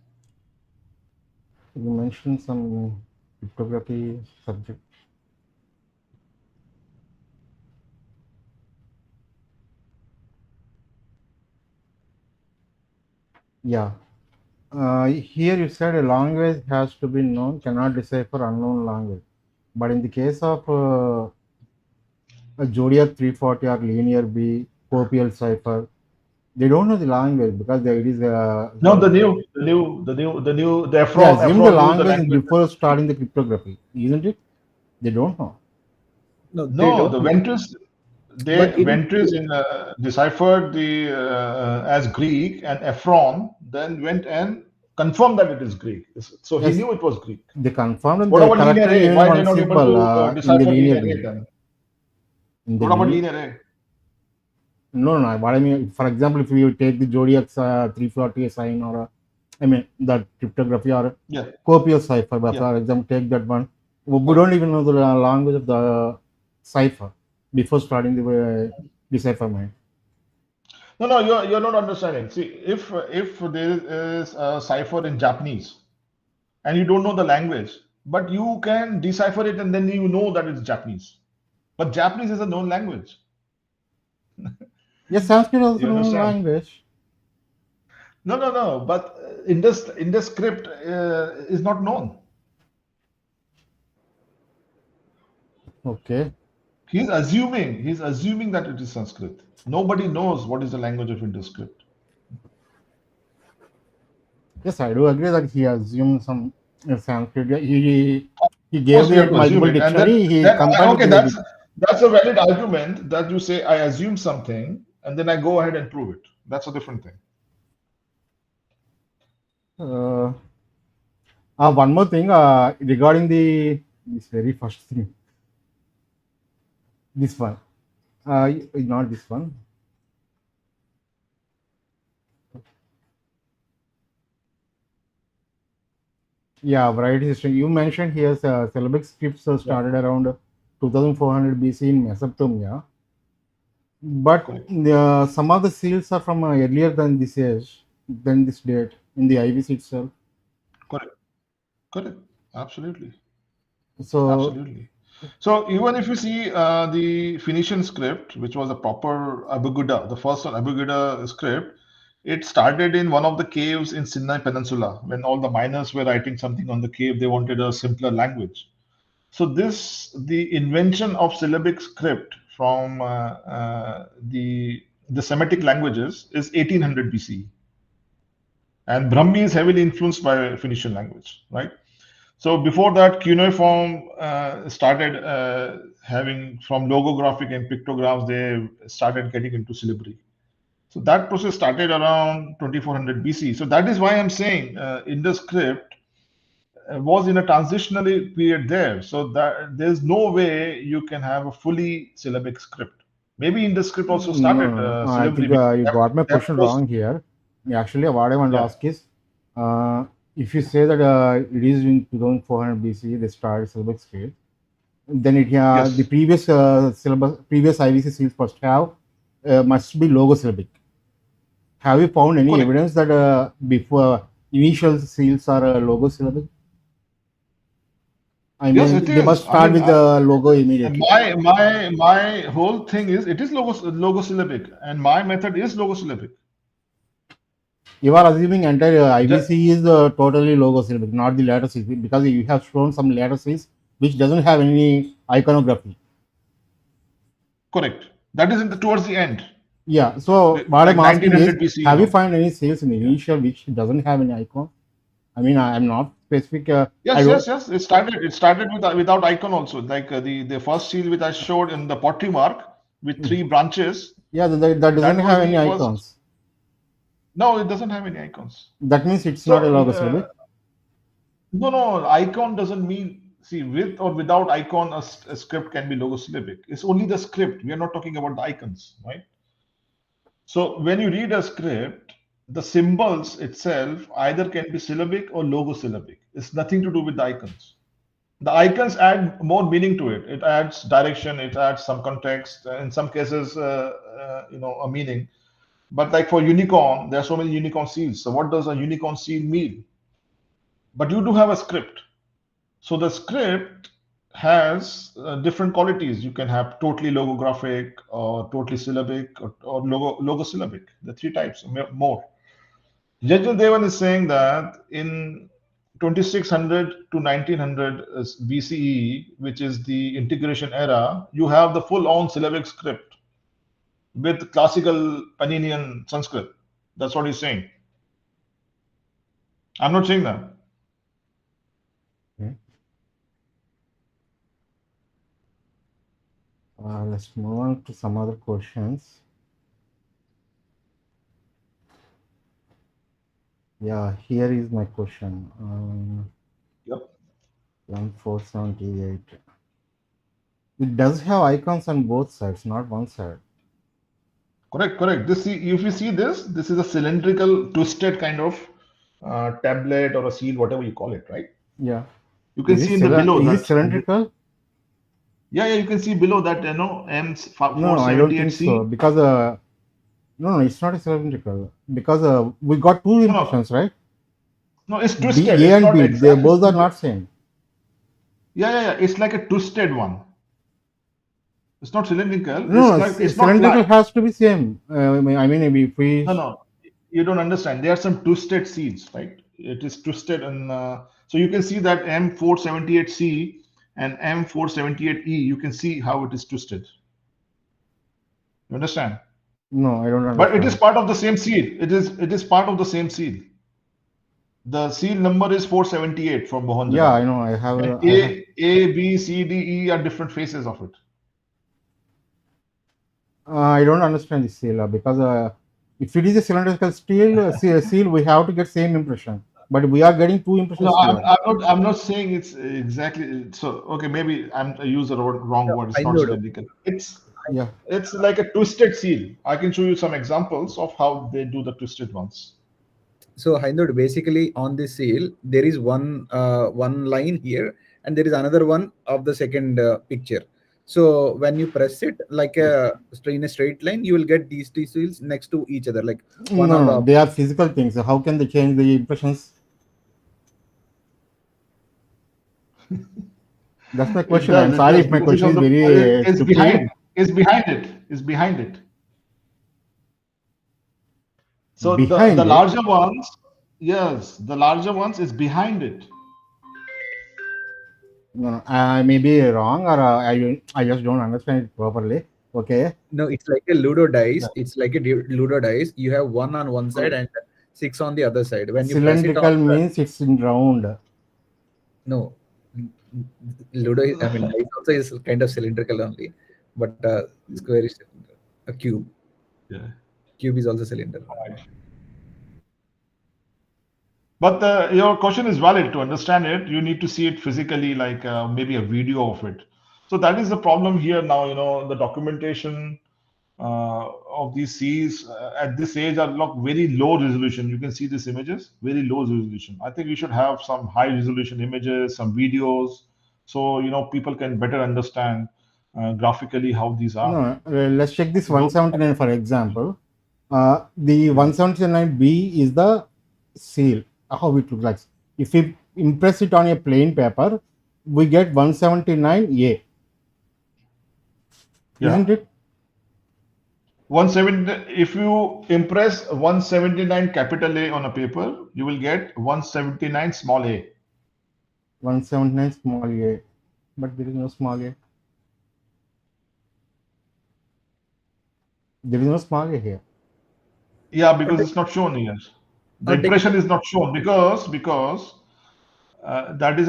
Speaker 1: You mentioned some cryptography subject. Yeah. Here you said a language has to be known, cannot decipher unknown language. But in the case of a Zodiac 340 or linear B, copial cipher, they don't know the language because it is
Speaker 2: No, the
Speaker 1: yeah, assume the
Speaker 2: Efron knew the
Speaker 1: language
Speaker 2: language.
Speaker 1: before starting the cryptography, isn't it? They don't know.
Speaker 3: No, they
Speaker 2: No,
Speaker 3: don't
Speaker 2: the
Speaker 3: know.
Speaker 2: Ventris,
Speaker 3: But in
Speaker 2: Ventris deciphered the as Greek, and Efron then went and confirmed that it is Greek. So he
Speaker 1: Yes,
Speaker 2: knew it was Greek.
Speaker 1: they confirmed and
Speaker 2: What
Speaker 1: they
Speaker 2: about linear
Speaker 1: corrected
Speaker 2: A?
Speaker 1: even
Speaker 2: Why
Speaker 1: one
Speaker 2: they not able
Speaker 1: symbol
Speaker 2: to
Speaker 1: in the
Speaker 2: decipher
Speaker 1: linear
Speaker 2: linear A
Speaker 1: B.
Speaker 2: then?
Speaker 1: in the
Speaker 2: What about
Speaker 1: linear.
Speaker 2: linear array?
Speaker 1: No, no. What I mean, for example, if you take the zodiac 340 sign or I mean that cryptography or
Speaker 2: Yeah,
Speaker 1: copious cipher, but
Speaker 2: yeah.
Speaker 1: for example, take that one. We
Speaker 2: Correct.
Speaker 1: don't even know the language of the cipher before starting the decipherment.
Speaker 2: No, no, you're not understanding. See, if there is a cipher in Japanese and you don't know the language, but you can decipher it and then you know that it's Japanese. But Japanese is a known language.
Speaker 1: Yes, Sanskrit is also
Speaker 2: You
Speaker 1: known
Speaker 2: understand?
Speaker 1: language.
Speaker 2: No, no, no. But in the script is not known.
Speaker 1: Okay.
Speaker 2: He's assuming that it is Sanskrit. Nobody knows what is the language of Indus script.
Speaker 1: Yes, I do agree that he assumed some Sanskrit. He
Speaker 2: Of
Speaker 1: gave
Speaker 2: course, we have
Speaker 1: the
Speaker 2: to assume
Speaker 1: multiple
Speaker 2: it, and then
Speaker 1: dictionary. He
Speaker 2: then
Speaker 1: compared with
Speaker 2: okay,
Speaker 1: the Vedic.
Speaker 2: that's a valid argument that you say I assume something and then I go ahead and prove it. That's a different thing.
Speaker 1: Uh, one more thing regarding this very first thing. This one. Not this one. Yeah, variety system. You mentioned here syllabic scripts
Speaker 2: Yeah,
Speaker 1: started around 2400 BC in Mesopotamia, but
Speaker 2: correct,
Speaker 1: some of the seals are from earlier than this date in the IVC itself.
Speaker 2: correct, correct. Absolutely,
Speaker 1: So,
Speaker 2: absolutely. So even if you see the Phoenician script, which was a proper Abuguda, the first one Abuguda script, it started in one of the caves in Sinai Peninsula when all the miners were writing something on the cave. They wanted a simpler language. So the invention of syllabic script from the Semitic languages is 1800 BCE, and Brahmi is heavily influenced by Phoenician language, right? So before that, cuneiform started having from logographic and pictograms. They started getting into syllabary. So that process started around 2400 BC. So that is why I'm saying Indus script was in a transitionary period there. So that there's no way you can have a fully syllabic script. Maybe in the script also
Speaker 1: no,
Speaker 2: started
Speaker 1: no, no. I
Speaker 2: syllabary
Speaker 1: think
Speaker 2: because
Speaker 1: you got my
Speaker 2: they have
Speaker 1: question
Speaker 2: post.
Speaker 1: wrong here. Actually, what I want to
Speaker 2: Yeah.
Speaker 1: ask is uh, if you say that it is in 2400 BC, they started syllabic script, then the
Speaker 2: Yes.
Speaker 1: previous previous IVC seals must be logo-syllabic. Have you found any
Speaker 2: Correct.
Speaker 1: evidence that before initial seals are logo-syllabic? I
Speaker 2: Yes, it
Speaker 1: mean, they
Speaker 2: is.
Speaker 1: must
Speaker 2: I
Speaker 1: start
Speaker 2: mean,
Speaker 1: with the logo immediately.
Speaker 2: my whole thing is it is logosyllabic, and my method is logosyllabic.
Speaker 1: You are assuming entire
Speaker 2: Ju-
Speaker 1: IVC is totally logo-syllabic, not the letter seals, because you have shown some letter seals which doesn't have any iconography.
Speaker 2: Correct. That is in the towards the end,
Speaker 1: Yeah. So what
Speaker 2: like
Speaker 1: I'm asking is,
Speaker 2: 1900 BC.
Speaker 1: have you found any sales in the
Speaker 2: Yeah.
Speaker 1: initial which doesn't have any icon? I mean, I'm not specific. I
Speaker 2: Yes,
Speaker 1: don't.
Speaker 2: yes, yes. It started without icon also. Like the first seal which I showed in the pottery mark with three branches.
Speaker 1: Yeah, that doesn't
Speaker 2: That was
Speaker 1: have
Speaker 2: the
Speaker 1: any
Speaker 2: first.
Speaker 1: icons.
Speaker 2: No, it doesn't have any icons.
Speaker 1: That means it's not a
Speaker 2: So
Speaker 1: logo-syllabic.
Speaker 2: no, no, icon doesn't mean. See, with or without icon, a script can be logosyllabic. It's only the script. We are not talking about the icons, right? So when you read a script, the symbols itself either can be syllabic or logosyllabic. It's nothing to do with the icons. The icons add more meaning to it. It adds direction. It adds some context. In some cases, a meaning. But like for unicorn, there are so many unicorn seals. So what does a unicorn seal mean? But you do have a script. So the script has different qualities. You can have totally logographic or totally syllabic or logosyllabic. The three types more. Yajnadevan is saying that in 2600 to 1900 BCE, which is the integration era, you have the full-on syllabic script with classical Paninian Sanskrit. That's what he's saying. I'm not saying that.
Speaker 1: Okay. Let's move on to some other questions. Yeah, here is my question.
Speaker 2: Yep.
Speaker 1: 1478. It does have icons on both sides, not one side.
Speaker 2: Correct, correct. This, if you see this, this is a cylindrical, twisted kind of tablet or a seal, whatever you call it, right?
Speaker 1: Yeah.
Speaker 2: You can see in the below
Speaker 1: Is it
Speaker 2: that.
Speaker 1: cylindrical?
Speaker 2: Yeah, you can see below that,
Speaker 1: No, I don't think so.
Speaker 2: 478C.
Speaker 1: Because no, it's not a cylindrical. Because we got two
Speaker 2: No,
Speaker 1: impressions, right?
Speaker 2: no, it's
Speaker 1: B,
Speaker 2: twisted.
Speaker 1: A
Speaker 2: It's
Speaker 1: and
Speaker 2: not
Speaker 1: B. They
Speaker 2: exactly.
Speaker 1: both are not same.
Speaker 2: Yeah. It's like a twisted one. It's not cylindrical.
Speaker 1: No,
Speaker 2: It's not
Speaker 1: cylindrical
Speaker 2: flat.
Speaker 1: has to be same. I mean, if we
Speaker 2: No. You don't understand. There are some twisted seals, right? It is twisted, and so you can see that M478C and M478E. You can see how it is twisted. You understand?
Speaker 1: no, I don't
Speaker 2: But it is
Speaker 1: understand.
Speaker 2: part of the same seal. It is part of the same seal. The seal number is 478 from
Speaker 1: Yeah, I
Speaker 2: Mohanjodaro.
Speaker 1: know.
Speaker 2: And
Speaker 1: I have.
Speaker 2: A, B, C, D, E are different faces of it.
Speaker 1: I don't understand this seal because if it is a cylindrical seal, we have to get same impression. But we are getting two
Speaker 2: No,
Speaker 1: impressions here.
Speaker 2: I'm not saying it's exactly so. Okay, maybe I use the wrong word. It's not
Speaker 3: Haindavudu.
Speaker 2: cylindrical.
Speaker 1: Yeah.
Speaker 2: It's like a twisted seal. I can show you some examples of how they do the twisted ones.
Speaker 3: So Haindavudu, basically on this seal, there is one line here, and there is another one of the second picture. So when you press it like in a straight line, you will get these two seals next to each other, like one on
Speaker 1: No,
Speaker 3: the.
Speaker 1: they are physical things. So how can they change the impressions? That's my
Speaker 2: It
Speaker 1: question.
Speaker 2: does.
Speaker 1: I'm
Speaker 2: It
Speaker 1: sorry
Speaker 2: does
Speaker 1: if my
Speaker 2: because it's
Speaker 1: question
Speaker 2: on
Speaker 1: is
Speaker 2: the.
Speaker 1: very
Speaker 2: It's
Speaker 1: stupid.
Speaker 2: behind. It's behind it. It's behind it. So the
Speaker 1: Behind it,
Speaker 2: larger ones, yes, the larger ones is behind it.
Speaker 1: no, I may be wrong or I just don't understand it properly. Okay.
Speaker 3: No, it's like a Ludo
Speaker 2: Yeah.
Speaker 3: dice. It's like a Ludo dice. You have one on one side and six on the other side. When you press it on
Speaker 1: Cylindrical
Speaker 3: the,
Speaker 1: means it's in round.
Speaker 3: no, Ludo. I mean, dice also is kind of cylindrical only, but square is a cube.
Speaker 2: Yeah.
Speaker 3: Cube is also cylinder.
Speaker 2: Right. But your question is valid. To understand it, you need to see it physically, like maybe a video of it. So that is the problem here now. The documentation of these Cs at this age are like very low resolution. You can see these images, very low resolution. I think we should have some high resolution images, some videos, so people can better understand graphically how these are.
Speaker 1: No, let's check this
Speaker 2: Those-
Speaker 1: 179 for example. The 179B is the seal, how it looks like. If we impress it on a plain paper, we get 179A,
Speaker 2: Yeah.
Speaker 1: isn't it?
Speaker 2: 170. If you impress 179 capital A on a paper, you will get 179 small a.
Speaker 1: 179 small a, but there is no small a. There is no small a here.
Speaker 2: Yeah, because it's not shown here. The
Speaker 3: Take
Speaker 2: impression is not shown because that is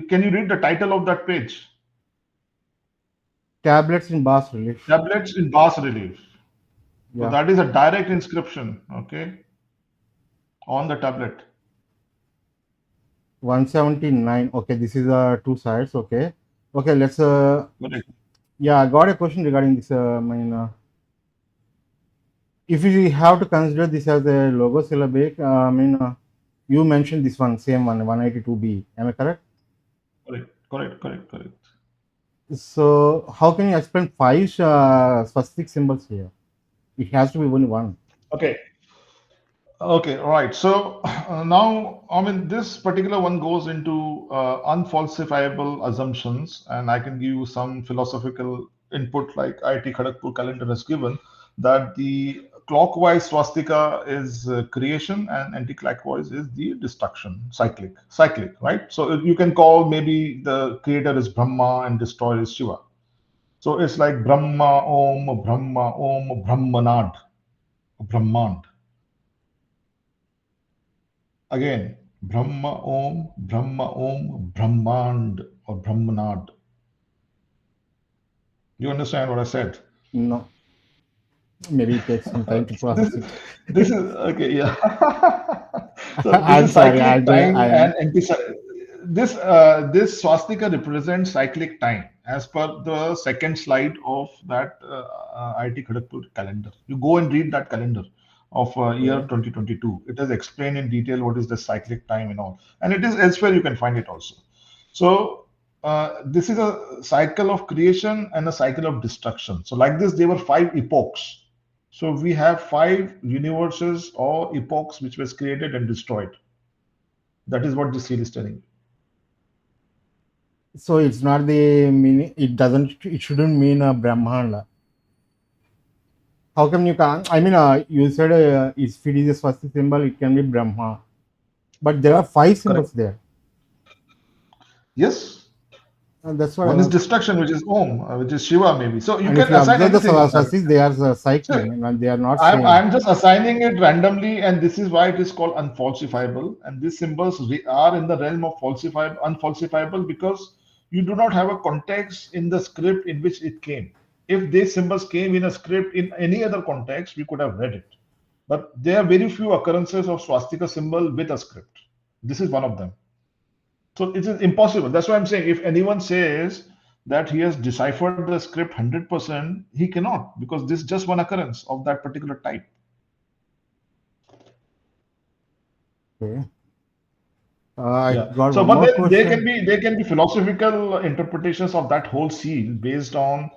Speaker 2: can you read the title of that page?
Speaker 1: Tablets in bas relief.
Speaker 2: Tablets in bas relief. So
Speaker 1: Yeah.
Speaker 2: that is a direct inscription, okay, on the tablet.
Speaker 1: 179. Okay, this is two sides. Okay. Let's.
Speaker 2: Correct.
Speaker 1: Yeah, I got a question regarding this. If we have to consider this as a logo-syllabic, you mentioned this one, same one, 182B. Am I correct?
Speaker 2: Correct.
Speaker 1: So how can you explain five specific symbols here? It has to be only one.
Speaker 2: Okay, right. So now, this particular one goes into unfalsifiable assumptions, and I can give you some philosophical input like IIT Kharagpur calendar has given that the clockwise swastika is creation and anti-clockwise is the destruction, cyclic, right? So you can call maybe the creator is Brahma and destroyer is Shiva. So it's like Brahma Om, Brahmanad, Brahmand. Again, Brahma Om, Brahmand or Brahmanad. You understand what I said?
Speaker 1: No. Maybe it takes some time to process it.
Speaker 2: This is okay, yeah. So this
Speaker 1: I'm
Speaker 2: is
Speaker 1: sorry,
Speaker 2: cyclic time and this swastika represents cyclic time as per the second slide of that IIT Kharagpur calendar. You go and read that calendar of year 2022. It has explained in detail what is the cyclic time and all, and it is elsewhere you can find it also. So this is a cycle of creation and a cycle of destruction. So like this, there were 5 epochs. So we have 5 universes or epochs which was created and destroyed. That is what this seal is telling you.
Speaker 1: So it's not the meaning. It shouldn't mean a Brahmanda. How come you can't? I mean, you said if it is a swastika symbol, it can be Brahma, but there are 5 symbols there.
Speaker 2: Yes.
Speaker 1: That's what
Speaker 2: one is destruction, which is Om, which is Shiva, maybe. So you
Speaker 1: and
Speaker 2: can
Speaker 1: if you
Speaker 2: assign
Speaker 1: observe the
Speaker 2: anything.
Speaker 1: swastikas, they are cycling, and they are not.
Speaker 2: I'm just assigning it randomly, and this is why it is called unfalsifiable. And these symbols are in the realm of unfalsifiable because you do not have a context in the script in which it came. If these symbols came in a script in any other context, we could have read it. But there are very few occurrences of swastika symbol with a script. This is one of them. So it is impossible. That's why I'm saying if anyone says that he has deciphered the script 100%, he cannot, because this is just one occurrence of that particular type.
Speaker 1: Okay.
Speaker 2: So, but then there can be philosophical interpretations of that whole seal based on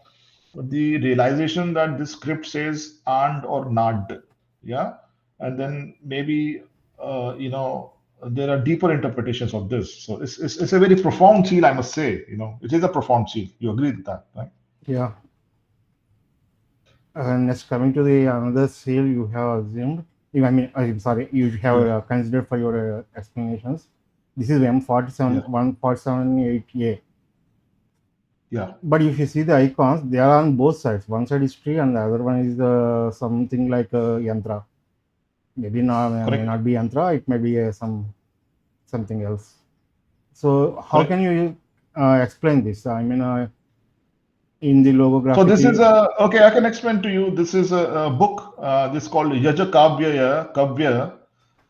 Speaker 2: the realization that this script says and or nad, yeah, and then maybe there are deeper interpretations of this. So it's a very profound seal, I must say. It is a profound seal. You agree with that, right?
Speaker 1: Yeah. Next, coming to the another seal you have assumed. I mean, I'm sorry, you have considered for your explanations. This is M47 147.8A.
Speaker 2: Yeah.
Speaker 1: But if you see the icons, they are on both sides. One side is tree, and the other one is something like a yantra. Maybe may not be yantra. It may be something else. So how can you explain this? I mean, in the logographic.
Speaker 2: So this is okay. I can explain to you. This is a book. This is called Kavya.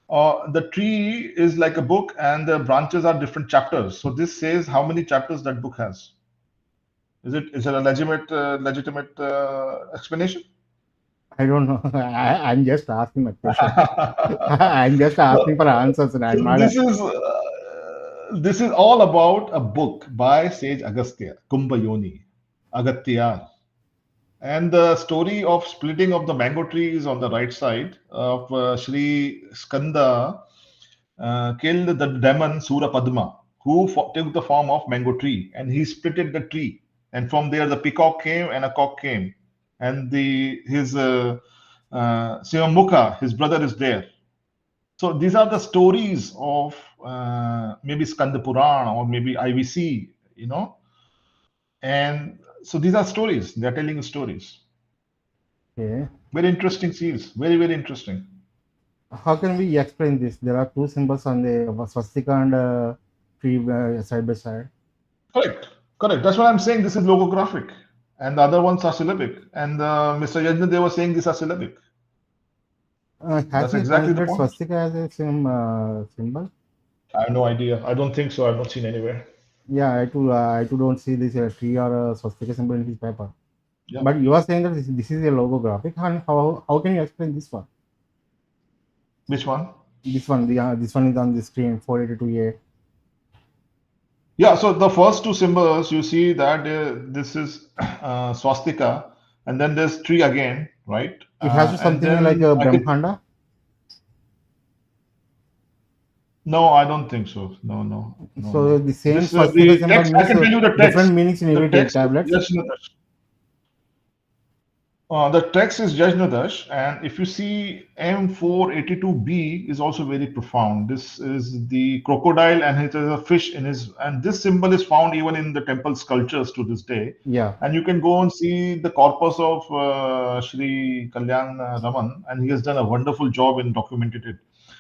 Speaker 2: The tree is like a book, and the branches are different chapters. So this says how many chapters that book has. Is it a legitimate explanation?
Speaker 1: I don't know. I'm just asking a question. I'm just asking for answers. And I'm not
Speaker 2: this is all about a book by Sage Agastya, Kumbhayoni, Agatyar. And the story of splitting of the mango tree is on the right side of Sri Skanda killed the demon Sura Padma, who took the form of mango tree, and he splitted the tree. And from there, the peacock came and a cock came. And his Sivamukha, his brother, is there. So these are the stories of maybe Skanda Purana or maybe IVC, And so these are stories. They are telling stories.
Speaker 1: Okay.
Speaker 2: Very interesting seals. Very, very interesting.
Speaker 1: How can we explain this? There are 2 symbols on the swastika and tree side by side.
Speaker 2: Correct. That's what I'm saying. This is logographic. And the other ones are syllabic. And Mr. Yajnadevan was saying these are syllabic.
Speaker 1: That's exactly the point. Swastika as a symbol?
Speaker 2: I have no idea. I don't think so. I've not seen anywhere.
Speaker 1: Yeah, I too don't see this tree or a swastika symbol in his paper.
Speaker 2: Yeah.
Speaker 1: But you are saying that this is a logographic. And how can you explain this one?
Speaker 2: Which one?
Speaker 1: This one. This one is on the screen, 482A.
Speaker 2: Yeah, so the first 2 symbols, you see that this is swastika, and then there's tree again, right?
Speaker 1: It has something like a Brahmanda?
Speaker 2: No, I don't think so. No.
Speaker 1: So the same swastika symbol means
Speaker 2: I can tell you the text.
Speaker 1: Different meanings in every tablet.
Speaker 2: The text is Yajnadevan, and if you see M482B is also very profound. This is the crocodile, and it has a fish in his, and this symbol is found even in the temple sculptures to this day.
Speaker 1: Yeah.
Speaker 2: And you can go and see the corpus of Sri Kalyan Raman, and he has done a wonderful job in documenting it.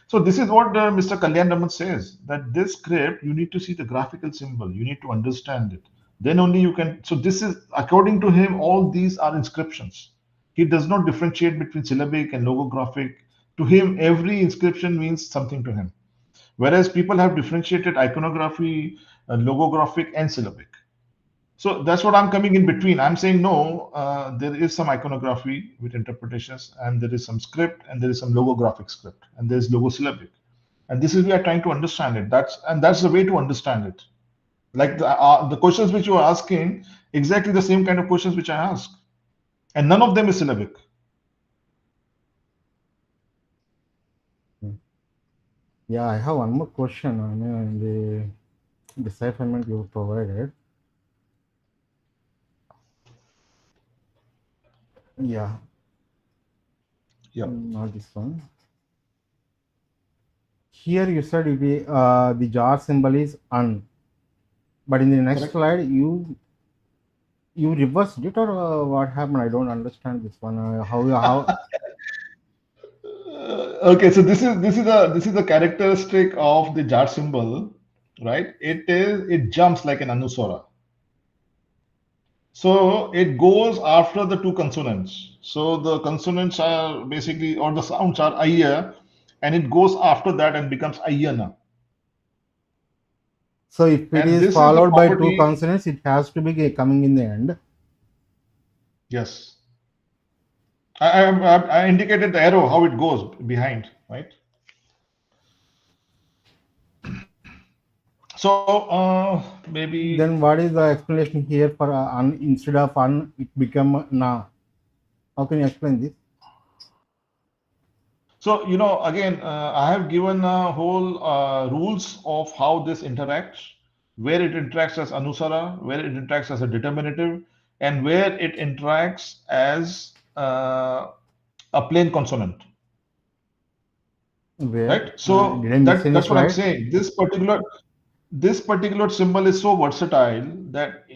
Speaker 2: So this is what Mr. Kalyan Raman says, that this script, you need to see the graphical symbol. You need to understand it. Then only you can. So this is, according to him, all these are inscriptions. He does not differentiate between syllabic and logographic. To him, every inscription means something to him. Whereas people have differentiated iconography, logographic, and syllabic. So that's what I'm coming in between. I'm saying no, there is some iconography with interpretations, and there is some script, and there is some logographic script, and there is logo-syllabic. And this is we are trying to understand it. That's the way to understand it. Like the questions which you are asking, exactly the same kind of questions which I ask, and none of them is syllabic.
Speaker 1: Yeah, I have one more question. I mean, the decipherment you provided. Yeah.
Speaker 2: Yeah.
Speaker 1: Not this one. Here you said the jar symbol is un, but in the next
Speaker 2: Correct.
Speaker 1: slide you reversed it, or what happened? I don't understand this one. How?
Speaker 2: Okay, so this is a characteristic of the jar symbol, right? It jumps like an anuswara. So it goes after the two consonants. So the consonants are basically, or the sounds are ayya, and it goes after that and becomes ayyana.
Speaker 1: So if it
Speaker 2: And
Speaker 1: is
Speaker 2: this is the
Speaker 1: followed by two
Speaker 2: property.
Speaker 1: consonants, it has to be coming in the end.
Speaker 2: Yes. I indicated the arrow, how it goes behind, right? So maybe.
Speaker 1: Then what is the explanation here for un, instead of un, it become na? How can you explain this?
Speaker 2: So, again, I have given a whole rules of how this interacts, where it interacts as anusara, where it interacts as a determinative, and where it interacts as a plain consonant,
Speaker 1: Where?
Speaker 2: right? So
Speaker 1: Did I miss any
Speaker 2: that's what I'm
Speaker 1: slide?
Speaker 2: saying. This particular symbol is so versatile that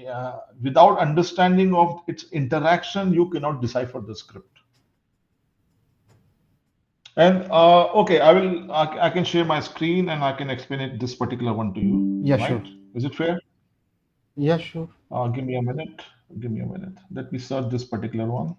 Speaker 2: without understanding of its interaction, you cannot decipher the script. And okay, I can share my screen and I can explain it this particular one to you.
Speaker 1: Yeah,
Speaker 2: Right?
Speaker 1: sure.
Speaker 2: Is it fair?
Speaker 1: Yeah, sure.
Speaker 2: Give me a minute. Give me a minute. Let me search this particular one.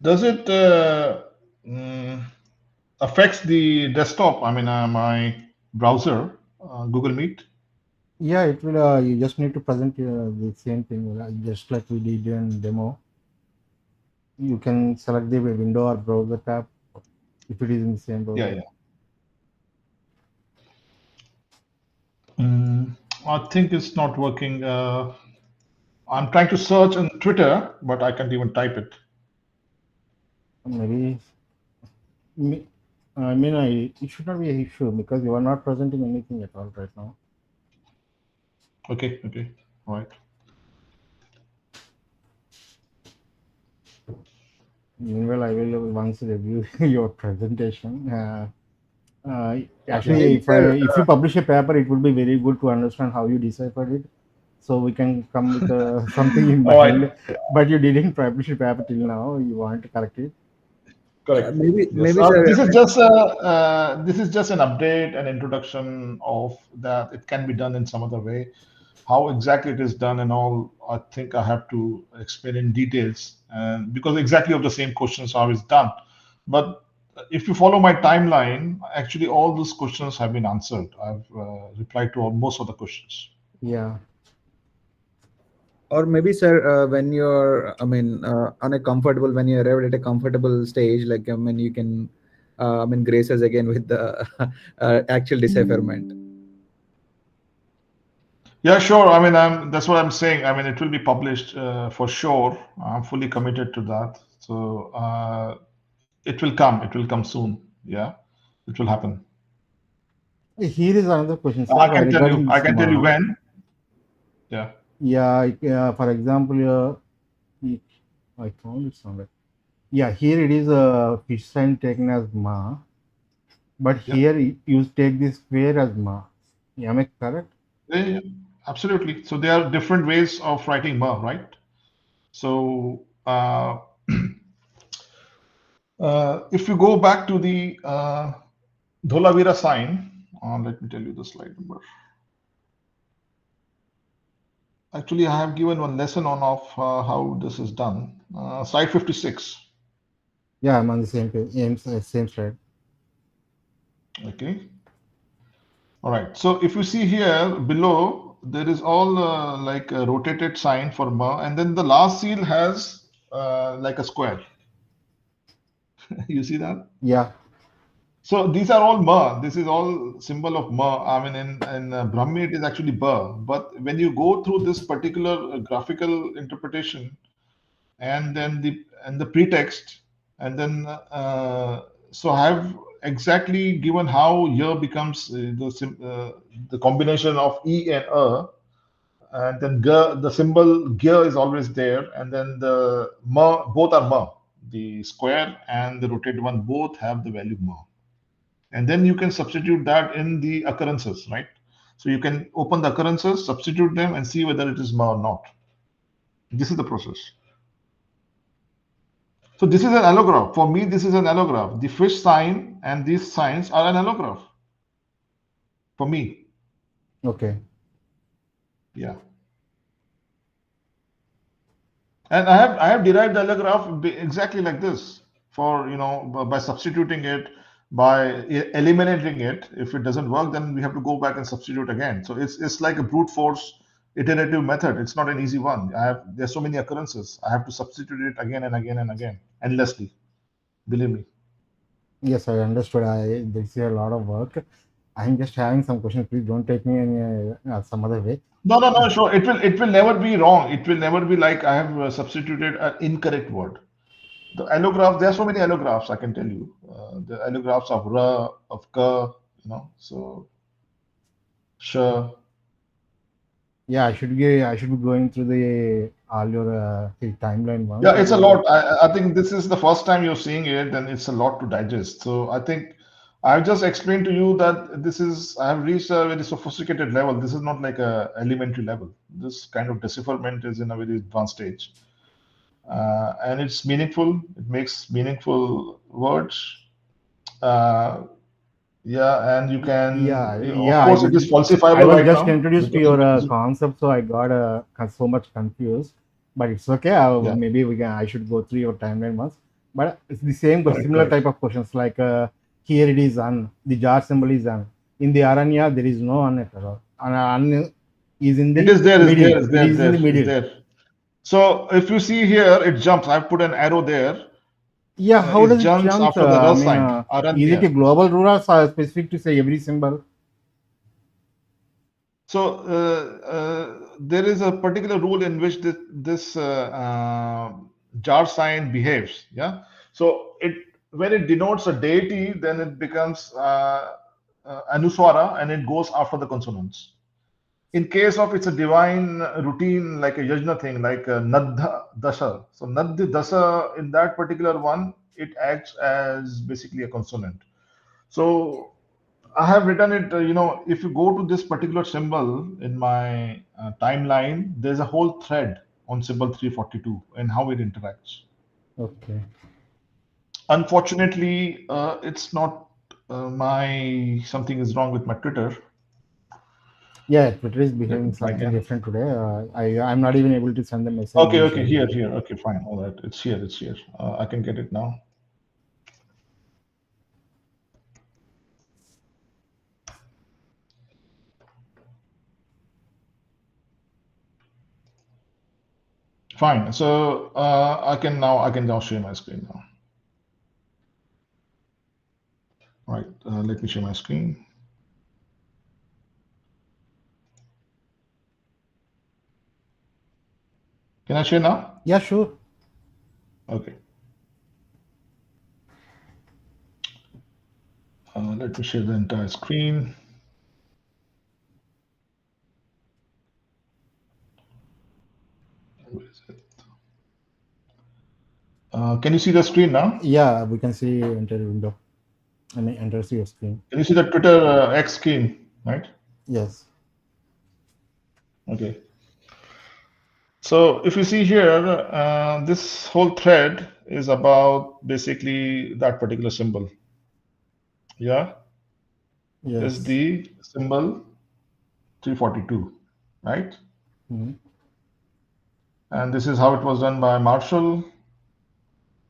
Speaker 2: Does it affects the desktop? I mean, my browser, Google Meet.
Speaker 1: Yeah, it will. You just need to present the same thing, just like we did in demo. You can select the window or browser tab if it is in the same browser.
Speaker 2: Yeah, yeah. I think it's not working. I'm trying to search on Twitter, but I can't even type it.
Speaker 1: Maybe. I mean, it should not be an issue because you are not presenting anything at all right now.
Speaker 2: Okay, all right.
Speaker 1: Meanwhile, I will once review your presentation. Actually, if you publish a paper, it would be very good to understand how you deciphered it, so we can come with something in
Speaker 2: All right.
Speaker 1: mind. But you didn't publish a paper till now. You want to correct it.
Speaker 2: Correct.
Speaker 3: Maybe,
Speaker 2: Yes.
Speaker 3: sir,
Speaker 2: This is just an update, an introduction of that. It can be done in some other way. How exactly it is done and all, I think I have to explain in details, and because exactly of the same questions how it's done. But if you follow my timeline, actually all those questions have been answered. I've replied to most of the questions.
Speaker 1: Yeah.
Speaker 3: or maybe, sir, when you're, on a comfortable, when you arrived at a comfortable stage, like, you can, grace us again with the actual decipherment.
Speaker 2: Yeah, sure. I mean, that's what I'm saying. I mean, it will be published for sure. I'm fully committed to that. So it will come. It will come soon. Yeah, it will happen.
Speaker 1: Here is another question, sir,
Speaker 2: I can tell you.
Speaker 1: regarding
Speaker 2: I
Speaker 1: this
Speaker 2: can tell you when. Yeah.
Speaker 1: For example, I found it somewhere. Yeah, here it is a fish sign taken as ma, but
Speaker 2: Yeah.
Speaker 1: here you take this square as ma. Am I correct?
Speaker 2: Yeah, absolutely. So there are different ways of writing ma, right? So if you go back to the Dholavira sign, let me tell you the slide number. Actually, I have given one lesson on of how this is done. Slide 56.
Speaker 1: Yeah, I'm on the same page, same slide.
Speaker 2: Okay. All right. So if you see here below, there is all like a rotated sign for ma, and then the last seal has like a square. You see that?
Speaker 1: Yeah,
Speaker 2: So these are all ma. This is all symbol of ma. I mean, in Brahmi it is actually ba. But when you go through this particular graphical interpretation, and the pretext, and then so I have exactly given how year becomes the combination of e and and then the symbol gear is always there, and then the ma, both are ma. The square and the rotated one both have the value ma, and then you can substitute that in the occurrences, right? So you can open the occurrences, substitute them, and see whether it is ma or not. This is the process. So this is an allograph. For me, this is an allograph. The fish sign and these signs are an allograph for me.
Speaker 1: okay.
Speaker 2: Yeah. And I have derived the allograph exactly like this for, by substituting it, by eliminating it. If it doesn't work, then we have to go back and substitute again. So it's like a brute force iterative method. It's not an easy one. There's so many occurrences. I have to substitute it again and again and again, endlessly. Believe me.
Speaker 1: Yes, I understood. This is a lot of work. I'm just having some questions. Please don't take me in some other way.
Speaker 2: No, no, no, sure. It will never be wrong. It will never be like I have substituted an incorrect word. The allograph, there are so many allographs, I can tell you. The allographs of ra, of ka, so sh.
Speaker 1: Yeah, I should be going through the all your the timeline once.
Speaker 2: Yeah, it's a lot. I think this is the first time you're seeing it, and it's a lot to digest. So I think I've just explained to you that I have reached a very sophisticated level. This is not like a elementary level. This kind of decipherment is in a very advanced stage. And it's meaningful. It makes meaningful words. Uh, yeah, and you
Speaker 1: Yeah,
Speaker 2: can, of
Speaker 1: yeah.
Speaker 2: course, it is
Speaker 1: I
Speaker 2: falsifiable
Speaker 1: was
Speaker 2: right
Speaker 1: just
Speaker 2: now
Speaker 1: introduced to
Speaker 2: because it
Speaker 1: your
Speaker 2: is,
Speaker 1: concept, so I got so much confused. But it's okay.
Speaker 2: yeah,
Speaker 1: Maybe we can. I should go through your timeline once. But it's the same,
Speaker 2: correct,
Speaker 1: similar
Speaker 2: correct.
Speaker 1: type of questions. Like here it is an. The jar symbol is an. In the Aranya, there is no an at all. An is in
Speaker 2: It
Speaker 1: the
Speaker 2: is there, is
Speaker 1: middle.
Speaker 2: there, is
Speaker 1: It
Speaker 2: there,
Speaker 1: is in
Speaker 2: there,
Speaker 1: the
Speaker 2: is
Speaker 1: middle.
Speaker 2: there. So if you see here, it jumps. I've put an arrow there.
Speaker 1: Yeah. How
Speaker 2: It
Speaker 1: does it
Speaker 2: jumps
Speaker 1: jump?
Speaker 2: after the
Speaker 1: I
Speaker 2: R
Speaker 1: mean,
Speaker 2: sign,
Speaker 1: is it
Speaker 2: Aranya.
Speaker 1: a global rule or specific to say every symbol?
Speaker 2: So there is a particular rule in which this jar sign behaves. Yeah. So when it denotes a deity, then it becomes anuswara, and it goes after the consonants. In case of it's a divine routine, like a yajna thing, like a nadha dasha. So nadha dasha, in that particular one, it acts as basically a consonant. So I have written it, if you go to this particular symbol in my timeline, there's a whole thread on symbol 342 and how it interacts.
Speaker 1: Okay.
Speaker 2: Unfortunately, it's not something is wrong with my Twitter.
Speaker 1: Yeah, Twitter is
Speaker 2: Let
Speaker 1: behaving
Speaker 2: me try
Speaker 1: something
Speaker 2: again.
Speaker 1: different today. I'm not even able to send the message
Speaker 2: Okay, okay,
Speaker 1: initially.
Speaker 2: here. Okay, fine. All right. It's here, it's here. I can get it now. Fine. So I can now share my screen now. All right. Let me share my screen. Can I share now?
Speaker 1: Yeah, sure.
Speaker 2: Okay. Let me share the entire screen. Can you see the screen now?
Speaker 1: Yeah, we can see enter window. I mean, enter your screen.
Speaker 2: Can you see the Twitter X screen, right?
Speaker 1: Yes.
Speaker 2: Okay. So if you see here, this whole thread is about basically that particular symbol. Yeah, is
Speaker 1: Yes.
Speaker 2: the symbol 342, right?
Speaker 1: Mhm.
Speaker 2: And this is how it was done by Marshall.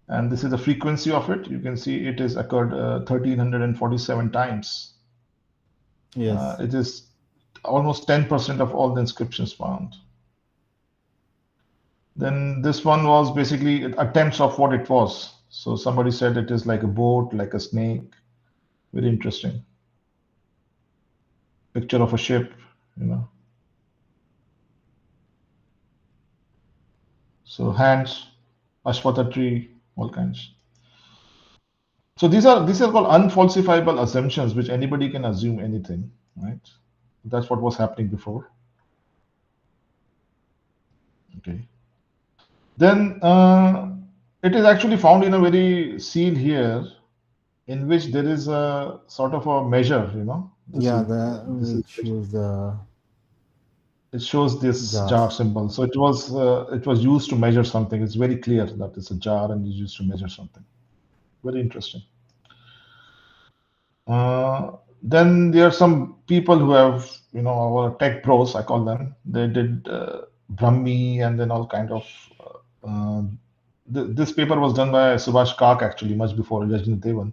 Speaker 2: And this is the frequency of it. You can see it is occurred 1347 times.
Speaker 1: Yes.
Speaker 2: It is almost 10% of all the inscriptions found. Then this one was basically attempts of what it was. So somebody said it is like a boat, like a snake. Very interesting. Picture of a ship, you know. So hands, Ashwatha tree, all kinds. So these are called unfalsifiable assumptions, which anybody can assume anything, right? That's what was happening before. Okay. Then it is actually found in a very seal here, in which there is a sort of a measure, you know.
Speaker 1: Yeah,
Speaker 2: This is
Speaker 1: it shows the
Speaker 2: it shows this
Speaker 1: jar.
Speaker 2: jar symbol. So it was used to measure something. It's very clear that it's a jar and it's used to measure something. Very interesting. Then there are some people who have, you know, our tech pros, I call them. They did Brahmi and then all kind of. This paper was done by Subhash Kak actually, much before Yajnadevan.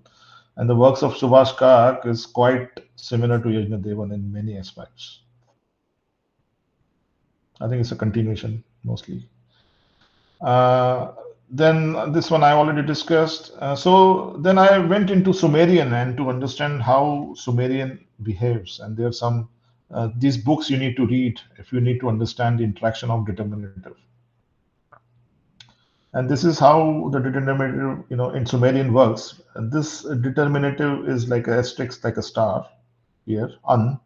Speaker 2: And the works of Subhash Kak is quite similar to Yajnadevan in many aspects. I think it's a continuation mostly. Then this one I already discussed. So then I went into Sumerian and to understand how Sumerian behaves. And there are some these books you need to read if you need to understand the interaction of determinative. And this is how the determinative, you know, in Sumerian works. And this determinative is like a asterisk, like a star here, you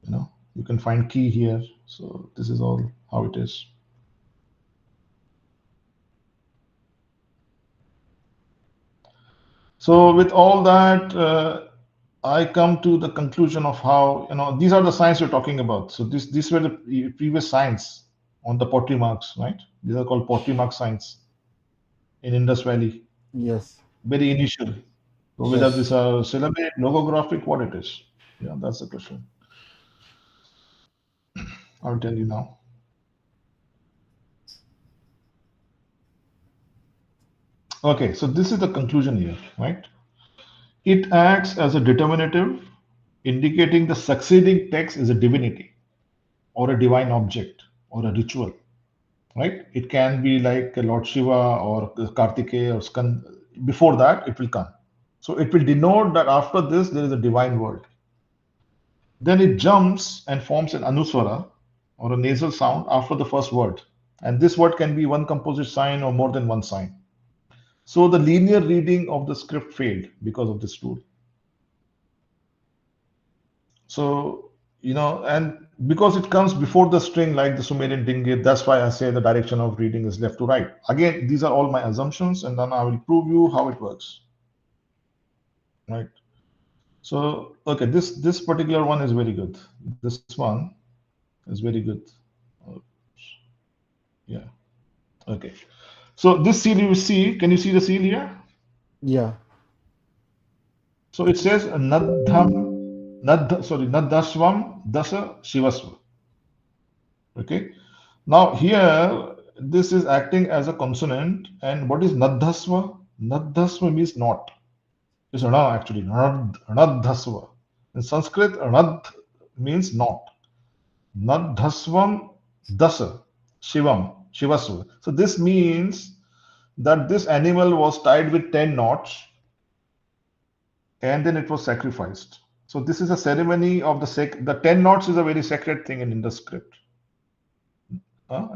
Speaker 2: know, you can find key here. So this is all how it is. So with all that, I come to the conclusion of how, you know, these are the signs we're talking about. So these were the previous signs on the pottery marks, right? These are called pottery mark signs in Indus Valley,
Speaker 1: Yes.
Speaker 2: very initial. So whether
Speaker 1: Yes.
Speaker 2: these are syllabic, logographic, what it is. Yeah, that's the question. I'll tell you now. Okay, so this is the conclusion here, right? It acts as a determinative, indicating the succeeding text is a divinity or a divine object or a ritual, right? It can be like Lord Shiva or Kartikeya or Skand. Before that, it will come. So it will denote that after this, there is a divine world. Then it jumps and forms an anuswara or a nasal sound after the first word. And this word can be one composite sign or more than one sign. So the linear reading of the script failed because of this rule. So, you know, and because it comes before the string like the Sumerian Dingit, that's why I say the direction of reading is left to right. Again, these are all my assumptions, and then I will prove you how it works. Right. So, okay, this particular one is very good. This one is very good. Yeah. Okay. So this seal you see, can you see the seal here?
Speaker 1: Yeah.
Speaker 2: So it says Naddasvam Dasa Shivasva. Okay. Now here, this is acting as a consonant. And what is Naddhasva? Naddhasva means not. It's Rana actually. Naddhasva. In Sanskrit, Nad means not. Naddhasvam Dasa Shivam. Shivasva. So this means that this animal was tied with 10 knots and then it was sacrificed. So this is a ceremony of the 10 knots is a very sacred thing in Indus script.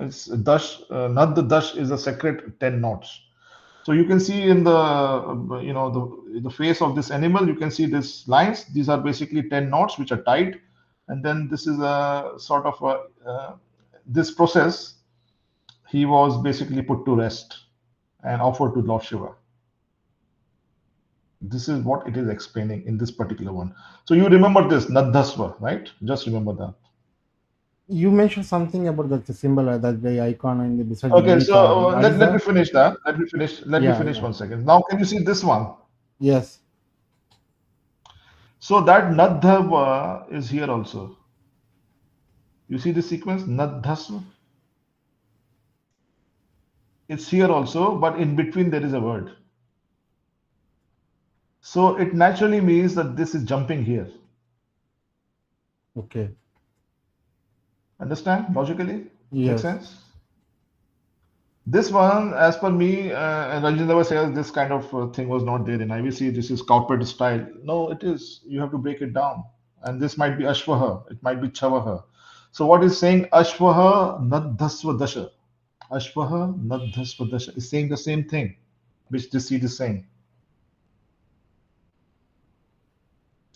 Speaker 2: It's dash, not the dash is a sacred 10 knots. So you can see in the you know the face of this animal, you can see these lines. These are basically 10 knots which are tied, and then this is a sort of this process he was basically put to rest and offered to Lord Shiva. This is what it is explaining in this particular one. So you remember this Nadhasva, right? Just remember that.
Speaker 1: You mentioned something about the symbol, that the icon in the beside the
Speaker 2: Okay,
Speaker 1: unicorn.
Speaker 2: so
Speaker 1: What is
Speaker 2: let me
Speaker 1: that?
Speaker 2: finish that. Let me finish. Let me
Speaker 1: Yeah,
Speaker 2: finish
Speaker 1: yeah.
Speaker 2: 1 second. Now, can you see this one?
Speaker 1: Yes.
Speaker 2: So that Nadhava is here also. You see the sequence? Nadhasva. It's here also, but in between there is a word. So it naturally means that this is jumping here.
Speaker 1: Okay.
Speaker 2: Understand? Logically? Make
Speaker 1: Yes.
Speaker 2: sense? This one, as per me, Rajendra says this kind of thing was not there in IVC. This is corporate style. No, it is. You have to break it down. And this might be Ashvaha. It might be Chavaha. So what is saying Ashvaha Nadhasva Dasha? Ashvaha Nadhasva Dasha is saying the same thing, which this seed is saying.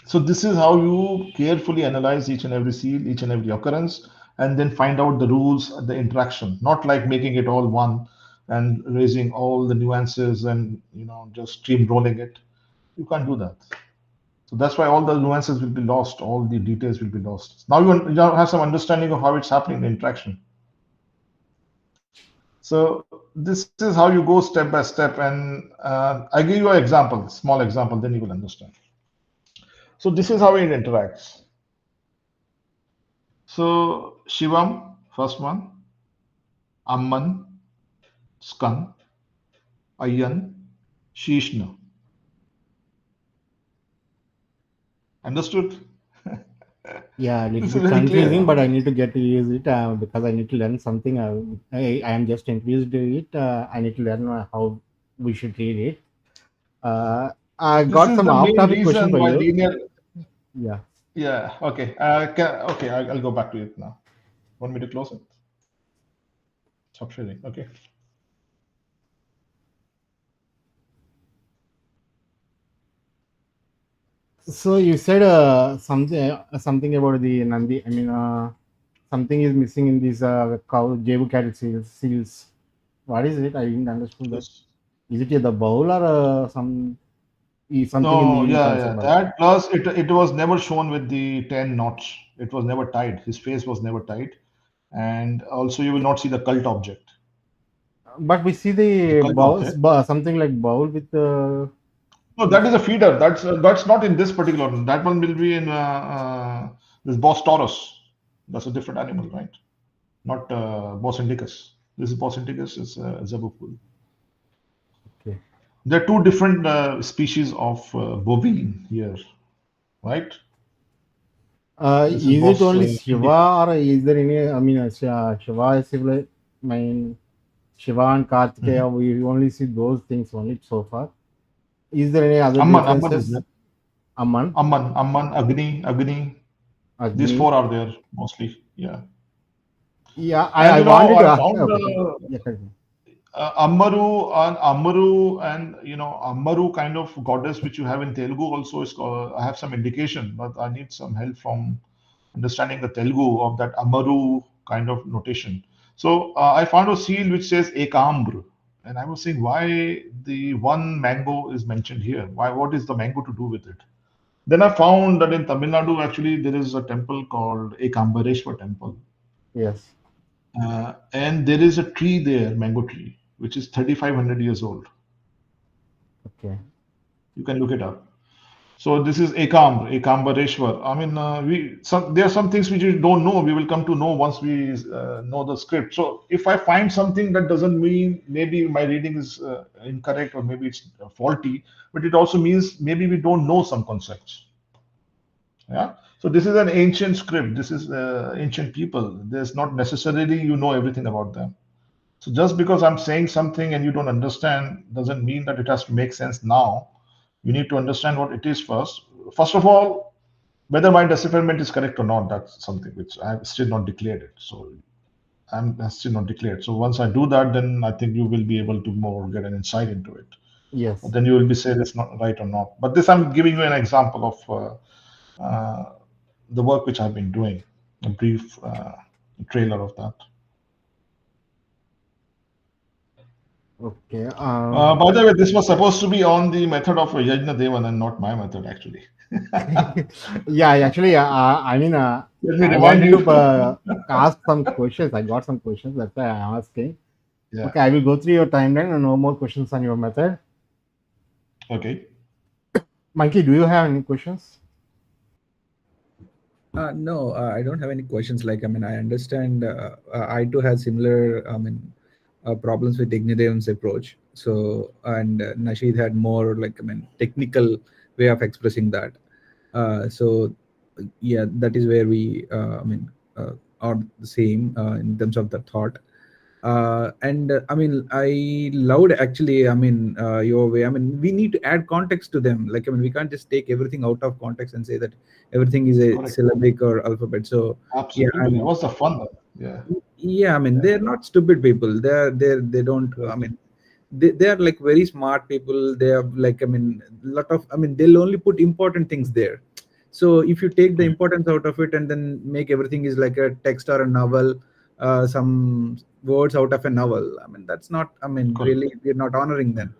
Speaker 2: So this is how you carefully analyze each and every seal, each and every occurrence, and then find out the rules, the interaction, not like making it all one and raising all the nuances and just steamrolling it. You can't do that. So that's why all the nuances will be lost, all the details will be lost. Now you have some understanding of how it's happening, the interaction. So this is how you go step by step, and I give you an example, small example, then you will understand. So this is how it interacts. So Shivam, first one, Amman, Skan, Ayyan, Shishna. Understood?
Speaker 1: Yeah, a little
Speaker 2: This is
Speaker 1: bit
Speaker 2: very clear.
Speaker 1: confusing, but I need to get to use it because I need to learn something. I am just introduced to it. I need to learn how we should read it. I
Speaker 2: This
Speaker 1: got
Speaker 2: is
Speaker 1: some
Speaker 2: the main
Speaker 1: off-topic question
Speaker 2: reason
Speaker 1: for
Speaker 2: why
Speaker 1: you.
Speaker 2: linear.
Speaker 1: Yeah.
Speaker 2: Yeah. Okay. Okay. I'll go back to it now. Want me to close it? Stop sharing. Okay.
Speaker 1: So you said something about the Nandi. I mean, something is missing in these cow Jebu cattle seals. What is it? I didn't understand that.
Speaker 2: Yes.
Speaker 1: Is it the bowl or something in the
Speaker 2: No.
Speaker 1: unicorn
Speaker 2: Yeah.
Speaker 1: symbol?
Speaker 2: That plus it was never shown with the 10 notch. It was never tied. His face was never tied, and also you will not see the cult object.
Speaker 1: But we see
Speaker 2: The
Speaker 1: the
Speaker 2: cult object.
Speaker 1: something like bowl with
Speaker 2: No, that is a feeder. That's not in this particular one. That one will be in this Bos Taurus. That's a different animal, right? Not Bos Indicus. This is Bos Indicus. Is Zebuful.
Speaker 1: okay.
Speaker 2: There are two different species of bovine here, right? This is
Speaker 1: Is it
Speaker 2: Bos
Speaker 1: only
Speaker 2: Indicus.
Speaker 1: Shiva or is there any? I mean, Shiva is similar. I mean, Shiva and Kartikeya.
Speaker 2: Mhm.
Speaker 1: We only see those things only so far. Is there any other
Speaker 2: Amman is there.
Speaker 1: differences? Aman,
Speaker 2: Amman, Agni. These
Speaker 1: Agni.
Speaker 2: four are there mostly. Yeah.
Speaker 1: Yeah,
Speaker 2: And
Speaker 1: I wanted to
Speaker 2: I
Speaker 1: ask.
Speaker 2: found
Speaker 1: Okay, yeah, continue.
Speaker 2: Amaru and Amaru kind of goddess which you have in Telugu also is called, I have some indication, but I need some help from understanding the Telugu of that Amaru kind of notation. So I found a seal which says Ekambr, and I was saying why the one mango is mentioned here. Why? What is the mango to do with it? Then I found that in Tamil Nadu actually there is a temple called Ekambareshwar temple,
Speaker 1: Yes.
Speaker 2: and there is a tree there, mango tree, which is 3,500 years old.
Speaker 1: Okay.
Speaker 2: You can look it up. So this is Ekambareshwar. I mean, there are some things which we don't know. We will come to know once we know the script. So if I find something, that doesn't mean maybe my reading is incorrect or maybe it's faulty, but it also means maybe we don't know some concepts. Yeah. So this is an ancient script. This is ancient people. There's not necessarily you know everything about them. So just because I'm saying something and you don't understand doesn't mean that it has to make sense now. You need to understand what it is first. First of all, whether my decipherment is correct or not, that's something which I've still not declared it. So I'm still not declared. So once I do that, then I think you will be able to more get an insight into it.
Speaker 1: Yes.
Speaker 2: Then you will be saying it's not right or not. But this I'm giving you an example of the work which I've been doing, a brief trailer of that.
Speaker 1: Okay.
Speaker 2: By the way, this was supposed to be on the method of Yajnadevan and not my method, actually.
Speaker 1: Yeah, actually, I mean,
Speaker 2: Let me
Speaker 1: I
Speaker 2: remind
Speaker 1: wanted to
Speaker 2: you.
Speaker 1: ask some questions. I got some questions. That's why I'm asking.
Speaker 2: Yeah.
Speaker 1: Okay, I will go through your timeline and no more questions on your method.
Speaker 2: Okay.
Speaker 1: Mikey, do you have any questions?
Speaker 3: No, I don't have any questions. Like, I mean, I understand. I too had similar, problems with Ignatius's approach. So, and Nasheed had more, like, I mean, technical way of expressing that. So, yeah, that is where we, are the same in terms of the thought. And I mean, I loved actually. I mean, your way. I mean, we need to add context to them. Like, I mean, we can't just take everything out of context and say that everything is a
Speaker 2: Correct.
Speaker 3: syllabic or alphabet. So, yeah, I
Speaker 2: Absolutely. That
Speaker 3: mean,
Speaker 2: was the fun. Yeah.
Speaker 3: yeah, I mean,
Speaker 2: Yeah.
Speaker 3: they're not stupid people. They don't. I
Speaker 2: Correct.
Speaker 3: mean, they are like very smart people. They have like, I mean, lot of. I mean, they'll only put important things there. So if you take the
Speaker 2: Correct.
Speaker 3: importance out of it and then make everything is like a text or a novel, some words out of a novel. I mean, that's not. I mean,
Speaker 2: Correct.
Speaker 3: really, we're not honoring them.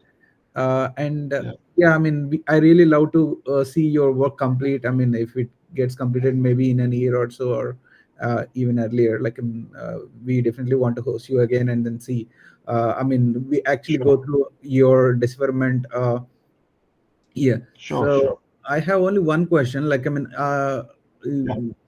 Speaker 3: And
Speaker 2: Yeah.
Speaker 3: yeah, I mean, I really love to see your work complete. I mean, if it gets completed maybe in an year or so, or even earlier, like, we definitely want to host you again and then see. I mean, we actually
Speaker 2: Sure.
Speaker 3: go through your decipherment. Yeah.
Speaker 2: Sure. Sure.
Speaker 3: So I have only one question. Like, I mean,
Speaker 2: Yeah.
Speaker 3: are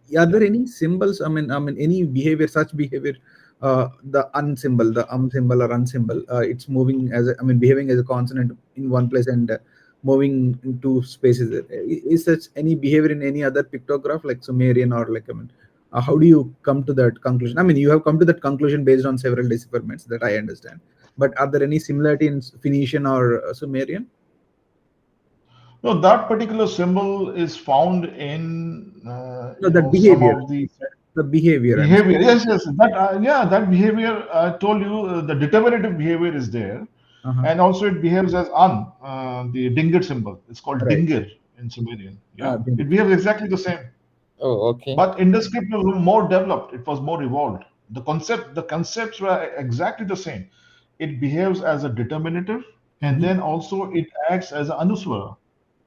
Speaker 2: Yeah.
Speaker 3: there any symbols? I mean, any behavior, such behavior, the unsymbol, the symbol or unsymbol, it's moving as I mean, behaving as a consonant in one place and moving into spaces. Is such any behavior in any other pictograph like Sumerian or like, I mean, how do you come to that conclusion? I mean, you have come to that conclusion based on several decipherments that I understand. But are there any similarity in Phoenician or Sumerian?
Speaker 2: No, that particular symbol is found in,
Speaker 3: No, that
Speaker 2: some
Speaker 3: behavior.
Speaker 2: of the
Speaker 3: The behavior, I'm saying.
Speaker 2: behavior. Yes, yes. Yeah, that behavior, I told you, the determinative behavior is there.
Speaker 3: Uh-huh.
Speaker 2: And also it behaves as the dinger symbol. It's called
Speaker 3: Right.
Speaker 2: dinger in Sumerian. Yeah.
Speaker 3: Then.
Speaker 2: It behaves exactly the same.
Speaker 3: Oh, okay.
Speaker 2: But Indus script was more developed. It was more evolved. The concepts were exactly the same. It behaves as a determinative, and
Speaker 3: Mm-hmm.
Speaker 2: then also it acts as an anuswara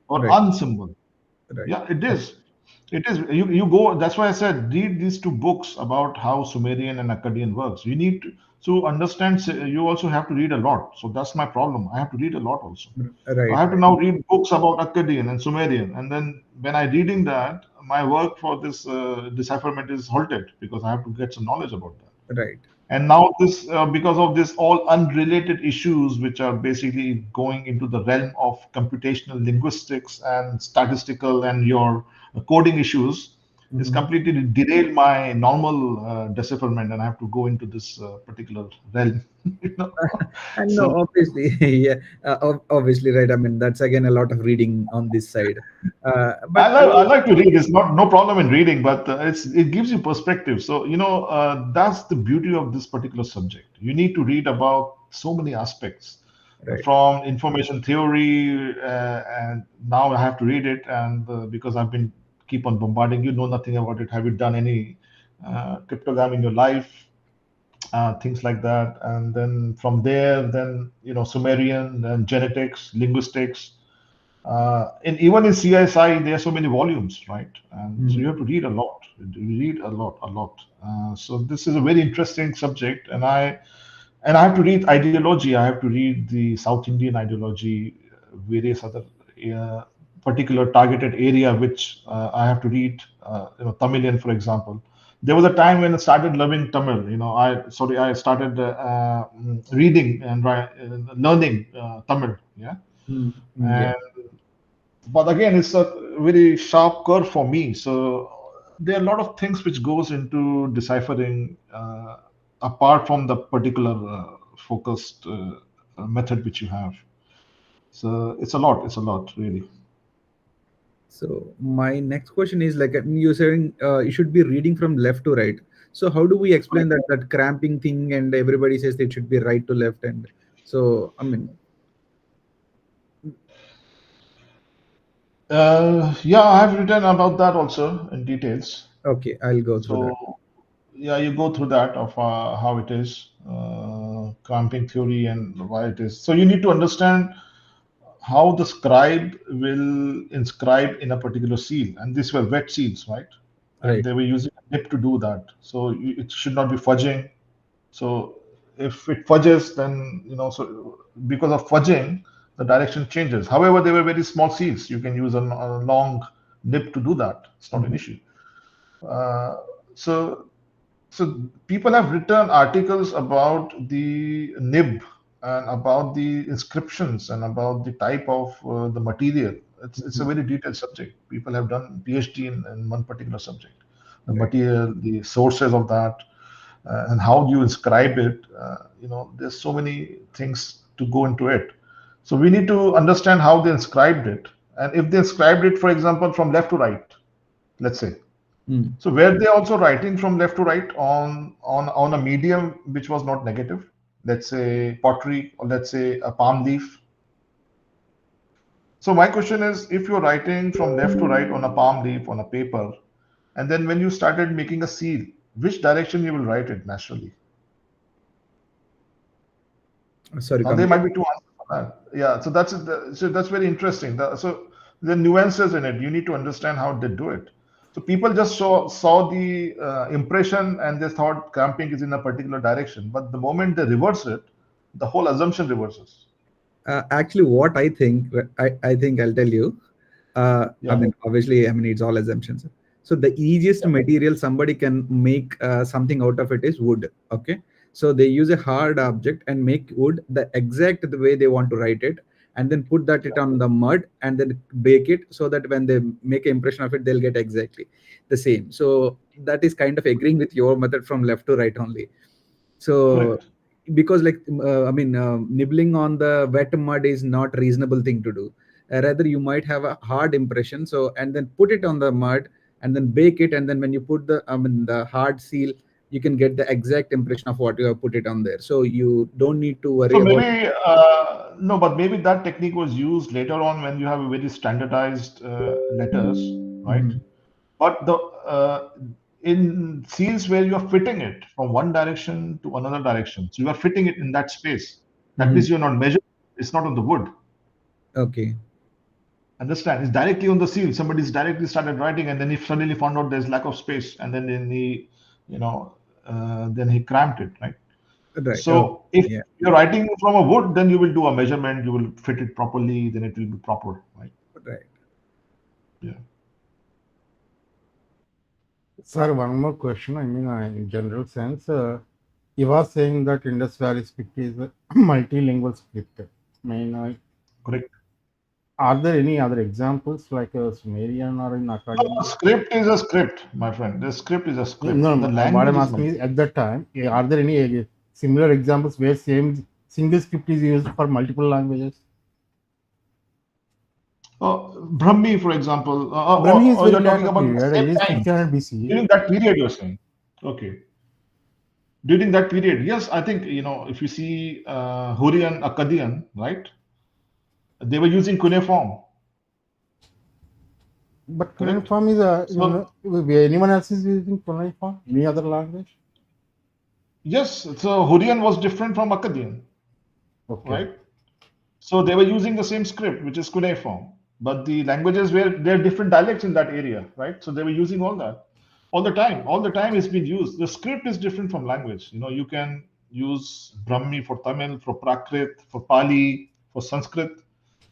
Speaker 2: or
Speaker 3: Right.
Speaker 2: un symbol.
Speaker 3: Right.
Speaker 2: Yeah, it
Speaker 3: Okay.
Speaker 2: is. It is. You go. That's why I said read these two books about how Sumerian and Akkadian works. You need to understand. You also have to read a lot. So that's my problem. I have to read a lot also. So I
Speaker 3: Right.
Speaker 2: have to
Speaker 3: Right.
Speaker 2: now read books about Akkadian and Sumerian, and then when I reading that, my work for this decipherment is halted because I have to get some knowledge about that.
Speaker 3: Right.
Speaker 2: And now this, because of this, all unrelated issues, which are basically going into the realm of computational linguistics and statistical and your coding issues, is
Speaker 3: Mm-hmm.
Speaker 2: completely derail my normal decipherment, and I have to go into this particular realm. you know.
Speaker 3: And no,
Speaker 2: So
Speaker 3: obviously, yeah, obviously, right. I mean, that's again a lot of reading on this side. But
Speaker 2: I like to read. It's not no problem in reading, but it gives you perspective. So that's the beauty of this particular subject. You need to read about so many aspects,
Speaker 3: right.
Speaker 2: from information theory, and now I have to read it, and because I've been keep on bombarding you, know nothing about it. Have you done any cryptogram in your life? Things like that, and then from there, then Sumerian and genetics, linguistics, and even in CSI, there are so many volumes, right? And so you
Speaker 3: Mhm.
Speaker 2: have to read a lot. You read a lot, a lot. So this is a very interesting subject, and I have to read ideology. I have to read the South Indian ideology, various other uh, particular targeted area, which I have to read. Tamilian, for example. There was a time when I started loving Tamil. I started reading and learning Tamil. Yeah,
Speaker 3: Mm, yeah.
Speaker 2: and but again, it's a very sharp curve for me. So there are a lot of things which goes into deciphering, apart from the particular focused method which you have. So it's a lot. It's a lot, really.
Speaker 3: So my next question is like, you're saying you should be reading from left to right. So how do we explain that cramping thing? And everybody says it should be right to left. And so I mean,
Speaker 2: Yeah, I have written about that also in details.
Speaker 3: okay, I'll go through that.
Speaker 2: So yeah, you go through that of how it is. cramping theory and why it is. So you need to understand how the scribe will inscribe in a particular seal, and these were wet seals, right? And
Speaker 3: Right.
Speaker 2: they were using a nib to do that. So it should not be fudging. So if it fudges, then so because of fudging, the direction changes. However, they were very small seals. You can use a long nib to do that. It's not an issue. Uh, so so people have written articles about the nib and about the inscriptions and about the type of the material. It's a very detailed subject. People have done PhD in one particular subject. The
Speaker 3: Right.
Speaker 2: material, the sources of that, and how do you inscribe it. There's so many things to go into it. So we need to understand how they inscribed it. And if they inscribed it, for example, from left to right, let's say,
Speaker 3: Mm.
Speaker 2: so were they also writing from left to right on a medium which was not negative? Let's say pottery, or let's say a palm leaf. So my question is, if you're writing from left to right on a palm leaf on a paper, and then when you started making a seal, which direction you will write it naturally?
Speaker 3: Sorry,
Speaker 2: Now
Speaker 3: come
Speaker 2: there
Speaker 3: again.
Speaker 2: might be two answers for that. Yeah, so that's very interesting. So the nuances in it, you need to understand how they do it. So people just saw the impression and they thought cramping is in a particular direction, but the moment they reverse it, the whole assumption reverses.
Speaker 3: Actually, what I think I'll tell you. I
Speaker 2: Yeah,
Speaker 3: mean, obviously, I mean, it's all assumptions. So the easiest
Speaker 2: yeah.
Speaker 3: material somebody can make something out of it is wood. Okay. So they use a hard object and make wood the way they want to write it, and then put that it on the mud and then bake it so that when they make an impression of it, they'll get exactly the same. So that is kind of agreeing with your method from left to right only. So
Speaker 2: Correct.
Speaker 3: because like I mean, nibbling on the wet mud is not reasonable thing to do. Rather, you might have a hard impression, so and then put it on the mud and then bake it, and then when you put the hard seal, you can get the exact impression of what you have put it on there. So you don't need to
Speaker 2: So
Speaker 3: worry about.
Speaker 2: maybe no, but maybe that technique was used later on when you have a very standardized letters, right?
Speaker 3: Mhm.
Speaker 2: But the in seals where you are fitting it from one direction to another direction, so you are fitting it in that space. That
Speaker 3: Mhm.
Speaker 2: means you're not measuring. It's not on the wood.
Speaker 3: Okay.
Speaker 2: Understand? It's directly on the seal. Somebody's directly started writing, and then he suddenly found out there's lack of space, and then he, then he cramped it, right?
Speaker 3: Right. Okay.
Speaker 2: So if
Speaker 3: Yeah.
Speaker 2: you're writing from a wood, then you will do a measurement. You will fit it properly. Then it will be proper, right?
Speaker 3: Right.
Speaker 2: Yeah.
Speaker 1: Sir, one more question. I mean, in general sense, you are saying that Indus Valley script is a multilingual script. I mean,
Speaker 2: Correct.
Speaker 1: are there any other examples like Sumerian or in
Speaker 2: No, a
Speaker 1: Akkadian?
Speaker 2: script is a script, my friend. The script is a script.
Speaker 1: No,
Speaker 2: The
Speaker 1: no, what I'm
Speaker 2: language is
Speaker 1: asking
Speaker 2: multi.
Speaker 1: is at that time, are there any similar examples where same single script is used for multiple languages?
Speaker 2: Brahmi, for example,
Speaker 1: Brahmi is
Speaker 2: or
Speaker 1: very
Speaker 2: you're talking
Speaker 1: later
Speaker 2: about the
Speaker 1: period. It
Speaker 2: same
Speaker 1: is
Speaker 2: time
Speaker 1: 1500 BC.
Speaker 2: during that period. You're saying, okay, during that period, yes, I think if you see Hurrian, Akkadian, right? They were using cuneiform,
Speaker 1: But
Speaker 2: correct?
Speaker 1: cuneiform is
Speaker 2: So
Speaker 1: anyone else is using cuneiform? Any other language?
Speaker 2: yes, so Hurrian was different from Akkadian,
Speaker 1: Okay.
Speaker 2: right? So they were using the same script, which is cuneiform, but the languages were there are different dialects in that area, right? So they were using all that all the time. All the time it's been used. The script is different from language. You can use Brahmi for Tamil, for Prakrit, for Pali, for Sanskrit.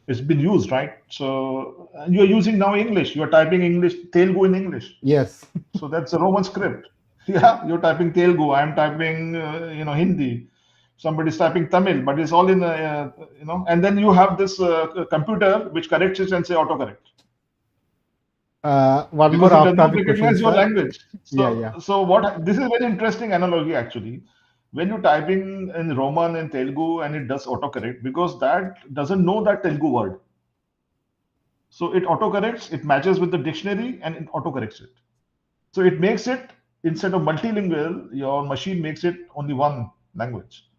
Speaker 2: It's been used, right? So you're using now English. You're typing English, Telugu in English.
Speaker 1: Yes.
Speaker 2: So that's a Roman script. Yeah, you're typing Telugu. I'm typing, Hindi. Somebody's typing Tamil, but it's all in, and then you have this computer which corrects it and say autocorrect
Speaker 1: One more
Speaker 2: because it does not
Speaker 1: off-topic question,
Speaker 2: recognize your
Speaker 1: sir.
Speaker 2: language.
Speaker 1: Yeah,
Speaker 2: So,
Speaker 1: yeah.
Speaker 2: so what? This is a very interesting analogy actually. When you type in Roman and Telugu and it does autocorrect because that doesn't know that Telugu word. So it autocorrects, it matches with the dictionary and it autocorrects it. So it makes it, instead of multilingual, your machine makes it only one language.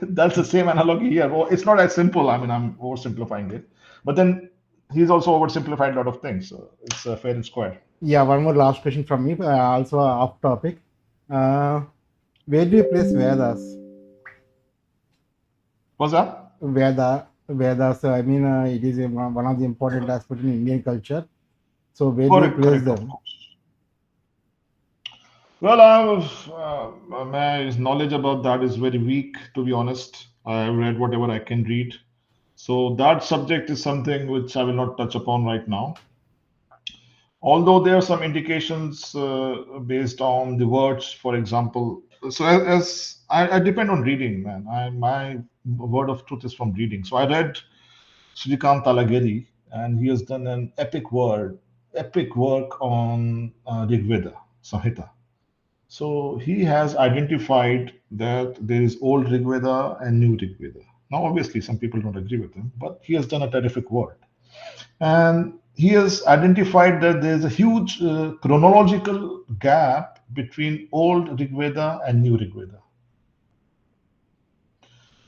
Speaker 2: That's the same analogy here. Oh, it's not as simple. I mean, I'm oversimplifying it. But then he's also oversimplified a lot of things. So it's fair and square.
Speaker 1: Yeah, one more last question from me, also off topic. Where do you place Vedas?
Speaker 2: What's that?
Speaker 1: Veda. So I mean, it is one of the important aspects in Indian culture. So where do you
Speaker 2: Correct,
Speaker 1: place
Speaker 2: correct, of
Speaker 1: them?
Speaker 2: course. Well, my knowledge about that is very weak, to be honest. I read whatever I can read. So that subject is something which I will not touch upon right now. Although there are some indications based on the words, for example. So I depend on reading, man. My word of truth is from reading. So I read Srikant Talageri, and he has done an epic work on Rig Veda, Samhita. So he has identified that there is old Rig Veda and new Rig Veda. Now, obviously, some people don't agree with him, but he has done a terrific work. And he has identified that there is a huge chronological gap between old Rig Veda and new Rig Veda,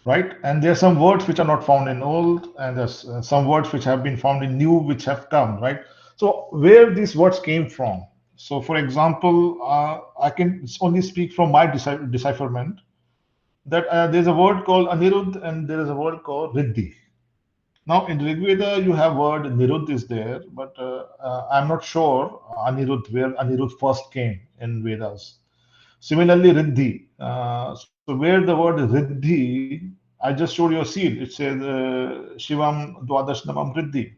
Speaker 2: right? And there are some words which are not found in old, and there's some words which have been found in new, which have come, right? So where these words came from. So, for example, I can only speak from my decipherment that there's a word called Anirudh and there is a word called Riddhi. Now, in Rig Veda, you have word Nirudh is there, but I'm not sure Anirudh, where Anirudh first came in Vedas. Similarly, Riddhi. So where the word Riddhi, I just showed you a seed. It says Shivam Dwadashnamam Riddhi.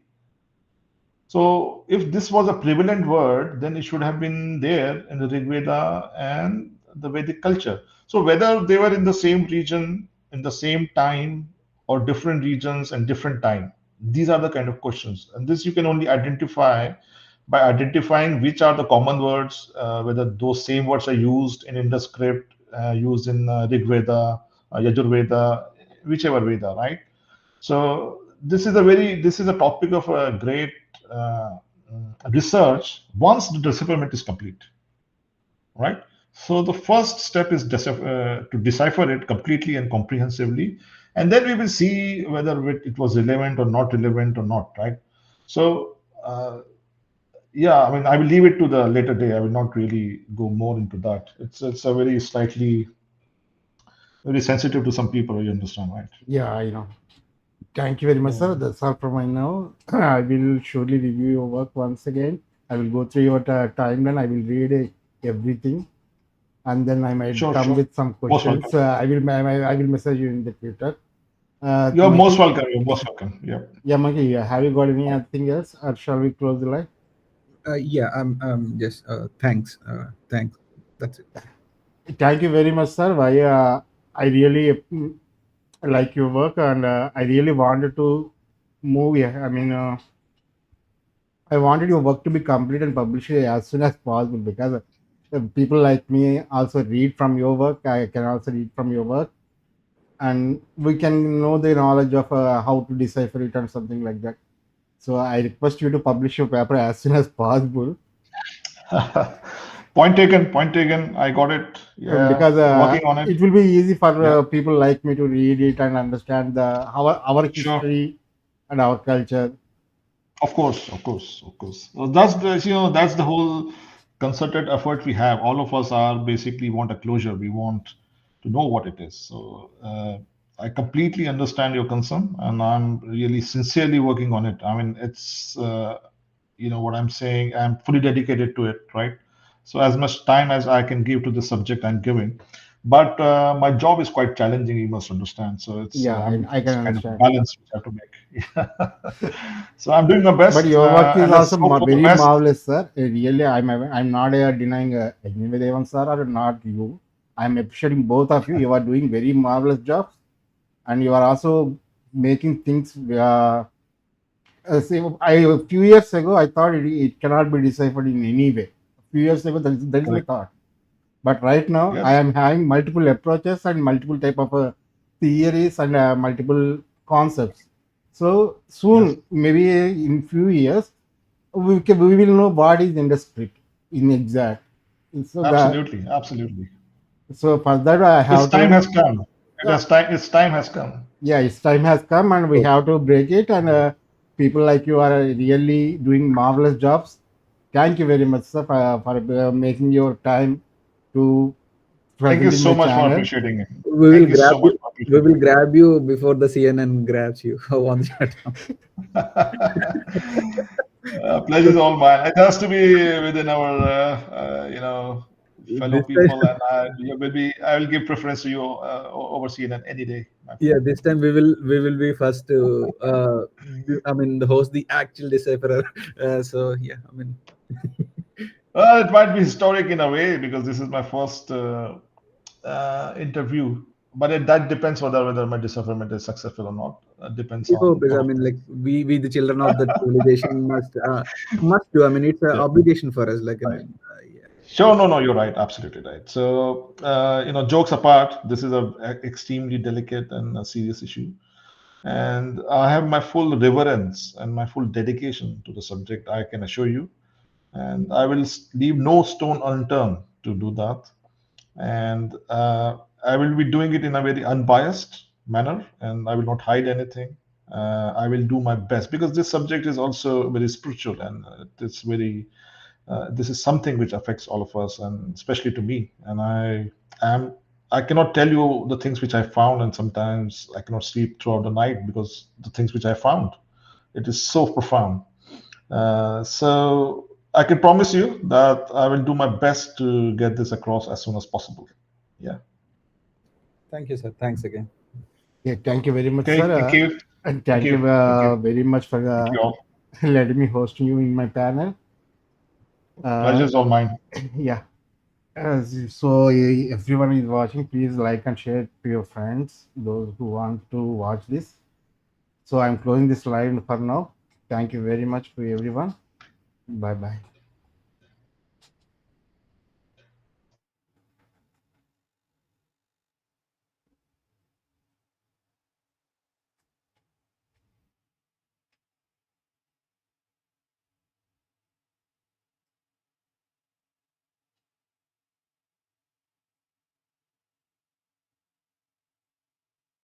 Speaker 2: So if this was a prevalent word, then it should have been there in the Rig Veda and the Vedic culture. So whether they were in the same region, in the same time, or different regions and different time, these are the kind of questions. And this you can only identify by identifying which are the common words, whether those same words are used in Indus script, used in Rig Veda, Yajur Veda, whichever Veda, right? So this is a topic of a great uh, research once the decipherment is complete, right? So the first step is to decipher it completely and comprehensively, and then we will see whether it was relevant or not relevant or not, right? So yeah, I mean, I will leave it to the later day. I will not really go more into that. It's a very slightly very sensitive to some people. You understand, right?
Speaker 1: Yeah, I know. Thank you very much, sir. That's all from my now. I will surely review your work once again. I will go through your timeline. I will read everything, and then I might
Speaker 2: Sure,
Speaker 1: come
Speaker 2: sure.
Speaker 1: with some
Speaker 2: Most welcome.
Speaker 1: questions. I will message you in the Twitter.
Speaker 2: You're most
Speaker 1: Monkey,
Speaker 2: welcome. You're most welcome. Yeah.
Speaker 1: yeah, Monkey, have you got anything else, or shall we close the line?
Speaker 3: Yeah, just thanks. Thanks. That's it.
Speaker 1: Thank you very much, sir. I really like your work, and I really wanted to move. Yeah, I mean, I wanted your work to be complete and published as soon as possible because people like me also read from your work. I can also read from your work, and we can know the knowledge of how to decipher it and something like that. So I request you to publish your paper as soon as possible
Speaker 2: Point taken. Point taken. I got it. Yeah.
Speaker 1: because
Speaker 2: Working on it.
Speaker 1: it will be easy for
Speaker 2: Yeah.
Speaker 1: people like me to read it and understand our
Speaker 2: Sure.
Speaker 1: history and our culture.
Speaker 2: Of course. Of course. Of course. Well, that's the that's the whole concerted effort we have. All of us are basically want a closure. We want to know what it is. So I completely understand your concern, and I'm really sincerely working on it. I mean, it's what I'm saying. I'm fully dedicated to it, right? So as much time as I can give to the subject, I'm giving. But my job is quite challenging, you must understand. So
Speaker 1: Yeah, I
Speaker 2: it's
Speaker 1: can
Speaker 2: kind of a
Speaker 1: understand.
Speaker 2: balance which I have to make. So I'm doing my
Speaker 1: But
Speaker 2: best,
Speaker 1: your work is
Speaker 2: and let's
Speaker 1: also
Speaker 2: hope for the
Speaker 1: very
Speaker 2: best.
Speaker 1: marvelous, sir. Really, I'm not denying Yajnadevan sir or not you. I'm appreciating both of you. You are doing very marvelous jobs, and you are also making things. A few years ago, I thought it cannot be deciphered in any way. A few years ago, that is my
Speaker 2: Correct.
Speaker 1: thought. But right now, I
Speaker 2: Yes.
Speaker 1: am having multiple approaches and multiple type of theories and multiple concepts. So
Speaker 2: Yes.
Speaker 1: soon, maybe in few years, we will know what is industry in exact. So that
Speaker 2: Absolutely. Absolutely.
Speaker 1: so for that I
Speaker 2: Its
Speaker 1: have
Speaker 2: time
Speaker 1: to
Speaker 2: has come. It
Speaker 1: uh,
Speaker 2: has time. Its time has come.
Speaker 1: yeah, its time has come and we
Speaker 3: So,
Speaker 1: have to break it. And people like you are really doing marvelous jobs. Thank you very much, sir, for making your time to
Speaker 2: Thank you
Speaker 1: present in
Speaker 2: so
Speaker 1: my
Speaker 2: much for
Speaker 1: channel.
Speaker 2: appreciating it.
Speaker 3: We will
Speaker 2: Thank you
Speaker 3: grab
Speaker 2: so much
Speaker 3: you.
Speaker 2: for
Speaker 3: We
Speaker 2: appreciating
Speaker 3: will grab you before the CNN grabs you on the shutdown.
Speaker 2: it. Pleasure is all mine. It has to be within our, fellow
Speaker 3: This time,
Speaker 2: people, and I will give preference to you over CNN any day, my
Speaker 3: yeah,
Speaker 2: friend.
Speaker 3: this time we will be first to host the actual decipherer. So yeah, I mean,
Speaker 2: Well, it might be historic in a way because this is my first interview, but that depends whether my decipherment is successful or not. Depends
Speaker 3: we
Speaker 2: on
Speaker 3: hope
Speaker 2: a
Speaker 3: is, I
Speaker 2: couple of
Speaker 3: mean,
Speaker 2: things.
Speaker 3: like we the children of that civilization must do. I mean, it's an
Speaker 2: Yeah.
Speaker 3: obligation for us. Like, I
Speaker 2: Right.
Speaker 3: mean, yeah.
Speaker 2: Sure, no, you're right, absolutely right. So, jokes apart, this is a extremely delicate and a serious issue, and I have my full reverence and my full dedication to the subject, I can assure you, and I will leave no stone unturned to do that, and I will be doing it in a very unbiased manner, and I will not hide anything. I will do my best because this subject is also very spiritual, and it's very this is something which affects all of us, and especially to me. And am I cannot tell you the things which I found, and sometimes I cannot sleep throughout the night because the things which I found, it is so profound. So I can promise you that I will do my best to get this across as soon as possible. Yeah.
Speaker 3: Thank you, sir. Thanks again.
Speaker 1: Yeah, thank you very much,
Speaker 2: Okay.
Speaker 1: sir.
Speaker 2: Thank you.
Speaker 1: And
Speaker 2: Thank
Speaker 1: thank
Speaker 2: you.
Speaker 1: you
Speaker 2: Thank you.
Speaker 1: very much for
Speaker 2: Thank you all.
Speaker 1: letting me host you in my panel.
Speaker 2: Pleasure
Speaker 1: Uh,
Speaker 2: is all mine.
Speaker 1: yeah. So everyone is watching, please like and share to your friends, those who want to watch this. So I'm closing this live for now. Thank you very much to everyone. Bye bye.